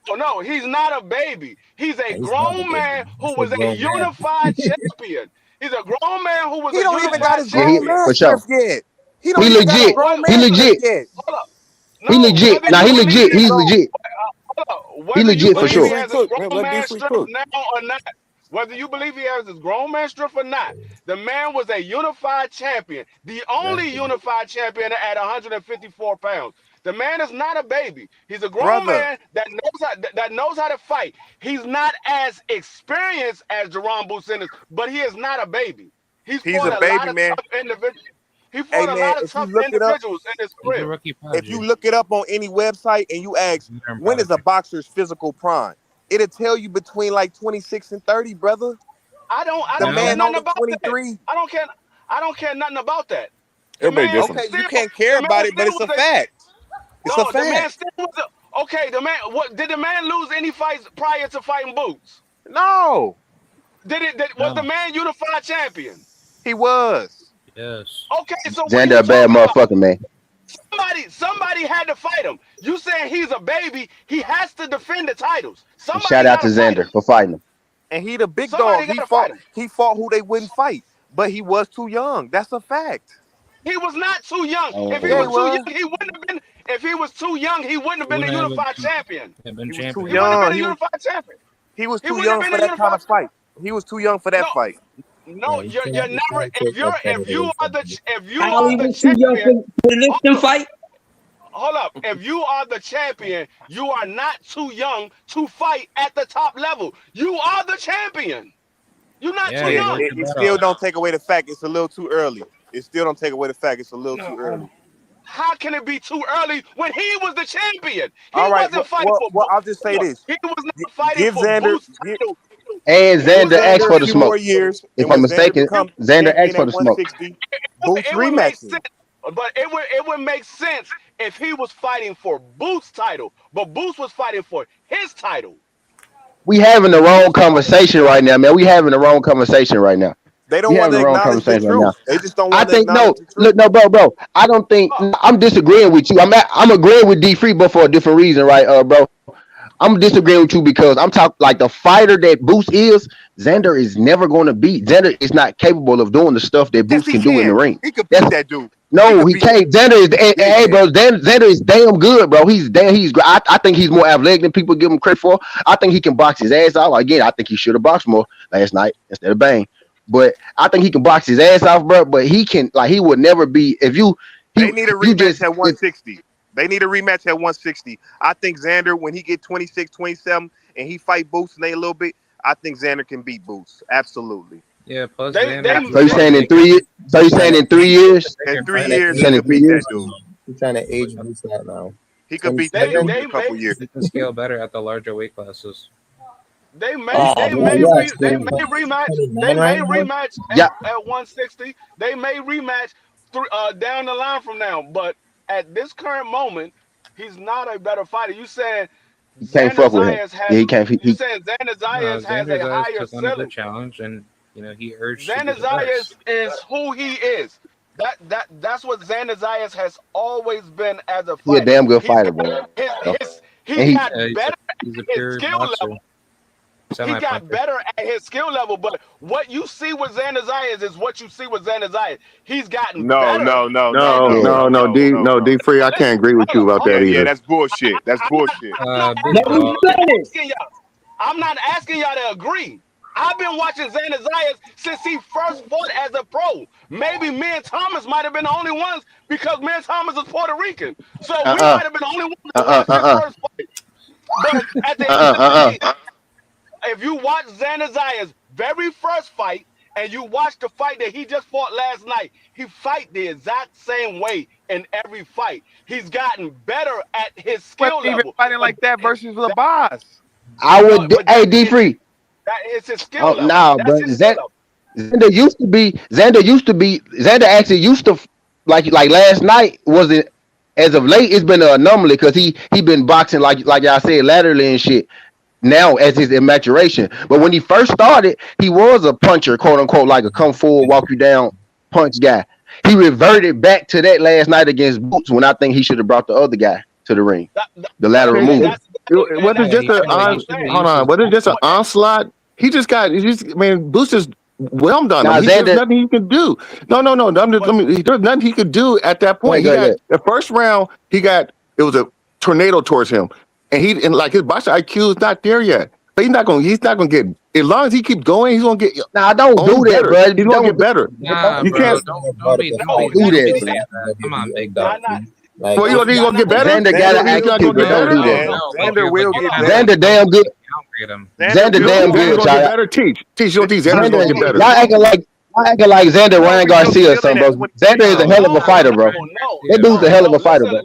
Oh no, he's not a baby. He's a grown man who was a unified champion. He's a grown man who was a unified champion. For sure. Yet. He legit. He legit. He legit. Now he legit. He's legit. He legit for sure. Whether you believe he has his grown man strength or not, the man was a unified champion, the only unified champion at 154 pounds. The man is not a baby. He's a grown man that knows how to fight. He's not as experienced as Jaron Boots, but he is not a baby. He's fought a baby, lot of tough individuals. He fought a lot of tough individuals in his career. If you look it up on any website and you ask, when is a boxer's physical prime? It'll tell you between like 26 and 30, brother. I don't care nothing about 23. That. I don't care nothing about that. Everybody different. Okay, you can't care about it, but it's a fact. It's a fact. The man still was okay. The man, did the man lose any fights prior to fighting Boots? No. Was the man unified champion? He was. Yes. Okay, so Xander a bad motherfucker, man. Somebody had to fight him. You saying he's a baby? He has to defend the titles. Shout out to Xander for fighting him. And he the big dog. He fought who they wouldn't fight, but he was too young. That's a fact. He was not too young. If he was too young, he wouldn't have been. If he was too young, he wouldn't have been a unified champion. He was too young. He was too young for that kind of fight. He was too young for that fight. No, you're never. If you are the champion, hold up. If you are the champion, you are not too young to fight at the top level. You are the champion. You're not too young. It still don't take away the fact it's a little too early. It still don't take away the fact it's a little too early. How can it be too early when he was the champion? He wasn't fighting for. Well, I'll just say this. He was not fighting for Boots. And Give Xander asked Xander a for the few more smoke. years, If and I'm when Xander mistaken, becomes Xander champion asked for at the smoke. 160, Boots It would make rematch him. sense, but it would make sense if he was fighting for Boots' title, but Boots was fighting for his title. We having the wrong Boots was fighting for conversation right now, man. We having the wrong conversation right now. They We don't want having to the wrong acknowledge the conversation right now. truth. They just don't I want to think acknowledge no, the truth. look, no, bro. I don't think I'm disagreeing with you. I'm agreeing with D Free, but for a different reason, right, bro? I'm disagreeing with you because I'm talking like the fighter that Boots is. Xander is never going to beat. Xander is not capable of doing the stuff that Yes, Boots he can do in the can. ring. He could beat That's that dude. He no, could he beat that. can't. Xander is, Yeah, he hey, can. bro. Xander is damn good, bro. He's damn. He's. I think he's more athletic than people give him credit for. I think he can box his ass off. Again, I think he should have boxed more last night instead of bang. But I think he can box his ass off, bro. But he can like he would never be if you They need a you rematch just at 160. They need a rematch at 160. I think Xander, when he get 26, 27, and he fight Boots in a little bit, I think Xander can beat Boots. Absolutely. Yeah, plus they Xander so you is saying Absolutely. in like 3 years? So you Trying saying to in 3 years? In bigger three trying to fighter. years, age he Saying in could three beat that years? dude. he's trying to age Boots right now. He could beat that they dude 27. in they a couple may years. He can scale better at the larger weight classes. Oh man, you are extreme. they 29 right may now. rematch Yeah, at 160. They may rematch down the line from now, but at this current moment, he's not a better fighter. You saying he can't Xander fuck with him. Zayas Yeah, has he can't. you saying Xander Zayas has Xander a Zayas higher took on a good ceiling. challenge, and he urged to be Xander the best. Zayas is who he is. That's what Xander Zayas has always been as a He a fighter. damn good He's fighter, got bro. he And he got better He's a at his pure skill boxer, level. He semi got puncher. better at his skill level, but what you see with Xander Zayas is what you see with Xander Zayas. He's gotten No, better no, no, no, at no, yeah. no, no, no, no. D free. I can't agree with you about hold that Yeah, on. yeah, either. that's bullshit. That's bullshit. Big Let me dog. finish. Asking y'all. I'm not asking y'all to agree. I've been watching Xander Zayas since he first fought as a pro. Maybe me and Thomas might have been the only ones because me and Thomas is Puerto Rican. So we Uh might have been the only ones uh that uh watched his uh first fight. But at the uh end of the uh day, if you watch Xander Zayas' very first fight and you watch the fight that he just fought last night, he fight the exact same way in every fight. He's gotten better at his Wasn't skill even level. fighting But like that versus that, LaBaz. I no, would. but Hey, D Free. that is his skill Oh level. no, That's but his skill level. Xander actually used to like last night wasn't as of late. It's been an anomaly because he been boxing like y'all said laterally and shit. Now as his maturation, but when he first started, he was a puncher, quote unquote, like a come forward, walk you down punch guy. He reverted back to that last night against Boots when I think he should have brought the other guy to the ring, the lateral Okay, movement. what is Yeah, just he a should have. He on? should have Hold used on. his. What is just an onslaught? He just got. Man, Boots just whelmed on him. Now There's Xander, nothing he can do. No. There's nothing he could do at that go point. ahead, He go got ahead. the first round. It was a tornado towards him, and like his boxing IQ is not there yet. But he's not going. He's not going to get. As long as he keeps going, he's going to get Nah, don't only do that, better. bro. He's going to get better. Nah, You bro. can't. Don't be No, Do don't be that, saying that. Come on, big dog. y'all not, Like Well, he's y'all going to get not better. Xander got listening. an He's not IQ, going to bro. get Don't better. do Hold that. on. Xander will You're get not better. Xander damn good. downgrade him. Xander You don't damn think Xander's good, going to get y'all. better? Teach. You don't think Xander's Xander, going to get better? y'all acting like Xander What Ryan were you Garcia or feeling something, at bro. Xander 26? is a No, hell of a no, fighter, no, bro. That yeah, dude's a bro. hell of a fighter, Listen, bro.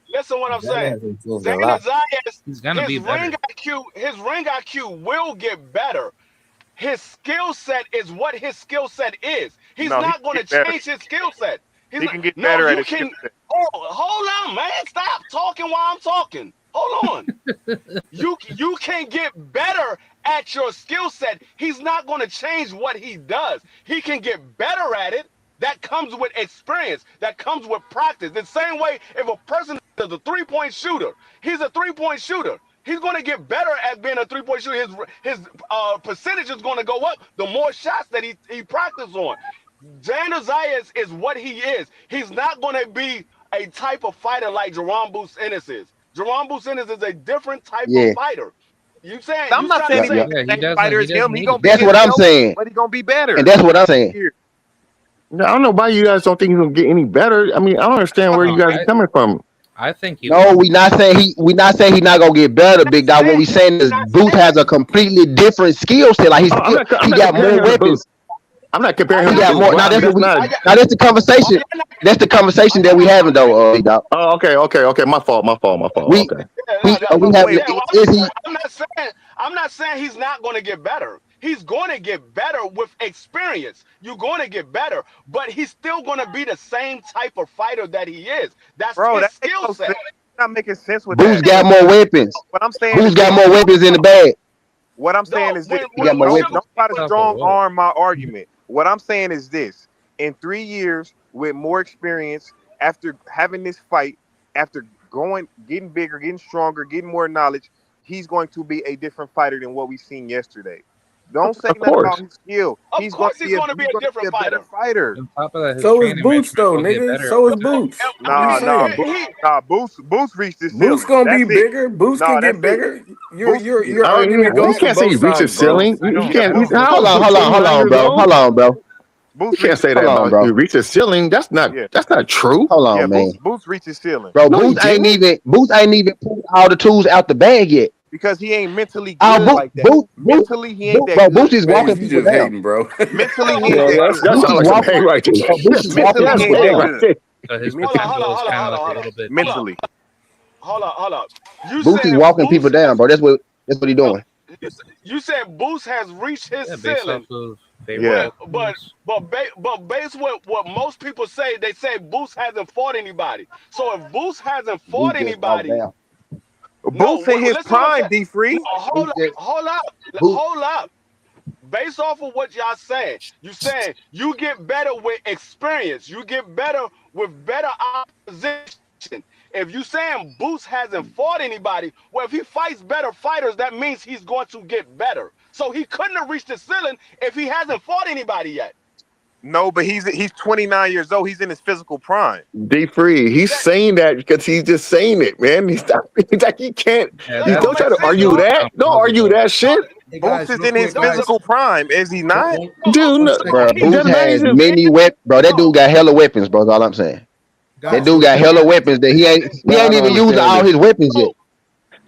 listen what I'm Xander saying. has improved a Xander lot. Zayas, He's gonna be better. his ring IQ will get better. His skill set is what his skill set is. He's No, he not can going to get better. change his skill set. He's He not. can get No, better at you his skill can. set. Oh, hold on, man. Stop talking while I'm talking. Hold on. You can get better at your skill set. He's not going to change what he does. He can get better at it. That comes with experience. That comes with practice. The same way if a person is a three-point shooter, he's a three-point shooter. He's going to get better at being a three-point shooter. His percentage is going to go up the more shots that he practices on. Xander Zayas is what he is. He's not going to be a type of fighter like Jaron Ennis is. Jaron Ennis is a different type of Yeah, fighter. You saying I'm you not trying to saying yep, he's yep. say the Yeah, he same doesn't. fighter He as doesn't him. He need to gonna be. be That's what I'm himself, saying, but he gonna be and better. that's what I'm saying. Here. I don't know why you guys don't think he's gonna get any better. I mean, I don't understand where you No, guys are coming from. I think he No, will. we not saying he's not gonna get better, big dog. What we saying is not Booth has saying a completely different skill set. Like Oh, I'm he not got comparing more him to Booth. weapons. I'm not why comparing He him to y'all got Booth. more. why Now Why? that's what That's we. not. why y'all Now that's the why conversation. y'all not That's the why conversation that y'all we not having comparing though, big dog. Oh, okay. My fault. We Okay. yeah, we yeah, having. Wait, yeah, well, Is he? I'm not saying I'm not saying he's not going to get better. He's going to get better with experience. You're going to get better, but he's still going to be the same type of fighter that he is. That's Bro, his that makes skill no set. sense. You're not making sense with Boots that. got more weapons. What I'm saying Boots is got this. more weapons in the bag. What I'm saying No, is this. He got more weapons. Don't try to strong arm my argument. What I'm saying is this. In 3 years, with more experience, after having this fight, after getting bigger, getting stronger, getting more knowledge, he's going to be a different fighter than what we seen yesterday. Don't say Of nothing about course. his skill. Of course he's going to be a different better fighter. fighter. On top of that, his So is training Boots regimen though, will get nigga. better. So is Boots. What are you saying? Boots reached the Boots ceiling. gonna be That's it. bigger. Boots No, can that's get it. bigger. Boots, Your I mean, argument well, goes you for can't say he both reached his sides, bro. ceiling. You can't. Boots Hold on, hold on, hold on, bro. Hold on, bro. You can't say that Hold on, about bro. he reached his ceiling. That's not true. Hold on, man. Boots reached his ceiling. Bro, No, he Boots ain't didn't. even pulled all the tools out the bag yet. Because he ain't mentally good like that. Mentally, he ain't that Bro, good. Boots is Man, walking you people just down. hating, bro. Mentally, he ain't Yeah, that good. that Boots sounds is like some walking. hate right there. Bro, Boots is Mentally, walking he people ain't that down. good. So his Hold on, potential is kind of like a little bit. Mentally. Hold up. You Boots is said walking people Boost down, has bro. That's what he doing. you said Boost has reached his Based off ceiling. of Yeah. favorable. But based what most people say, they say Boost hasn't fought anybody. So if Boost hasn't fought Boots just walked anybody, down. no, Boots in his listen to what I'm prime, saying. D Free. No, Boots just Boots. hold up. Based off of what y'all saying, you saying you get better with experience. You get better with better opposition. If you saying Boost hasn't fought anybody, well, if he fights better fighters, that means he's going to get better. So he couldn't have reached the ceiling if he hasn't fought anybody yet. No, but he's 29 years old. He's in his physical prime. D Free, he's saying that because he's just saying it, man. He's like he can't. Yeah, He That don't don't try make to sense, argue though. that. Don't argue that shit, Hey Boots guys, is real in his quick, guys. physical prime, is he not? dude. No, Bro, He's Boots that's not has even. many weapons. Bro, that dude got hella weapons, bro. That's all I'm saying. That Guys, dude got hella weapons that he No, I ain't don't even using understand all this. his weapons yet.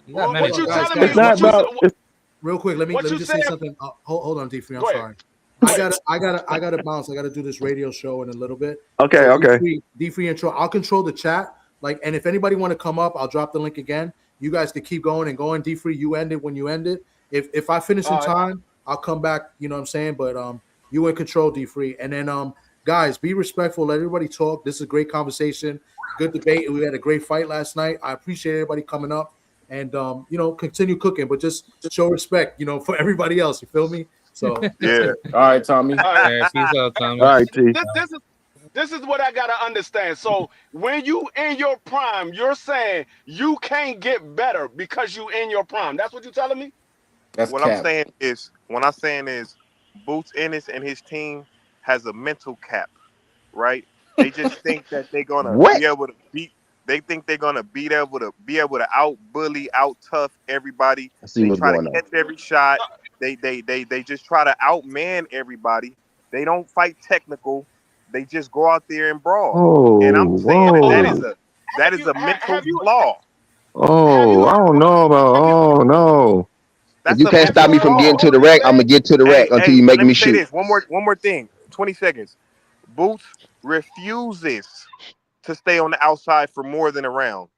You got many. what you guys, telling me? It's not guys. about. It's, Real quick, let me What you just say said? something. Hold on, D3. I'm Go ahead. sorry. Go I ahead. gotta bounce. I gotta do this radio show in a little bit. okay, So okay. D3 intro. I'll control the chat. And if anybody want to come up, I'll drop the link again. You guys can keep going and going. D3, you end it when you end it. If I finish in All right. time, I'll come back. You know what I'm saying? But you in control, D3. And then guys, be respectful. Let everybody talk. This is a great conversation. Good debate. We had a great fight last night. I appreciate everybody coming up. And continue cooking, but just show respect, for everybody else. You feel me? So Yeah. All right, Tommy. All right. Yeah, peace out, Thomas. All right, T. This is what I gotta understand. So when you in your prime, you're saying you can't get better because you in your prime. That's what you're telling me? That's What cap. I'm saying is Boots Ennis and his team has a mental cap, right? They just think that they're gonna What? be able to beat. They think they're gonna be able to out bully, out tough everybody. I see They what's try to going on. catch every shot. They just try to outman everybody. They don't fight technical. They just go out there and brawl. And I'm saying that is a mental flaw. Oh, I don't know about. Oh no. If That's you a can't Have stop mental you me from heard getting flaw. to the Cody rack, I'm say? gonna get to the rack until you make Let me me say shoot. this. One more thing. 20 seconds. Boots refuses to stay on the outside for more than a round.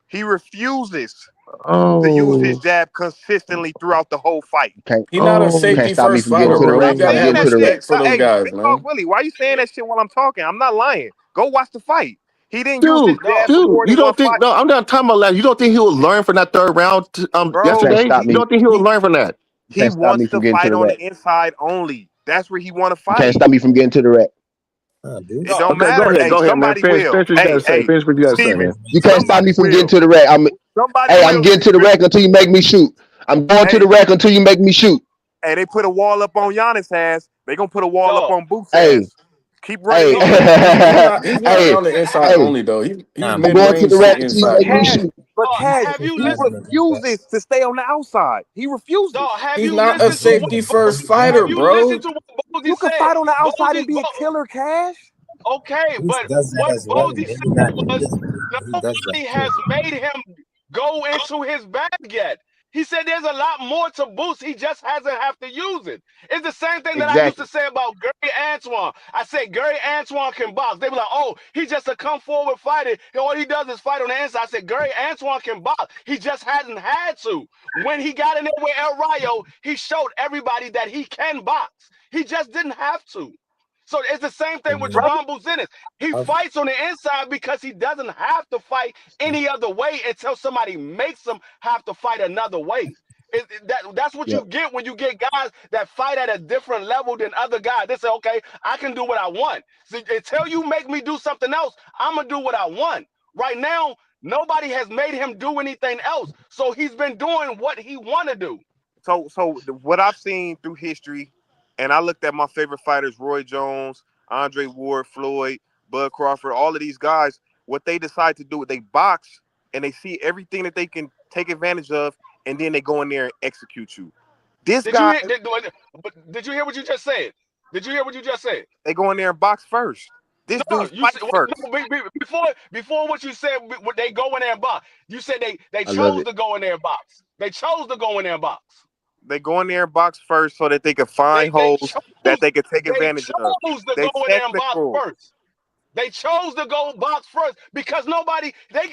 He refuses to use his Oh, jab consistently throughout the whole fight. he not a You can't safety stop me first from getting fighter, to the bro. You rack. gotta I'm have getting to the rack. respect for those Hey, guys, Big Dog man. Willie, why you saying that shit while I'm talking? I'm not lying. Go watch the fight. He didn't use his Dude, jab for dude, more you than one don't think? fight, No, I'm not talking about that. You don't think he will learn from that third round You bro. can't yesterday? stop You me. don't think he will learn from that? You He can't stop me wants from to getting to fight the on rack. the inside only. That's where he want to You can't fight. stop me from getting to the rack. It No, don't Okay, matter. go Hey, ahead, man. somebody Finish, will. finish what you gotta say. Hey, Finish what you gotta say, Steven, man. You can't stop somebody me from getting will. to the rack. Somebody I'm will, getting to the Steven. rack until you make me shoot. I'm going to the Hey, rack until you make me shoot. hey, they put a wall up on Giannis' ass. They gonna put a wall up no, on Boots' Hey, ass. Keep running hey, his no. mouth. He's not hey, on the inside hey. only though. He's I'm mid going to the range rack to until you But inside, make me bro. Cash, shoot. Have you he listened? refuses to stay on the outside. He refuses. No, have He's you not a listened to safety what first have fighter, you listened bro. to what Bozy You can said? fight on the outside and Bozy, be a killer, Cash. okay, but what Bozy said was nobody has made him go into his bag yet. He said there's a lot more to Boots. He just hasn't have to use it. It's the same thing that I used to Exactly. say about Gary Antoine. I said Gary Antoine can box. They were like, oh, he's just a come forward fighter. And all he does is fight on the inside. I said Gary Antoine can box. He just hasn't had to. When he got in there with El Rayo, he showed everybody that he can box. He just didn't have to. So it's the same thing with Jaron Boots Ennis. He fights on the inside because he doesn't have to fight any other way until somebody makes him have to fight another way. That's what you get when you get guys that fight at a different level than other guys. They say, okay, I can do what I want. So until you make me do something else, I'm going to do what I want. Right now, nobody has made him do anything else. So he's been doing what he want to do. So what I've seen through history, and I looked at my favorite fighters, Roy Jones, Andre Ward, Floyd, Bud Crawford, all of these guys, what they decide to do is they box and they see everything that they can take advantage of, and then they go in there and execute you. Did you hear what you just said? Did you hear what you just said? They go in there and box first. This dude fights first. Before what you said, they go in there and box. You said they chose to go in there and box. They chose to go in there and box. They go in there and box first so that they can find holes that they can take advantage of. They chose to go in there and box first. They chose to go box first because nobody they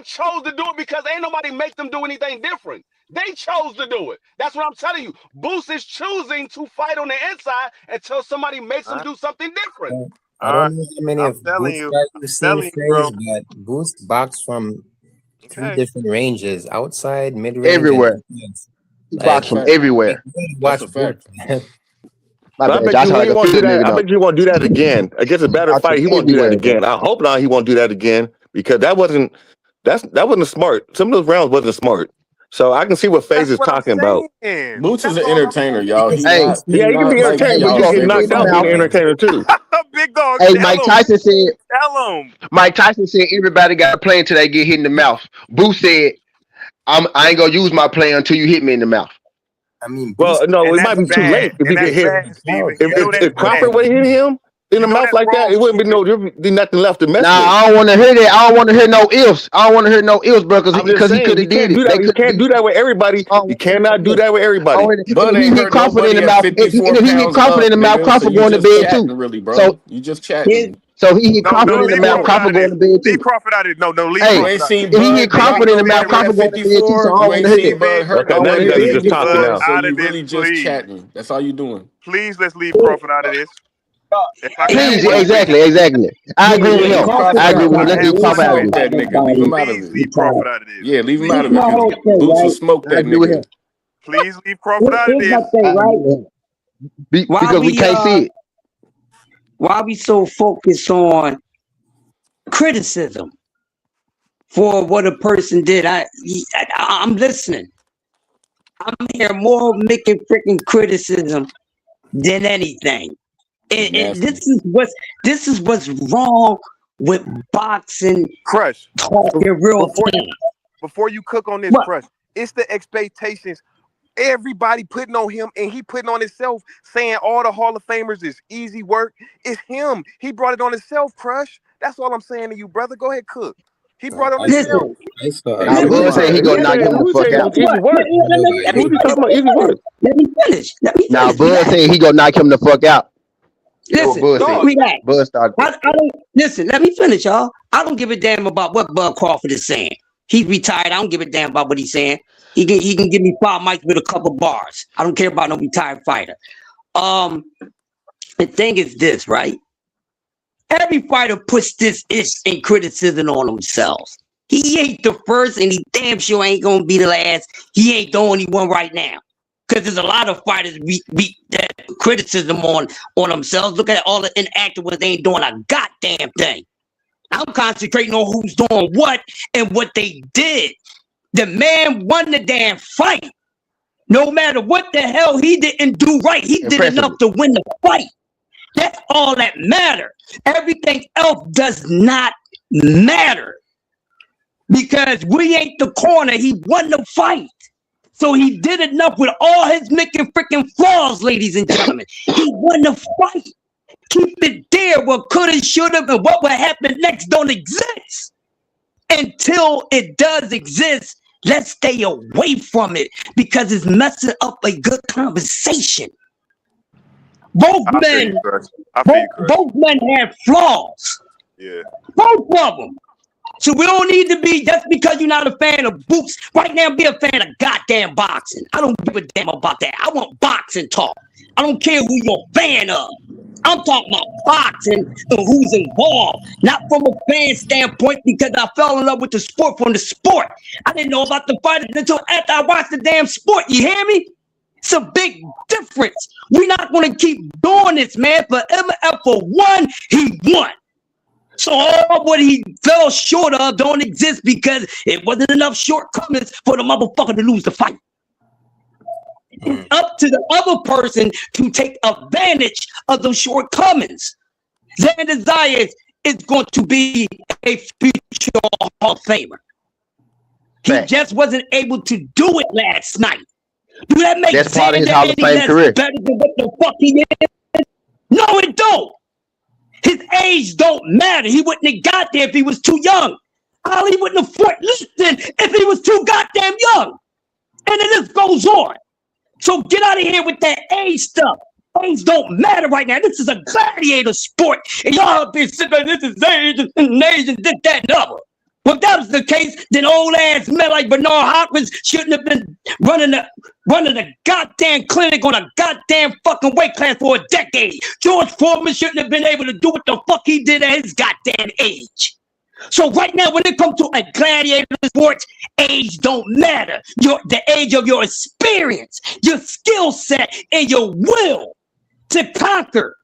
chose to do it because ain't nobody make them do anything different. They chose to do it. That's what I'm telling you. Boots is choosing to fight on the inside until somebody makes him do something different. I don't know how many of Boots guys you've seen phrase, but Boots box from 3 different ranges: outside, mid range, everywhere. Box from everywhere. Watch fact. My I bad, bet Josh, you I like he a won't do field that. nigga, I though. bet you won't do that again against a better fight. He won't do that again. I hope not. He won't do that again because that wasn't smart. Some of those rounds wasn't smart. So I can see what FaZe is talking about. Boots is an entertainer, y'all. He's Hey, not. Yeah, he can be like entertaining, but you y'all can get say knocked out being an entertainer too. Big dog. Hey, Mike Tyson said. Tell him. Mike Tyson said everybody got a play until they get hit in the mouth. Boots said, I ain't gonna use my play until you hit me in the mouth. I mean, Well, no, it might be too late if he get hit. If Crawford would hit him in the mouth like that, it wouldn't be nothing left to mess with. I don't want to hear that. I don't want to hear no ifs. I don't want to hear no ifs, bro, because he could have did it. You can't do that with everybody. You cannot do that with everybody. But he hit Crawford in the mouth. And if he hit Crawford in the mouth, Crawford going to bed too. Really, bro. So you just chatting. So he hit Crawford in the mouth. Crawford going to bed too. Leave Crawford out of it. No, leave Hey, Crawford out of it. if he hit Crawford in the mouth, Crawford going to bed too. So I don't want to hear that. Okay, now you guys are just talking now. So you really just chatting. That's all you doing. Please, let's leave Crawford out of this. Please, exactly. I agree with him. Let's leave Crawford out of that this. nigga. Leave him out of Leave Crawford out of this. Yeah, leave him out of it. Boots will smoke that nigga. Please leave Crawford out of this. Because we can't see it. Why we so focused on criticism for what a person did? I'm listening. I'm hearing more making freaking criticism than anything. And this is what's wrong with boxing. Crush. Talking real time. Before you cook on this, Crush, it's the expectations. Everybody putting on him and he putting on himself, saying all the Hall of Famers is easy work. It's him. He brought it on himself, Crush. That's all I'm saying to you, brother. Go ahead, cook. He brought it on himself. Bud said he gonna knock him the fuck out. Let me finish. Now Bud said he gonna knock him the fuck out. Listen, Bud started. I don't listen. Let me finish, y'all. I don't give a damn about what Bud Crawford is saying. He's retired. I don't give a damn about what he's saying. He can give me 5 mics with a couple bars. I don't care about no retired fighter. The thing is this, right? Every fighter puts this ish and criticism on themselves. He ain't the first, and he damn sure ain't gonna be the last. He ain't the only one right now. Because there's a lot of fighters beat that criticism on themselves. Look at all the inactive ones. They ain't doing a goddamn thing. I'm concentrating on who's doing what and what they did. The man won the damn fight. No matter what the hell he didn't do right, he did enough to win the fight. That's all that matters. Everything else does not matter. Because we ain't the corner. He won the fight. So he did enough with all his making freaking flaws, ladies and gentlemen. He won the fight. Keep it there. What could have, should have, and what will happen next don't exist. Until it does exist, Let's stay away from it because it's messing up a good conversation. Both men have flaws. Yeah. Both of them. So we don't need to be, just because you're not a fan of Boots, right now be a fan of goddamn boxing. I don't give a damn about that. I want boxing talk. I don't care who you're a fan of. I'm talking about boxing and who's involved. Not from a fan standpoint because I fell in love with the sport from the sport. I didn't know about the fighters until after I watched the damn sport. You hear me? It's a big difference. We're not going to keep doing this, man. For MF for one, he won. So all what he fell short of don't exist because it wasn't enough shortcomings for the motherfucker to lose the fight. It's up to the other person to take advantage of those shortcomings. Xander Zayas is going to be a future Hall of Famer. He just wasn't able to do it last night. Do that make That's part of his Xander Hall of any Fame less career. better than what the fuck he is? No, it don't. His age don't matter. He wouldn't have got there if he was too young. Ali wouldn't have fought Liston if he was too goddamn young. And then this goes on. So get out of here with that age stuff. Age don't matter right now. This is a gladiator sport. And y'all up here sitting there, this is age and age and this, that, and other. Well, if that was the case, then old ass men like Bernard Hopkins shouldn't have been running the goddamn clinic on a goddamn fucking weight class for a decade. George Foreman shouldn't have been able to do what the fuck he did at his goddamn age. So right now, when it comes to a gladiator sport, age don't matter. The age of your experience, your skill set, and your will to conquer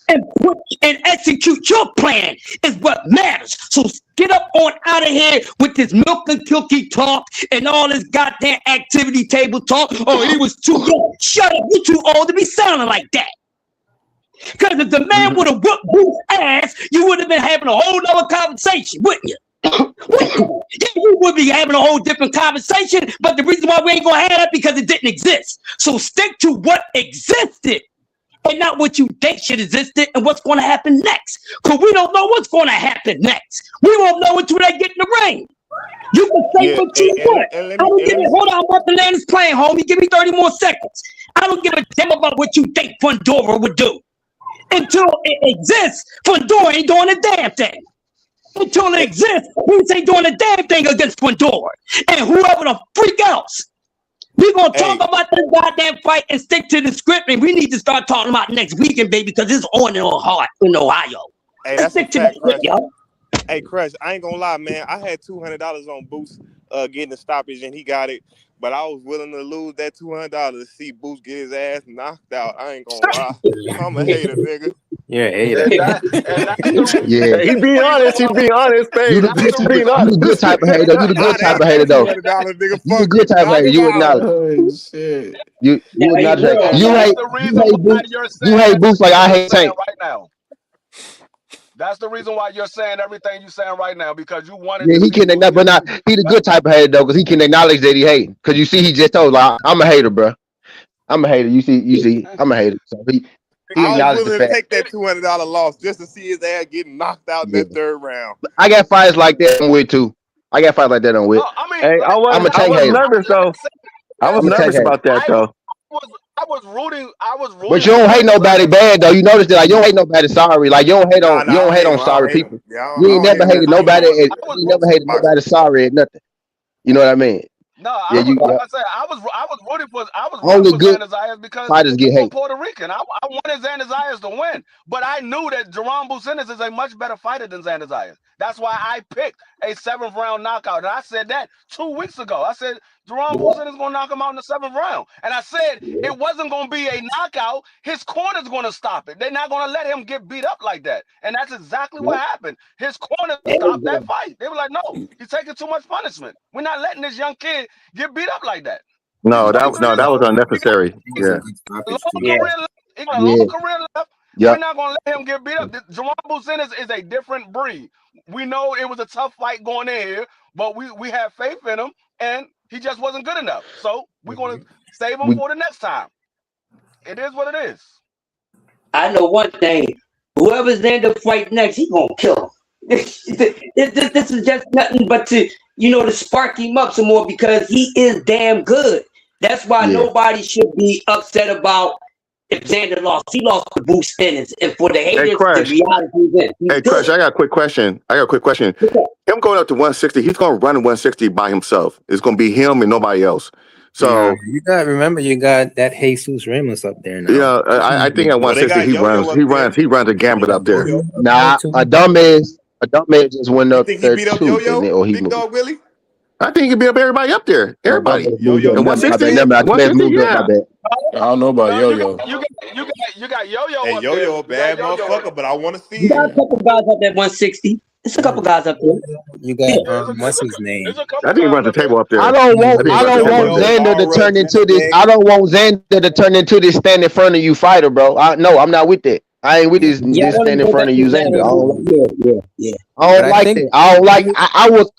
and execute your plan is what matters. So get up on out of here with this milk and cookie talk and all this goddamn activity table talk. Oh, he was too young. Shut up. You're too old to be sounding like that. Because if the man would have whooped Booth's ass, you would have been having a whole other conversation, wouldn't you? Yeah, we would be having a whole different conversation, but the reason why we ain't gonna have that because it didn't exist. So stick to what existed and not what you think should exist and what's going to happen next. Because we don't know what's going to happen next. We won't know until they get in the ring. You can say what you want. I don't give a hold on, I'm about to land this plane, homie. Give me 30 more seconds. I don't give a damn about what you think Fundora would do. Until it exists, Fundora ain't doing a damn thing. Until it exists, Boots ain't doing a damn thing against Fundora. And whoever the freak else. We're going to talk about this goddamn fight and stick to the script, and we need to start talking about next weekend, baby, because it's on in Ohio. Hey, Let's stick to the script, y'all. Hey, Crush, I ain't gonna lie, man. I had $200 on Boots getting the stoppage, and he got it. But I was willing to lose that $200 to see Boots get his ass knocked out. I ain't gonna lie. I'm a hater, nigga. Yeah, hater. Yeah. He be honest. He be honest, baby. You the good type of hater. You the good type of hater, though. You the good type of hater. You acknowledge. Oh, shit. You acknowledge. You hate Boots like I hate Tank. Right now. That's the reason why you're saying everything you're saying right now, because you wanted. Yeah, he can acknowledge, but not he the good type of hater though, because he can acknowledge that he hate. Because you see, he just told like I'm a hater, bro. I'm a hater. You see, I'm a hater. So he I was willing to take that $200 loss just to see his ass getting knocked out in that third round. I got fights like that on with too. I got fights like that on with. Hey, I was nervous though. I was nervous about that though. I was rooting. But you don't hate nobody bad though. You notice that like you don't hate nobody sorry. Like you don't hate on you don't hate on sorry people. You ain't never hated nobody. You never hated nobody sorry at nothing. You know what I mean? No, yeah, like I said, I was rooting for Xander Zayas because fighters get hate. Puerto Rican. I wanted Xander Zayas to win, but I knew that Jaron Ennis is a much better fighter than Xander Zayas. That's why I picked a 7th round knockout, and I said that 2 weeks ago. I said Jaron Ennis is going to knock him out in the 7th round, and I said it wasn't going to be a knockout. His corner's going to stop it. They're not going to let him get beat up like that, and that's exactly what happened. His corner stopped that fight. They were like, "No, he's taking too much punishment. We're not letting this young kid get beat up like that." No, that was unnecessary. Yeah. He got a long career left. Yep. We're not going to let him get beat up. Jaron Ennis is a different breed. We know it was a tough fight going in here, but we have faith in him, and he just wasn't good enough. So we're going to save him for the next time. It is what it is. I know one thing. Whoever's Xander fight next, he going to kill him. This is just nothing but to to spark him up some more because he is damn good. That's why nobody should be upset about if Xander lost. He lost to Bruce Ennis. And for the haters, the Crash. reality is this. Hey, Crash, I got a quick question. Him going up to 160, he's going to run 160 by himself. It's going to be him and nobody else. So you got that Jesus Ramos up there now. Yeah, I think at 160 he runs a gambit up there. Nah, a dumbass just went up there too, or he Big Dog Willie? I think he could beat up everybody up there. Everybody. Yo-Yo. At 160, Yeah. I don't know about Yo-Yo. You got Yo-Yo. Hey, Yo-Yo a bad motherfucker, but I want to see You got a couple guys up there 160. It's a couple guys up there. You got what's his name? I think he runs the table up there. I don't want Xander to turn into this. I don't want Xander to turn into this stand in front of you fighter, bro. No, I'm not with that. I ain't with this stand in front of you, Xander. I don't like that. I don't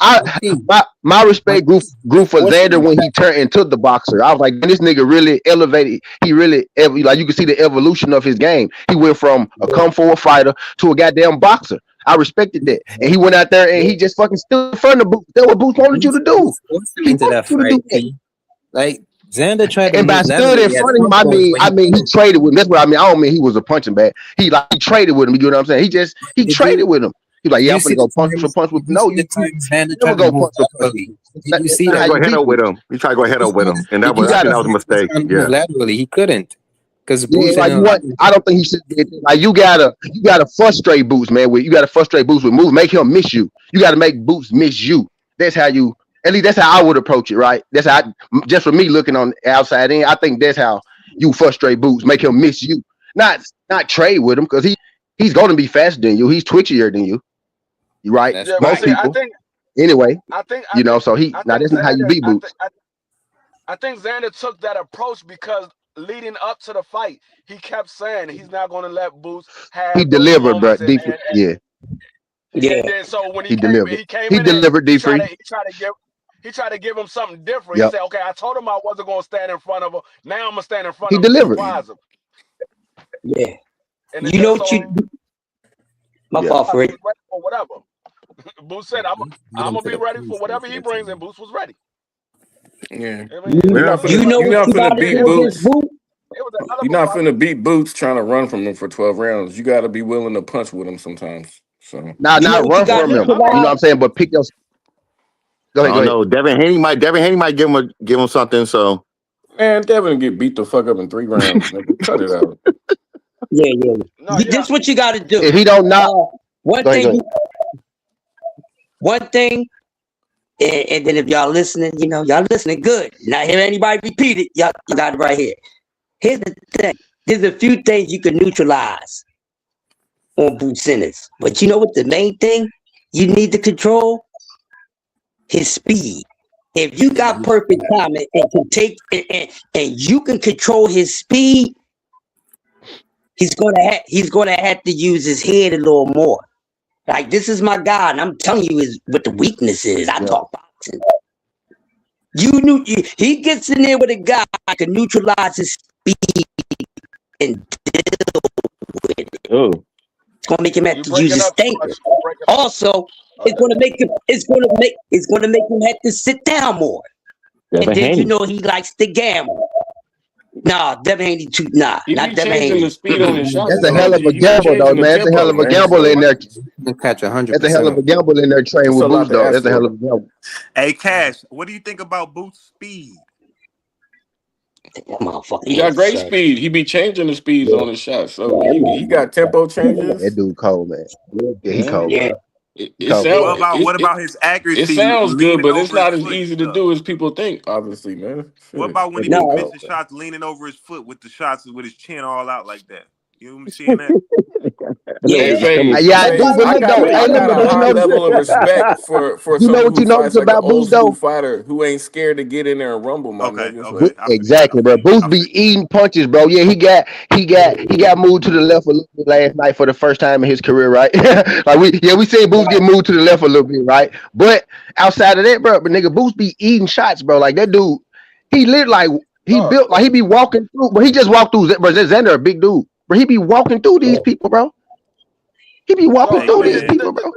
like. My respect grew for Xander when he turned into the boxer. I was like, this nigga really elevated. He really like you can see the evolution of his game. He went from a come forward fighter to a goddamn boxer. I respected that, and he went out there and he just fucking stood in front of Boots. That's what Boots wanted you to do. He wanted you to do that. Like Xander tried to. And by stood in front of him, I mean he traded with him. That's what I mean. I don't mean he was a punching bag. He traded with him. You know what I'm saying? He traded with him. He's like, I'm gonna go punch for punch with. No, you never go punch for punch. You see that? Go head up with him. He tried to go head up with him, and that was a mistake. Yeah, laterally he couldn't. Because I don't think he should. Like you gotta frustrate Boots, man. You gotta frustrate Boots with moves. Make him miss you. You gotta make Boots miss you. That's how you. At least that's how I would approach it, right? That's how. Just for me looking on the outside in, I think that's how you frustrate Boots. Make him miss you. Not trade with him because he's gonna be faster than you. He's twitchier than you. You right? Yeah, most people. Anyway, so he now this is how you beat Boots. I think Xander took that approach because leading up to the fight, he kept saying he's not going to let Boots have. He delivered, bro. Yeah. And so when he delivered. came he in, delivered. he tried to give him something different. Yep. He said, "Okay, I told him I wasn't going to stand in front of him. Now I'm gonna stand in front of him." He delivered. Yeah. And you know what you. My fault for it. Or whatever. Boots said, "I'm gonna be ready for whatever he brings," and Boots was ready. Yeah. You're not finna beat Boots. You're not finna beat Boots trying to run from him for 12 rounds. You got to be willing to punch with him sometimes. So not run from him. You know what I'm saying? But pick your. Go ahead. No, Devin Haney might give him something. So man, Devin get beat the fuck up in 3 rounds. Cut it out. Yeah. This is what you got to do. If he don't knock, one thing. And then if y'all listening, y'all listening good. Not hear anybody repeat it. Y'all got it right here. Here's the thing. There's a few things you can neutralize on Boots Ennis. But you know what the main thing you need to control? His speed. If you got perfect timing and can take and you can control his speed, he's gonna have to use his head a little more. Like this is my guy, and I'm telling you what the weakness is. I talk boxing. He gets in there with a guy that can neutralize his speed and deal with it. Oh. It's gonna make him have to use his thinker. Also, it's gonna make him have to sit down more. And then he likes to gamble. Nah, Devin Haney too. Nah, not Devin Haney. That's a hell of a gamble, though, man. That's a hell of a gamble in there. Catch 100%. That's a hell of a gamble in there training with Boots, though. That's a hell of a gamble. Hey, Cash, what do you think about Boots' speed? He got great speed. He be changing the speeds on his shots. So he got tempo changes. That dude cold, man. Yeah, he cold. Yeah. What about his accuracy? It sounds good, but it's not as easy to do as people think, obviously, man. What about when he be missing shots leaning over his foot with the shots with his chin all out like that? You seeing that? I do. But I got a high level of respect for someone who fights like an old school fighter who ain't scared to get in there and rumble, my nigga. Exactly, bro. Boots be eating punches, bro. Yeah, he got moved to the left a little bit last night for the first time in his career, right? we seen Boots get moved to the left a little bit, right? But outside of that, bro, nigga, Boots be eating shots, bro. Like that dude, he lived like he built like he be walking through, but he just walked through. Bro, Xander a big dude, but he be walking through these people, bro. He be walking through these people, bro.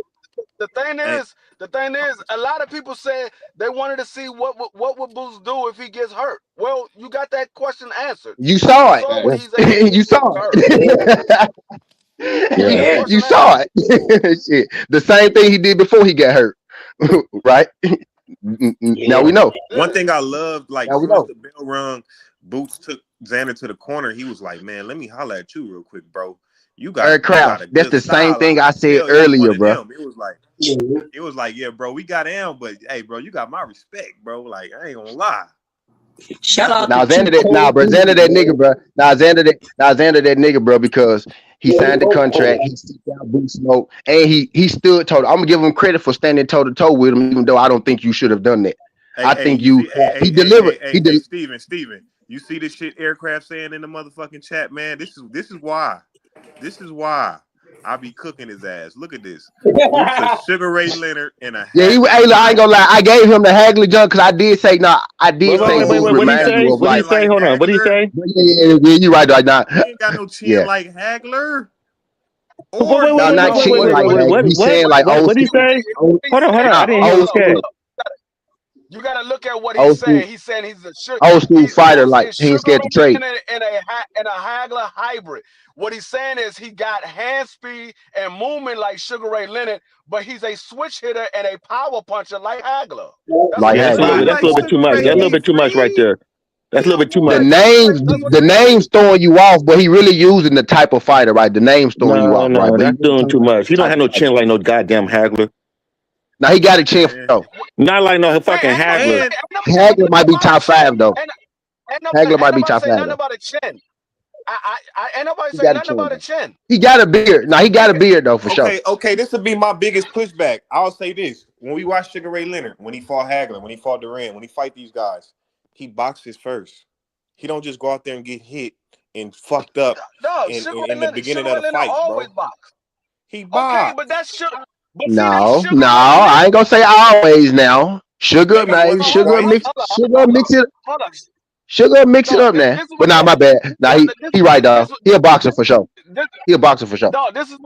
The thing is, The thing is, a lot of people said they wanted to see what would Boots do if he gets hurt. Well, you got that question answered. You saw You saw it. what he's able to do You saw when he's it. Yeah. You saw it. Shit. The same thing he did before he got hurt. Right? Now we know. One thing I loved, like Now we soon as know. the bell rung, Boots took Xander to the corner. He was like, "Man, let me holler at you real quick, bro. You got a Craft. That's good the same style. I thing I could said tell you earlier, one of bro. them." It was like, yeah, bro, we got him, but hey, bro, you got my respect, bro. Like, I ain't gonna lie. Shout out Now to Xander that Xander that nigga, bro. Xander that nigga, bro, because he signed the contract, he stood down Boots Smoke, and he stood toe. I'm gonna give him credit for standing toe to toe with him, even though I don't think you should have done that. I think You see, he delivered. Steven, you see this shit Aircraft saying in the motherfucking chat, man. This is why I be cooking his ass. Look at this. Boots a Sugar Ray Leonard and a Yeah, Hagley. I ain't gonna lie. I gave him the Hagley junk because I did say no. I did say Wait, Boots what he reminds say? you of What he like. say? Hold on. What he say? Yeah, you right now. He ain't got no chin like Hagler. Wait, No, not chin like that. He's saying like old what he school. say? Hold on. I didn't hear Old the cat. school. You got to look at what Old he's school. saying. He's saying he's a Old school fighter, Boots like is he ain't Sugar scared to Ray trade. and a Hagler hybrid. What he's saying is he got hand speed and movement like Sugar Ray Leonard, but he's a switch hitter and a power puncher like Hagler. Like That's a little bit too much. That's a little bit too much right there. That's a little bit too much. The name's throwing you off, but he really using the type of fighter, right? The name's throwing you off, right? No, But that's doing too much. He don't have no chin like no goddamn Hagler. now he got a chin for though. Not like no fucking Hagler. Hagler might be top 5 though. Hagler might be top 5 nothing though. about a chin. Ain't nobody He saying got a nothing chin. about a chin. He got a beard. Now he got a beard though for sure. Okay, this would be my biggest pushback. I'll say this. When we watch Sugar Ray Leonard, when he fought Hagler, when he fought Duran, when he fight these guys, he boxes first. He don't just go out there and get hit and fucked up in the beginning of the fight, bro. Box. He boxed. Okay, but that's Sugar. No, I ain't gonna say always now. Sugar mix it up now. But nah, my bad. Nah, he right though. He a boxer for sure. He a boxer for sure. No, this is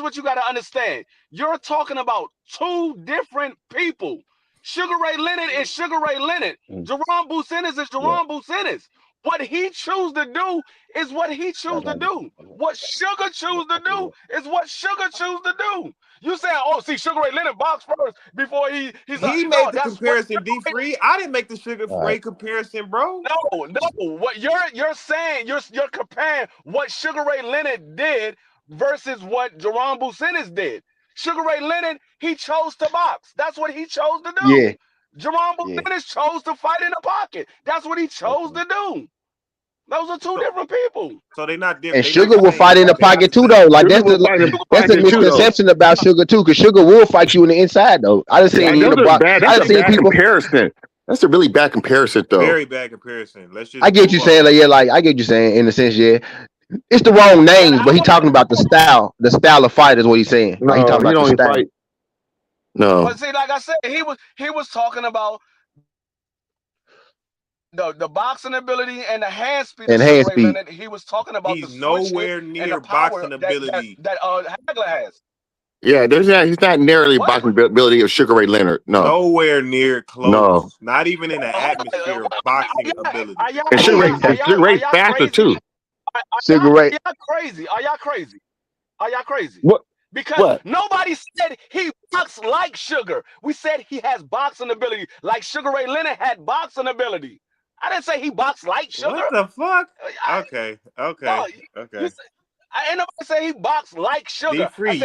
what you gotta understand. You're talking about two different people. Sugar Ray Leonard is Sugar Ray Leonard. Jaron Ennis is Jaron Ennis. What he choose to do is what he choose to do. What Sugar choose to do is what Sugar choose to do. You saying, oh, see, Sugar Ray Leonard box first before he made the comparison, D-Free. I didn't make the Sugar Ray comparison, bro. No. What you're saying, you're comparing what Sugar Ray Leonard did versus what Jaron Ennis did. Sugar Ray Leonard, he chose to box. That's what he chose to do. Yeah. Jaron Ennis chose to fight in the pocket. That's what he chose to do. Those are two different people. So they're not different. And Sugar will fight in the pocket too, though. Like that's a misconception about Sugar too, because Sugar will fight you in the inside, though. I just seen That's a bad comparison. That's a really bad comparison, though. Very bad comparison. Let's just. I get you saying, like, yeah, like I get you saying in a sense, yeah. It's the wrong names, but he talking about the style of fight is what he's saying. No, like, he talking about the style. Fight. No. But see, like I said, he was talking about the boxing ability and the hand speed. And hand speed. He was talking about he's nowhere near boxing ability that Hagler has. Yeah, he's not nearly boxing ability of Sugar Ray Leonard. No. Nowhere near close. No. Not even in the atmosphere of boxing ability. And Sugar Ray's faster too. Sugar Ray. Are y'all crazy? Are y'all crazy? What? Because nobody said he boxed like Sugar. We said he has boxing ability, like Sugar Ray Leonard had boxing ability. I didn't say he boxed like Sugar. What the fuck? Okay. I ain't nobody say he boxed like Sugar. D-Free,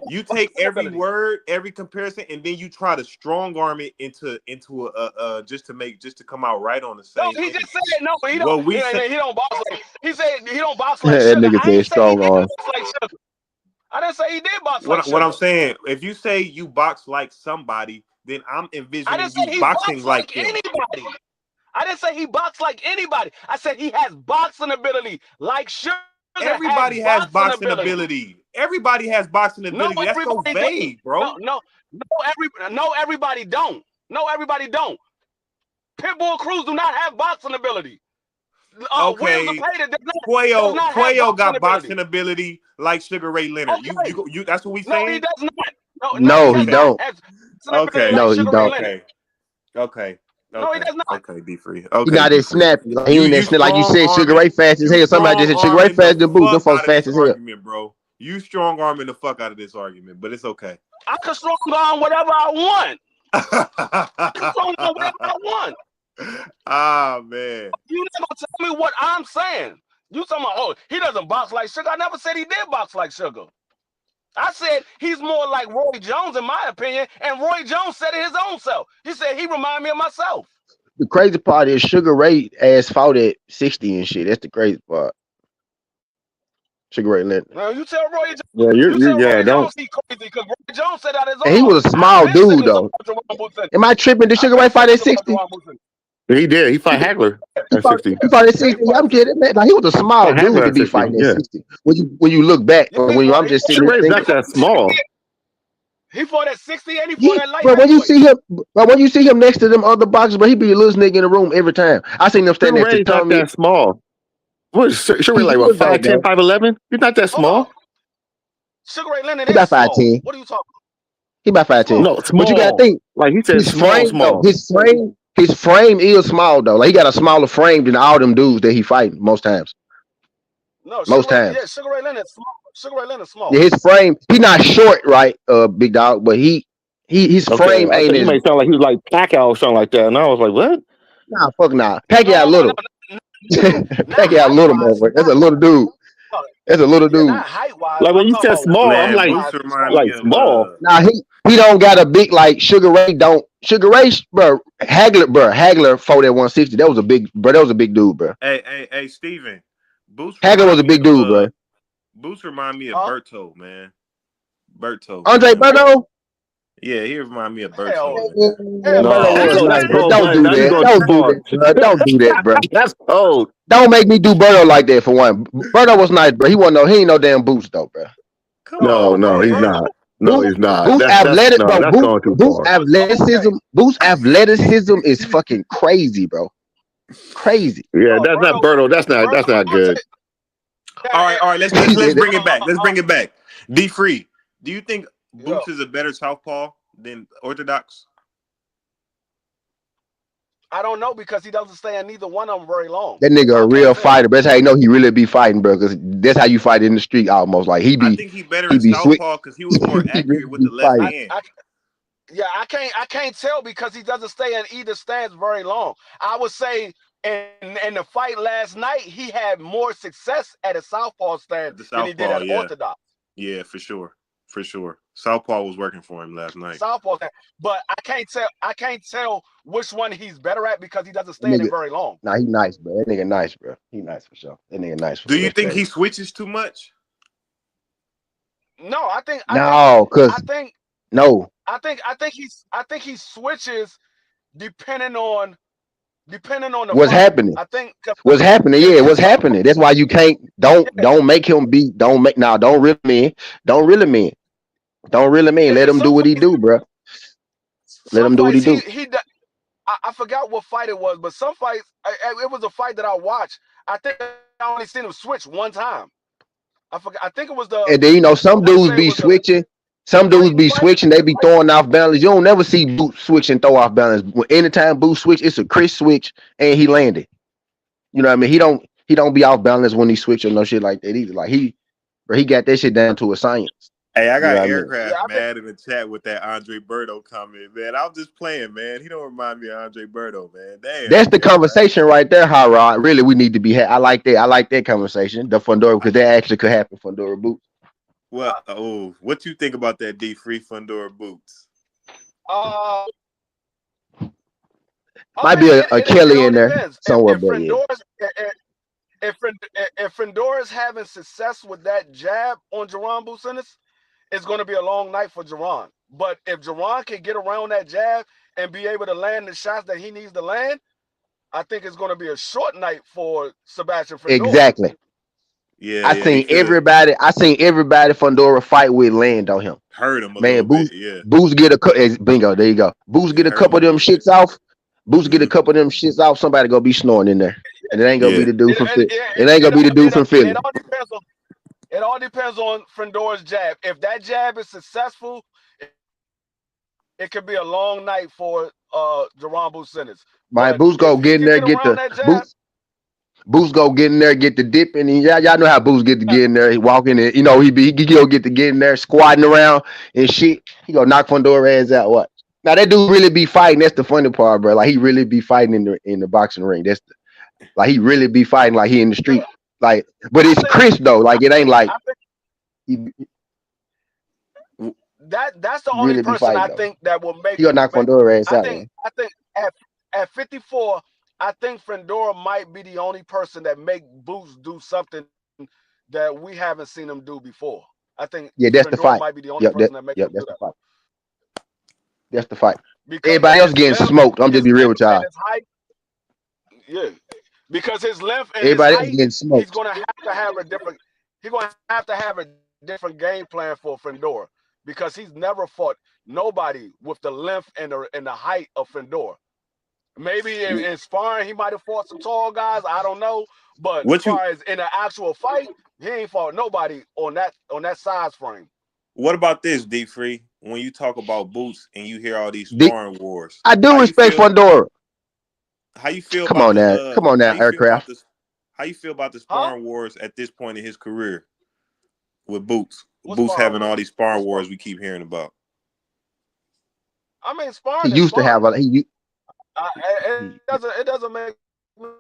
you take every word, every comparison, and then you try to strong arm it into a just to come out right on the same. No, he just said no. He don't. Well, he don't box like. He said he don't box like That Sugar. nigga said strong arm. I didn't say he did box what, like Sugar. What I'm saying, if you say you box like somebody, then I'm envisioning you boxing like anybody. I didn't say he boxed like anybody. I said he has boxing ability like Sugar. Everybody has boxing ability. Everybody has boxing ability. No, that's so vague, bro. No, everybody don't. No, everybody don't. Pitbull Cruz do not have boxing ability. Okay, Cuello got boxing ability like Sugar Ray Leonard. Okay. You that's what we saying? No, he does not. No, he don't. Okay. No, he don't. Okay. No, he does not. Okay, D-Free. He Okay, not that D-Free. snappy. Like, he ain't that snappy. Like you said, Sugar Ray fast as hell. Somebody just said Sugar Ray faster than Boots. Them folks Out of fast this as hell. argument, bro. You strong arming the fuck out of this argument, but it's okay. I can strong arm whatever I want. I can strong arm whatever I want. Ah, man. You never tell me what I'm saying. You talking about, oh, he doesn't box like Sugar. I never said he did box like Sugar. I said he's more like Roy Jones, in my opinion, and Roy Jones said it his own self. He said he remind me of myself. The crazy part is Sugar Ray ass fought at 60 and shit. That's the crazy part. Sugar Ray Leonard. Now you tell Roy Jones. Yeah, Roy Jones he crazy because Roy Jones said out his own. And he was a small dude though. Am I tripping? Did Sugar Ray fight at 60? He did. He fought Hagler at 60. He fought at 60. I'm kidding, man. Like he was a small dude to be fighting at 60. When you look back, I'm just sitting there thinking, not that small. He fought at 60 and he fought at light. But when you see him next to them other boxers, but he be the littlest nigga in the room every time. I seen them standing next to Tommy. Not that small. What is Sugar Ray like? What 5'10", 5'11"? He's not that small. Sugar Ray Leonard is small. 5'10". What are you talking about? He about 5'10". No, small. But you gotta think, like he said, small. His frame is small though. Like he got a smaller frame than all them dudes that he fighting most times. No, most times. Yeah, Sugar Ray Leonard small. Sugar Ray Leonard small. Yeah, his frame, he not short, right, big dog, but his frame ain't. He might sound like he was like Pacquiao or something like that, and I was like, what? Nah, fuck nah. Pacquiao little. Pacquiao little, man. That's a little dude. That's a little dude. Like when you said small, I'm like small. Nah, he don't got a big like Sugar Ray. Sugar Ray, bro. Hagler fought at 160. That was a big, bro. That was a big dude, bro. Hey, Steven. Hagler was a big dude, bro. Boots remind me of Berto, man. Berto. Andre Berto? Yeah, he remind me of Berto. Don't do that. Don't do that, bro. That's old. Don't make me do Berto like that for one. Berto was nice, bro. He ain't no damn Boots though, bro. No, he's not. No, he's not. Boots athletic, bro. Boots athleticism is fucking crazy, bro. Crazy. Yeah, that's not Berto. That's not good. All right. Let's bring it back. Let's bring it back. D-Free, do you think Boots is a better southpaw than orthodox? I don't know because he doesn't stay in neither one of them very long. That nigga a real fighter. That's how you know he really be fighting, bro. Because that's how you fight in the street almost. Like he be. I think he better in southpaw because he was more accurate with the left hand. I can't tell because he doesn't stay in either stance very long. I would say in the fight last night, he had more success at a southpaw stance than he did at orthodox. Yeah, for sure. Southpaw was working for him last night. Southpaw, but I can't tell which one he's better at because he doesn't stay in it very long. Nah, he nice, bro. That nigga nice, bro. He nice for sure. That nigga nice. Do you think he switches too much? No, I think he switches depending on what's happening. I think what's happening. Yeah, what's happening. That's why you can't. Don't make him be. Don't reel him in. Let him do what he do, bro. Let him do what he do. I forgot what fight it was, but some fights. It was a fight that I watched. I think I only seen him switch one time. I forgot. I think it was the. And then some dudes be switching. Some dudes be switching. They be throwing off balance. You don't never see Boots switch and throw off balance. Anytime Boots switch, it's a Chris switch and he landed. You know what I mean? He don't be off balance when he switch or no shit like that either. Like he got that shit down to a science. Hey, I got Aircraft mad in the chat with that Andre Berto comment, man. I was just playing, man. He don't remind me of Andre Berto, man. Damn. That's the conversation right there, Hot Rod. Really, we need to be. I like that. I like that conversation. The Fundora, because that actually could happen. Fundora Boots. Well, what you think about that D-Free Fundora Boots? Might be a Kelly in there somewhere, but if Fundora's having success with that jab on Jaron Business, it's going to be a long night for Jaron. But if Jaron can get around that jab and be able to land the shots that he needs to land, I think it's going to be a short night for Sebastian Fundora. Exactly. Yeah, I seen everybody Fundora fight with land on him. Hurt him a man. little bit, yeah. Boots get bingo. There you go. Boots get a couple of them shits off. Somebody gonna be snoring in there, and it ain't gonna be the dude from Philly. It ain't gonna be the dude from Philly. It all depends on Fundora's jab. If that jab is successful, it could be a long night for Jaron Boots Ennis. My But Boots go if he get in can there, get get around the that jab, Boots go get in there, get the dip, and y'all know how Boots get to get in there. He walk in there, he go get to get in there, squatting around and shit. He go knock Fondora's out. What? Now that dude really be fighting. That's the funny part, bro. Like he really be fighting in the boxing ring. Like he really be fighting like he in the street. Like, but it's crisp though. Like it ain't like I think he that's the only really be person fighting I though. think that will He gonna knock Fondora's I out, think man. I think at 54, I think Fundora might be the only person that make Boots do something that we haven't seen him do before. I think Yeah, that's the Fundora fight. might be the only Yep, person that make him do that's the that fight. That's the fight. because Everybody else his getting length, smoked. I'm just his be real length with and y'all. his height. Yeah, because his length and his Everybody else height, getting he's smoked. gonna have to have a different. He's gonna have to have a different game plan for Fundora because he's never fought nobody with the length and the height of Fundora. Maybe in sparring he might have fought some tall guys. I don't know, but as far as in an actual fight, he ain't fought nobody on that size frame. What about this, D Free? When you talk about Boots and you hear all these D- sparring wars, I do how you respect feel? Fundora. How you feel Come about on now. the Come on how now, you feel about aircraft. this? How you feel about the Huh? sparring wars at this point in his career with Boots? What Boots sparring having all wars? these sparring wars we keep hearing about. I mean, He sparring is used to have sparring. he It doesn't make a difference. I mean,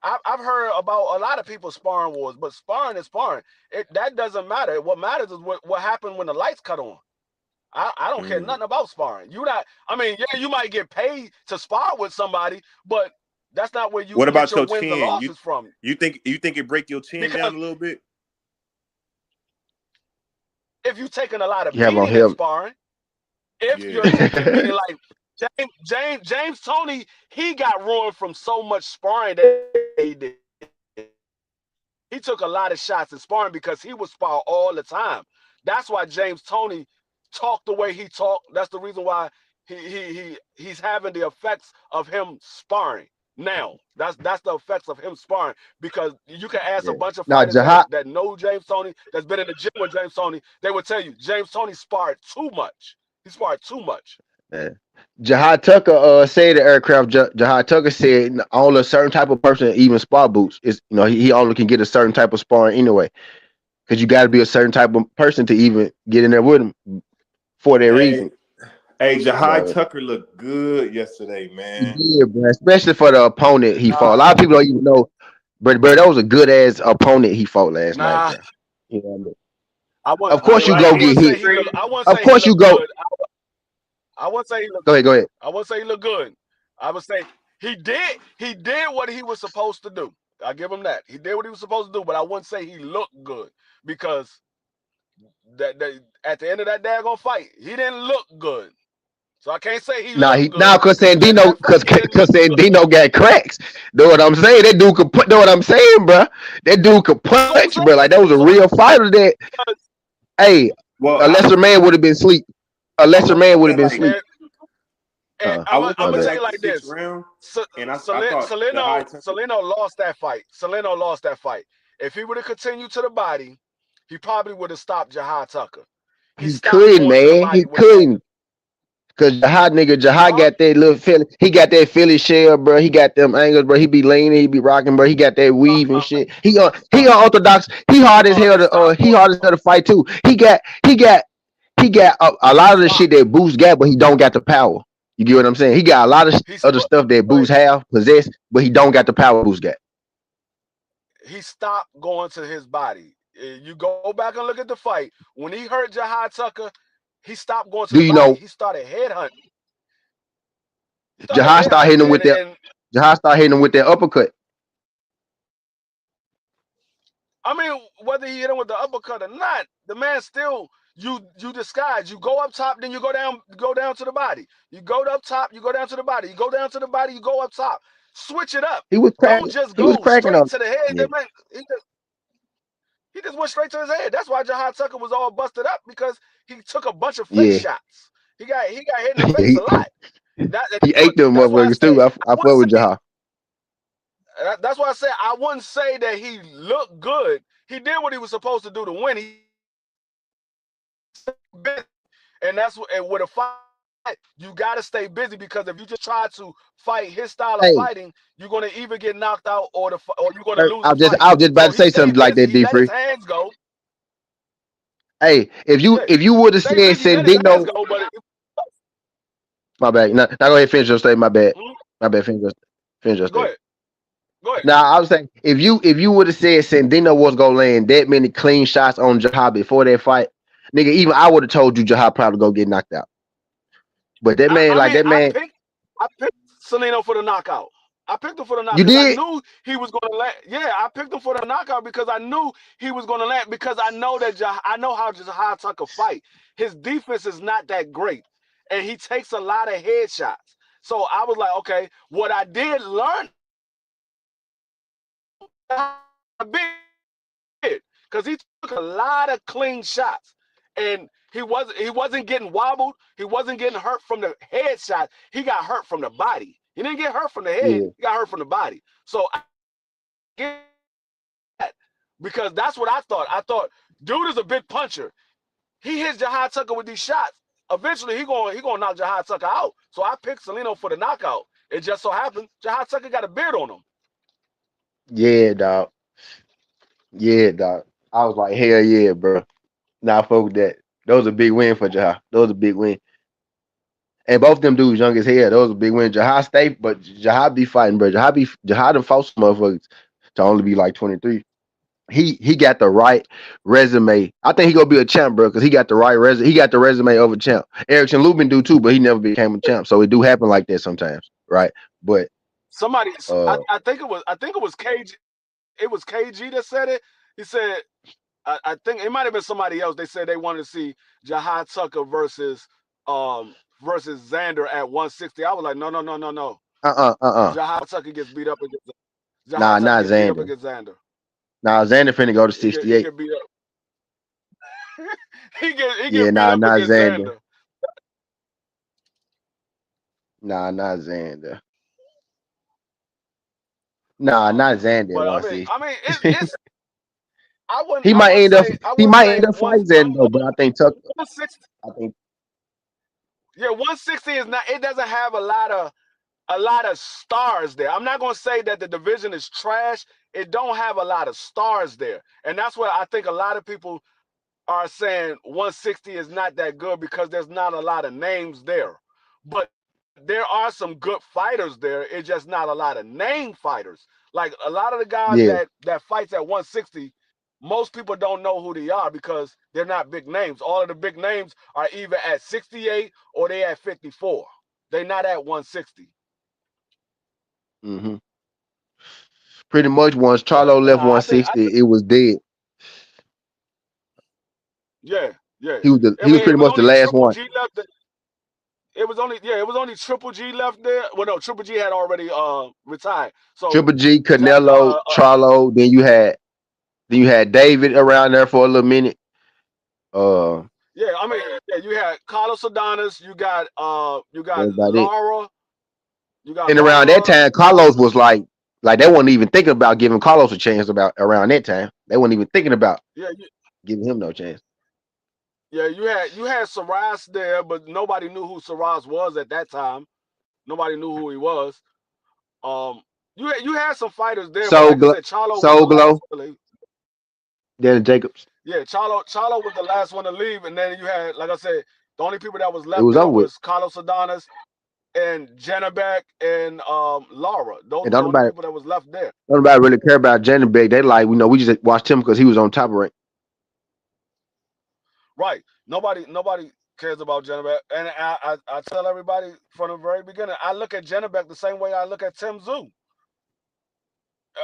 I've heard about a lot of people sparring wars, but sparring is sparring. That doesn't matter. What matters is what happened when the lights cut on. I don't care nothing about sparring. I mean, yeah, you might get paid to spar with somebody, but that's not where you What get about your your wins and chin? losses from. You think it break your chin Because down a little bit? if you're taking a lot of have on beating in him. sparring, if Yeah. you're taking beating like James Toney, he got ruined from so much sparring that he did. He took a lot of shots in sparring because he would spar all the time. That's why James Toney talked the way he talked. That's the reason why he's having the effects of him sparring now. That's the effects of him sparring because you can ask a Yeah. bunch of Now fighters Jahad, that know James Toney, that's been in the gym with James Toney. They would tell you James Toney sparred too much. He sparred too much. Jahad Tucker said the aircraft. Jahad Tucker said only a certain type of person even spar Boots is he only can get a certain type of sparring anyway because you got to be a certain type of person to even get in there with him for that reason. Hey, Jahai But Tucker looked good yesterday, he man. did, bro, especially for the opponent he fought. A lot of people don't even know, but that was a good ass opponent he fought last night, Nah, bro. You know what I mean? I Of wouldn't course you go get hit. say he look. I wouldn't Of say he course you looked go. good. I wouldn't say he looked. Go ahead. I wouldn't say he looked good. I would say he did what he was supposed to do. I give him that. He did what he was supposed to do, but I wouldn't say he looked good because that at the end of that daggone fight, he didn't look good. So I can't say he Nah, looked good because because at Sandino, that fight he didn't look good. Sandino got cracks. Know what I'm saying? That dude could put. Know what I'm saying, bro? That dude could That's what I'm punch, saying. bro. Like that was a real fighter. That hey, Well, a lesser man would have been sleep. A lesser man would have been sleep. And I went I'm up gonna to say it like the like sixth this: round, and I thought Salino Jahai Tucker. lost that fight. Salino lost that fight. If he would have continued to the body, he probably would have stopped Jahai Tucker. He He stopped couldn't, going to the man. body He with that. couldn't. Cause Jahad Huh? got that little Philly. He got that Philly shell, bro. He got them angles, bro. He be leaning, he be rocking, bro. He got that weave and shit. He unorthodox. He hard as hell It to stopped going. fight too. He got a lot of the shit that Boost got, but he don't got the power. You get what I'm saying? He got a lot of other stuff that Boost have possess, but he don't got the power Boost got. He stopped going to his body. You go back and look at the fight. When he hurt Jahai Tucker, he stopped going to Do the you body. know He started headhunting. Jahad start hitting him with that? And Jahad start hitting him with that uppercut. I mean, whether he hit him with the uppercut or not, the man still you disguise. You go up top, then you go down to the body. You go up top, you go down to the body. You go down to the body, you go up top. Switch it up. He was Don't cracking. just He was go cracking straight on. to the head. Yeah. That man, he just went straight to his head. That's why Jahai Tucker was all busted up because he took a bunch of face Yeah. shots. He got hit in the face a lot. He ate them That's why I motherfuckers too. say I fuck with Jahad. that's why I say I wouldn't say that he looked good. He did what he was supposed to do to win. And And that's what, and with a fight, you got to stay busy, because if you just try to fight his style of Hey, fighting, you're gonna either get knocked out or you're gonna lose the I fight. was just about So to he say stayed something like busy. that, He D let his Free. hands go. Hey, if Yeah, you would have stay said busy. He let his hands Sandino, go. But my bad. Now go ahead and finish your statement. My bad. Mhm. My bad. Finish your Go statement. ahead. Go ahead. Now I was saying if you would have said Sandino was gonna land that many clean shots on Jahab before that fight, nigga, even I would have told you Jahab probably go get knocked out. But that man, I like mean, that man, I picked Salino for the knockout. I picked him for the you knockout because I did. knew he was going to land. Yeah, I picked him for the knockout because I knew he was going to land, because I know that I know how Jahad Tucker fight. His defense is not that great, and he takes a lot of headshots. So I was like, okay, what I did learn a bit, because he took a lot of clean shots, and he wasn't getting wobbled. He wasn't getting hurt from the headshot. He got hurt from the body. He didn't get hurt from the head. Yeah. He got hurt from the body. So I get that, because that's what I thought. I thought, dude is a big puncher. He hits Jahad Tucker with these shots. Eventually, he gonna knock Jahad Tucker out. So I picked Salino for the knockout. It just so happened Jahad Tucker got a beard on him. Yeah, dog. Yeah, dog. I was like, hell yeah, bro. Nah, fuck with that. Those a big win for Jahad. Those a big win. And both them dudes young as hell. Those a big win. Jahad stay, but Jahad be fighting, bro. Jahad done fought some motherfuckers to only be like 23. He got the right resume. I think he gonna be a champ, bro, because he got the right resume. He got the resume over champ. Erickson Lubin do too, but he never became a champ. So it do happen like that sometimes, right? But Somebody, uh I think it was KG. It was KG that said it. He said, I think it might have been somebody else. They said they wanted to see Jahad Tucker versus Xander at 160. I was like, no. Jahad Tucker gets beat up against nah, Jahad Tucker not gets beat up Xander. against Xander. Nah, Xander finna go to He 68. get beat up. he Yeah, get beat nah, up not against Xander. Xander. Nah, not Xander. Nah, not Xander at But I mean, it's 160. I wouldn't say He might end up fighting Xander though, but I think Tucker. 160. I think Yeah, 160 is not. It doesn't have a lot of stars there. I'm not gonna say that the division is trash. It don't have a lot of stars there, and that's what I think a lot of people are saying 160 is not that good, because there's not a lot of names there. But there are some good fighters there. It's just not a lot of name fighters. Like a lot of the guys yeah. that fights at 160, most people don't know who they are because they're not big names. All of the big names are either at 68 or they at 54. They're not at 160. hmm Pretty much once But Charlo left nah, I 160, it was dead. yeah, yeah. I He was mean, it pretty was much the only last Triple one. G left. It was only Triple G left there. Well, no, Triple G had already retired. So Triple G, Jack, Canelo, Charlo. Then you had David around there for a little minute. Uh, yeah, I mean, yeah, you had Carlos Adonis, you got that's about it. Laura, you got And around that Laura. time, Carlos was like they weren't even thinking about giving Carlos a chance. About around that time, they weren't even thinking about Yeah, giving him no chance. yeah, you had Saras there, but nobody knew who Saras was at that time. Nobody knew who he was. Um, you had some fighters there, but like I said, Charlo was the Soul last Glow, one to leave. then Jacobs. Yeah, Charlo was the last one to leave, and then you had, like I said, the only people that was It left was there over with. was Carlos Adonis and Janabek and Laura. Those And were the only people that was left there. don't nobody really care about Janenbeck. They like, we just watched him because he was on top rank. Right. Nobody cares about Janabek. And I tell everybody from the very beginning, I look at Janabek the same way I look at Tim Tszyu.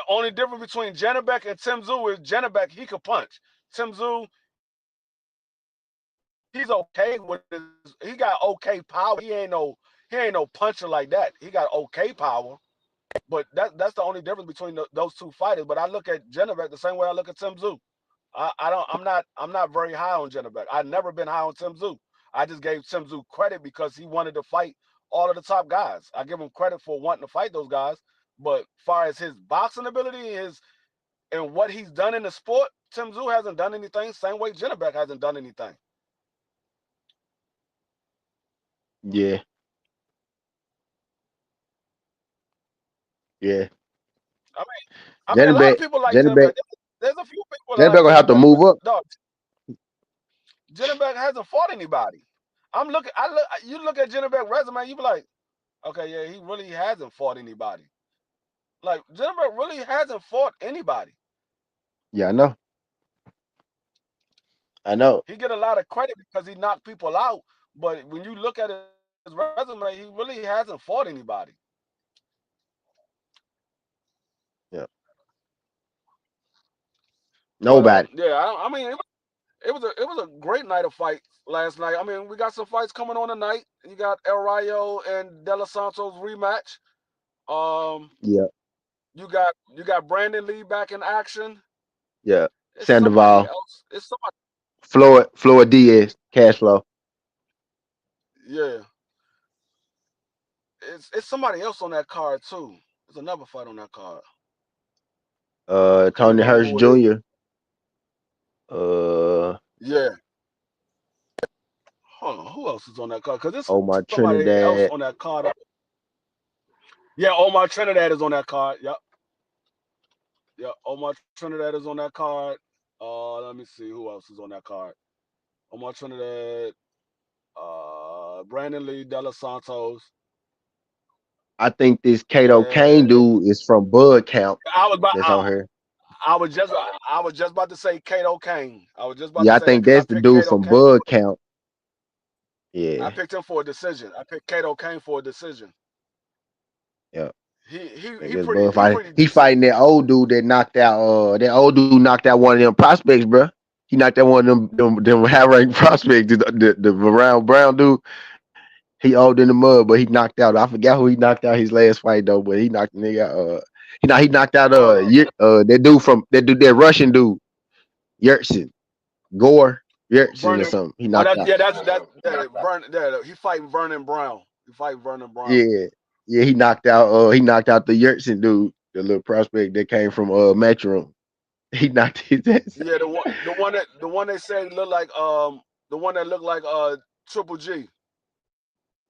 Only difference between Janabek and Tim Tszyu is Janabek, he could punch. Tim Tszyu, he's okay with his, he got okay power. He ain't no puncher like that. He got okay power. But that's the only difference between those two fighters. But I look at Janabek the same way I look at Tim Tszyu. I'm not very high on Janabek. I've never been high on Tim Tszyu. I just gave Tim Tszyu credit because he wanted to fight all of the top guys. I give him credit for wanting to fight those guys. But far as his boxing ability, and what he's done in the sport, Tim Tszyu hasn't done anything. Same way Janabek hasn't done anything. Yeah, yeah. A lot of Jennebeck, people like Jennebeck. Jennebeck, There's a few people that Jennebeck like gonna have to Jennebeck, but move up. dog, Jennebeck hasn't fought anybody. I'm looking. I look. You look at Jennebeck resume, you be like, okay, yeah, he really hasn't fought anybody. Like Jennebeck really hasn't fought anybody. Yeah, I know. I know. He get a lot of credit because he knocked people out, but when you look at his resume, he really hasn't fought anybody. Yeah. But Nobody. yeah, I mean, it was a great night of fights last night. I mean, we got some fights coming on tonight. You got El Rayo and De Los Santos rematch. Um, Yeah, you got Brandon Lee back in action. yeah. It's somebody Sandoval, else. It's somebody. Floyd Diaz, cash flow. Yeah, it's somebody else on that card too. There's another fight on that card. I can't Tony remember Hurst who it is. Jr. Uh, Yeah. Hold on. Who else is on that card? Because there's Omar somebody else Trinidad. on that card. Yeah, Omar Trinidad is on that card. Yep. Yeah, Omar Trinidad is on that card. Let me see who else is on that card. Omar Trinidad, Brandon Lee, De Los Santos. I think this Kato Kane And dude is from Bud Camp. I was about, That's on here. I was just about to say Kato Kane. I was just about to Yeah, I say that think because I that's the picked dude Kato from Kane. Bud Camp. I Yeah, picked him for a decision. I picked Kato Kane for a decision. yeah. He I he think he that's pretty Bud he fighting. pretty He decent. fighting that old dude that knocked out. That old dude knocked out one of them prospects, bro. He knocked out one of them high ranked prospects. The Brown dude. He old in the mud, but he knocked out. I forgot who he knocked out his last fight though, but he knocked the nigga out. He knocked out that dude from that Russian dude, Yurtsin. Gore Yurtsin or Vernon. something. He Oh, knocked out. that's he fighting Vernon Brown. He fighting Vernon Brown. Yeah. Yeah, he knocked out the Yurtsin dude, the little prospect that came from Matchroom. He knocked his ass out. Yeah, the one they say look like the one that looked like Triple G.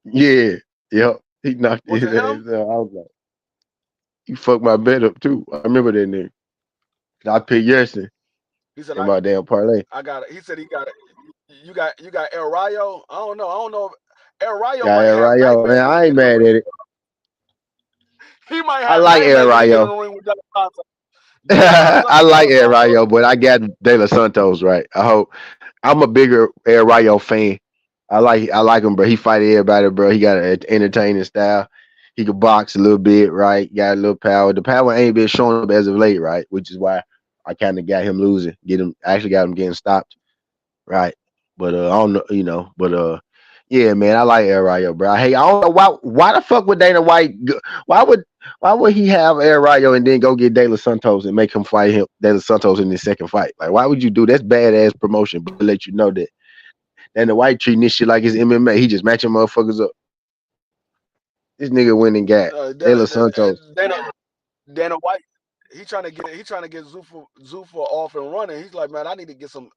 Yeah. Yep. He knocked Was his it him? ass out. I was like, you fucked my bet up too. I remember that nigga. I picked Yurtsin He said in my damn parlay. I got it. He said he got it. You got El Rayo. I don't know. If El Rayo Yeah, might El have Rayo. Man, nightmares when he I get ain't in the mad ring. at it. He might I have like El nightmares when he get in Rayo. the ring with De La Santos. I like De La El Santos. Rayo, but I got De Los Santos right. I hope I'm a bigger El Rayo fan. I like him, bro. He fight everybody, bro. He got an entertaining style. He could box a little bit, right? Got a little power. The power ain't been showing up as of late, right? Which is why I kind of got him losing. Got him getting stopped, right? But I don't know, yeah, man, I like El Rayo, bro. Hey, I don't know why the fuck would Dana White why would he have El Rayo and then go get De Los Santos and make him fight him De Los Santos in his second fight? Like, why would you do that's badass promotion, but let you know that Dana White treating this shit like it's MMA. He just matching motherfuckers up. This nigga went and got De Los Santos. Dana White. He trying to get Zuffa off and running. He's like, man, I need to get some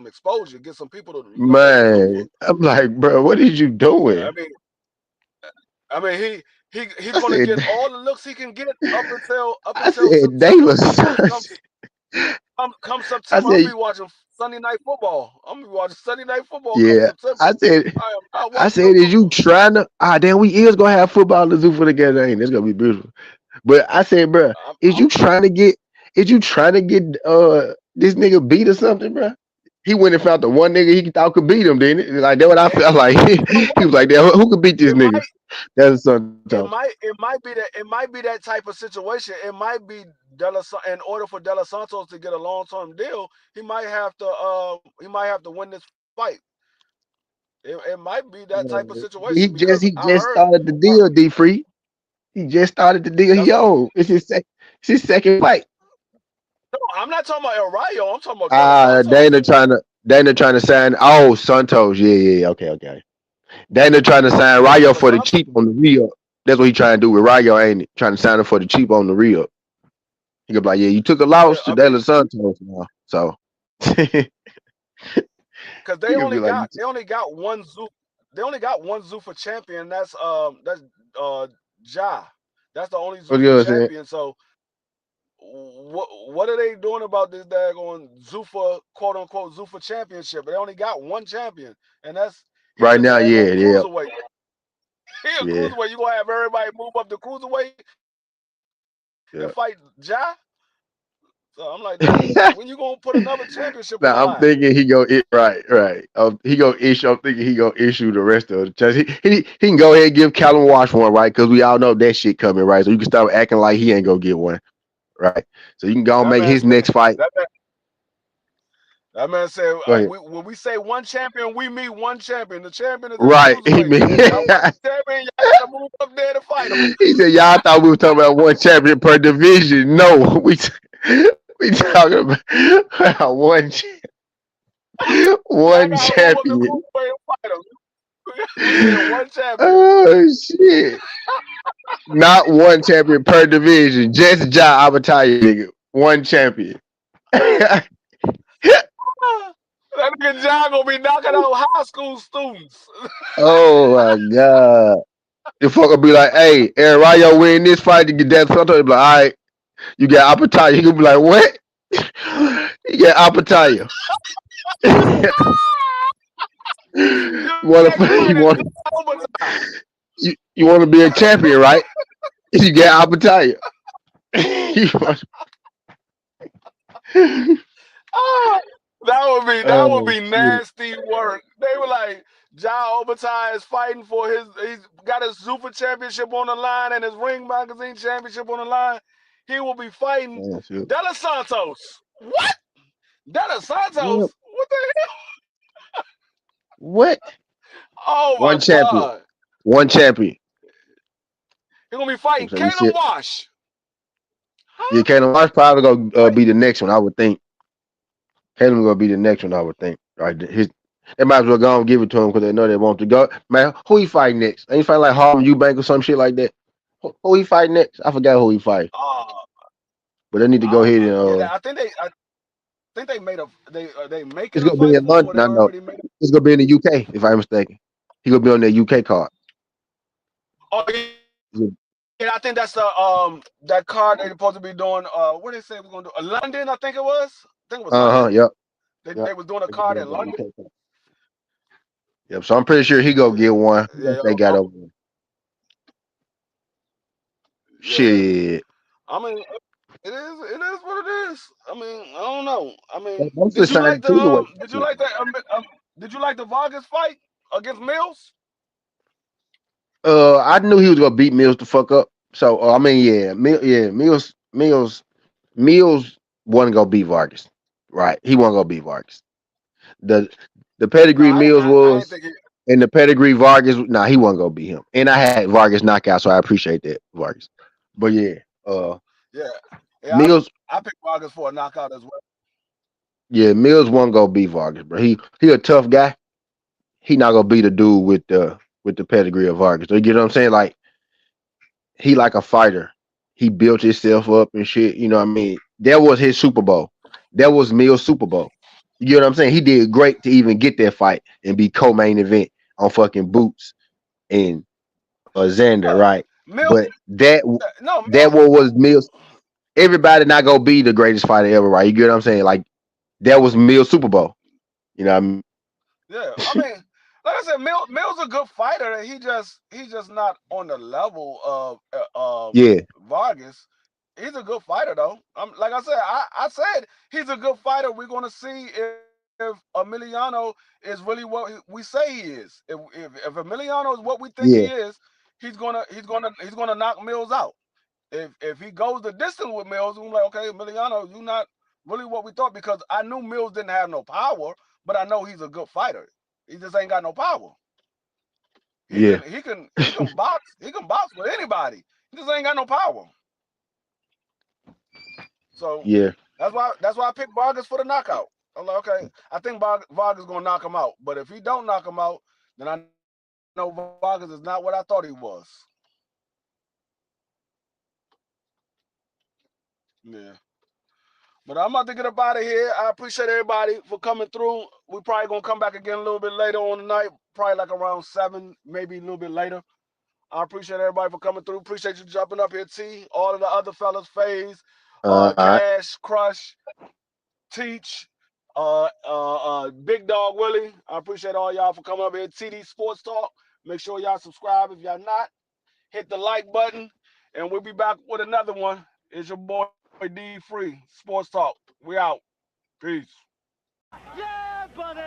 exposure, get some people to look at Zuffa. Man, I'm like, bro, what is you I doing? mean, he's I gonna get said, all the looks he can get up I until said, De September. Los Santos. Come I September, I'm said, be watching Sunday Night Football. I'm gonna be watching Sunday Night Football come yeah. September. I said, I am not I watching no said, is you Zuffa. trying to? Damn, we is gonna have football and Zuffa together, ain't it? It's gonna be beautiful. But I said, bro, is you trying to get? Is you trying to get this nigga beat or something, bro? He went and found the one nigga he thought could beat him, didn't it? Like that's what I felt like. He was like, "Damn, who could beat this It nigga?" might That's Santos. it might be that type of situation. It might be in order for De Los Santos to get a long-term deal, he might have to win this fight. It might be that type of He situation just because he I just heard started the deal, D Free. He just started the deal. that's It's his second fight. no, I'm not talking about El Rayo. I'm talking about De Los Santos. Dana trying to sign. Oh, Santos. Yeah. Okay. Dana trying to sign Rayo De Los for the Santos. cheap on the real. That's what he trying to do with Rayo, ain't it? Trying to sign him for the cheap on the real. He could be like, yeah, you took a Yeah, loss to I De mean, Los Santos now, so he because could be like, they only got one Zoop. they only got one Zuffa champion. That's Ja. That's the only What Zuffa you saying? champion. So what are they doing about this daggone Zuffa, quote unquote Zuffa championship? They only got one champion, and he's Right a now, daggone yeah. cruiserweight. He a Yeah. cruiserweight. You gonna have everybody move up to cruiserweight and fight Ja? So I'm like, dang, when you gonna put another championship on the Now I'm line? thinking right. He gonna issue. I'm thinking he gonna issue the rest of the chance. He can go ahead and give Callum Wash one, right? Because we all know that shit coming, right? So you can start acting like he ain't gonna get one, right? So you can go and That make man his said. next fight. That man said, Go ahead. when we say one champion, we mean one champion. The champion is in the Right. He cruiserweight. Y'all want mean, the champion, y'all gotta move up there to fight him. he said, "Y'all thought we were talking about one champion per division. No, we talking about one Y'all one gotta move up the champion." cruiserweight and fight him. We said one champion. Oh shit! Not one champion per division. Just Ja Abataye, nigga. One champion. That nigga John gonna be knocking out high school students. Oh my god. The fuck will be like, hey, Aaron Rayo win this fight to get that photo. He be like, all right, you got Apataya. He gonna be like, what? You got Apataya. You want to be a champion, right? You get Apataya. That would be nasty work. They were like, Ja Obatai is fighting for he's got his Super Championship on the line and his Ring Magazine Championship on the line. He will be fighting De Los Santos. What? De Los Santos? What the hell? What? Oh my One champion. God. One champion. He's gonna be fighting So you Kalen see, Wash. yeah, Kalen Wash probably gonna be the next one, I would think. Kalen gonna be the next one, I would think. Right? They might as well go and give it to him because they know they want to go. Man, who he fight next? Ain't he fight like Harlem Eubank or some shit like that? Who he fight next? I forgot who he fight. But they need to go ahead and I think they made they making it's a gonna be fight in for him, or London, they I know. already made. It's gonna be in the UK, if I'm mistaken. He gonna be on the UK card. Oh yeah, I think that's that card they're supposed to be doing. What they say we're gonna do? London, I think it was. I think it was London. Yep. They was doing a card in London. Yep. So I'm pretty sure he gonna get one. Yeah, They got over there. Shit. I mean, it is what it is. I mean, I don't know. I mean, Most of did the you time, like the did you like the Vargas fight against Mills? I knew he was gonna beat Mills the fuck up. So I mean, Mills wasn't gonna beat Vargas, right? He wasn't gonna beat Vargas. The pedigree Mills was, and the pedigree Vargas. Nah, he wasn't gonna beat him. And I had Vargas knockout, so I appreciate that Vargas. But Mills, I picked Vargas for a knockout as well. Mills wasn't gonna beat Vargas, bro. He a tough guy. He not gonna beat a dude with the pedigree of Vargas. You get what I'm saying? Like he like a fighter. He built himself up and shit. You know what I mean? That was his Super Bowl. That was Mill's Super Bowl. You get what I'm saying? He did great to even get that fight and be co-main event on fucking Boots and Xander, right? But that what was Mill's. Everybody not gonna be the greatest fighter ever, right? You get what I'm saying? Like that was Mill's Super Bowl. You know what I mean? Yeah, I mean, like I said, Mill's a good fighter. He's just not on the level of Vargas. He's a good fighter though. Like I said, I said he's a good fighter. We're gonna see if Emiliano is really what we say he is. If Emiliano is what we think he is, he's gonna knock Mills out. If he goes the distance with Mills, we're like, okay, Emiliano, you're not really what we thought, because I knew Mills didn't have no power, but I know he's a good fighter. He just ain't got no power. He can box. He can box with anybody. He just ain't got no power. So that's why I picked Vargas for the knockout. I'm like, okay, I think Vargas gonna knock him out. But if he don't knock him out, then I know Vargas is not what I thought he was. Yeah. But I'm about to get up out of here. I appreciate everybody for coming through. We probably gonna come back again a little bit later on tonight, probably like around 7, maybe a little bit later. I appreciate everybody for coming through. Appreciate you jumping up here, T. All of the other fellas, FaZe, All right. Cash, Crush, Teach, Big Dog Willie. I appreciate all y'all for coming up here. TD Sports Talk. Make sure y'all subscribe if y'all not. Hit the like button, and we'll be back with another one. It's your boy D Free Sports Talk. We out. Peace. Yeah, buddy.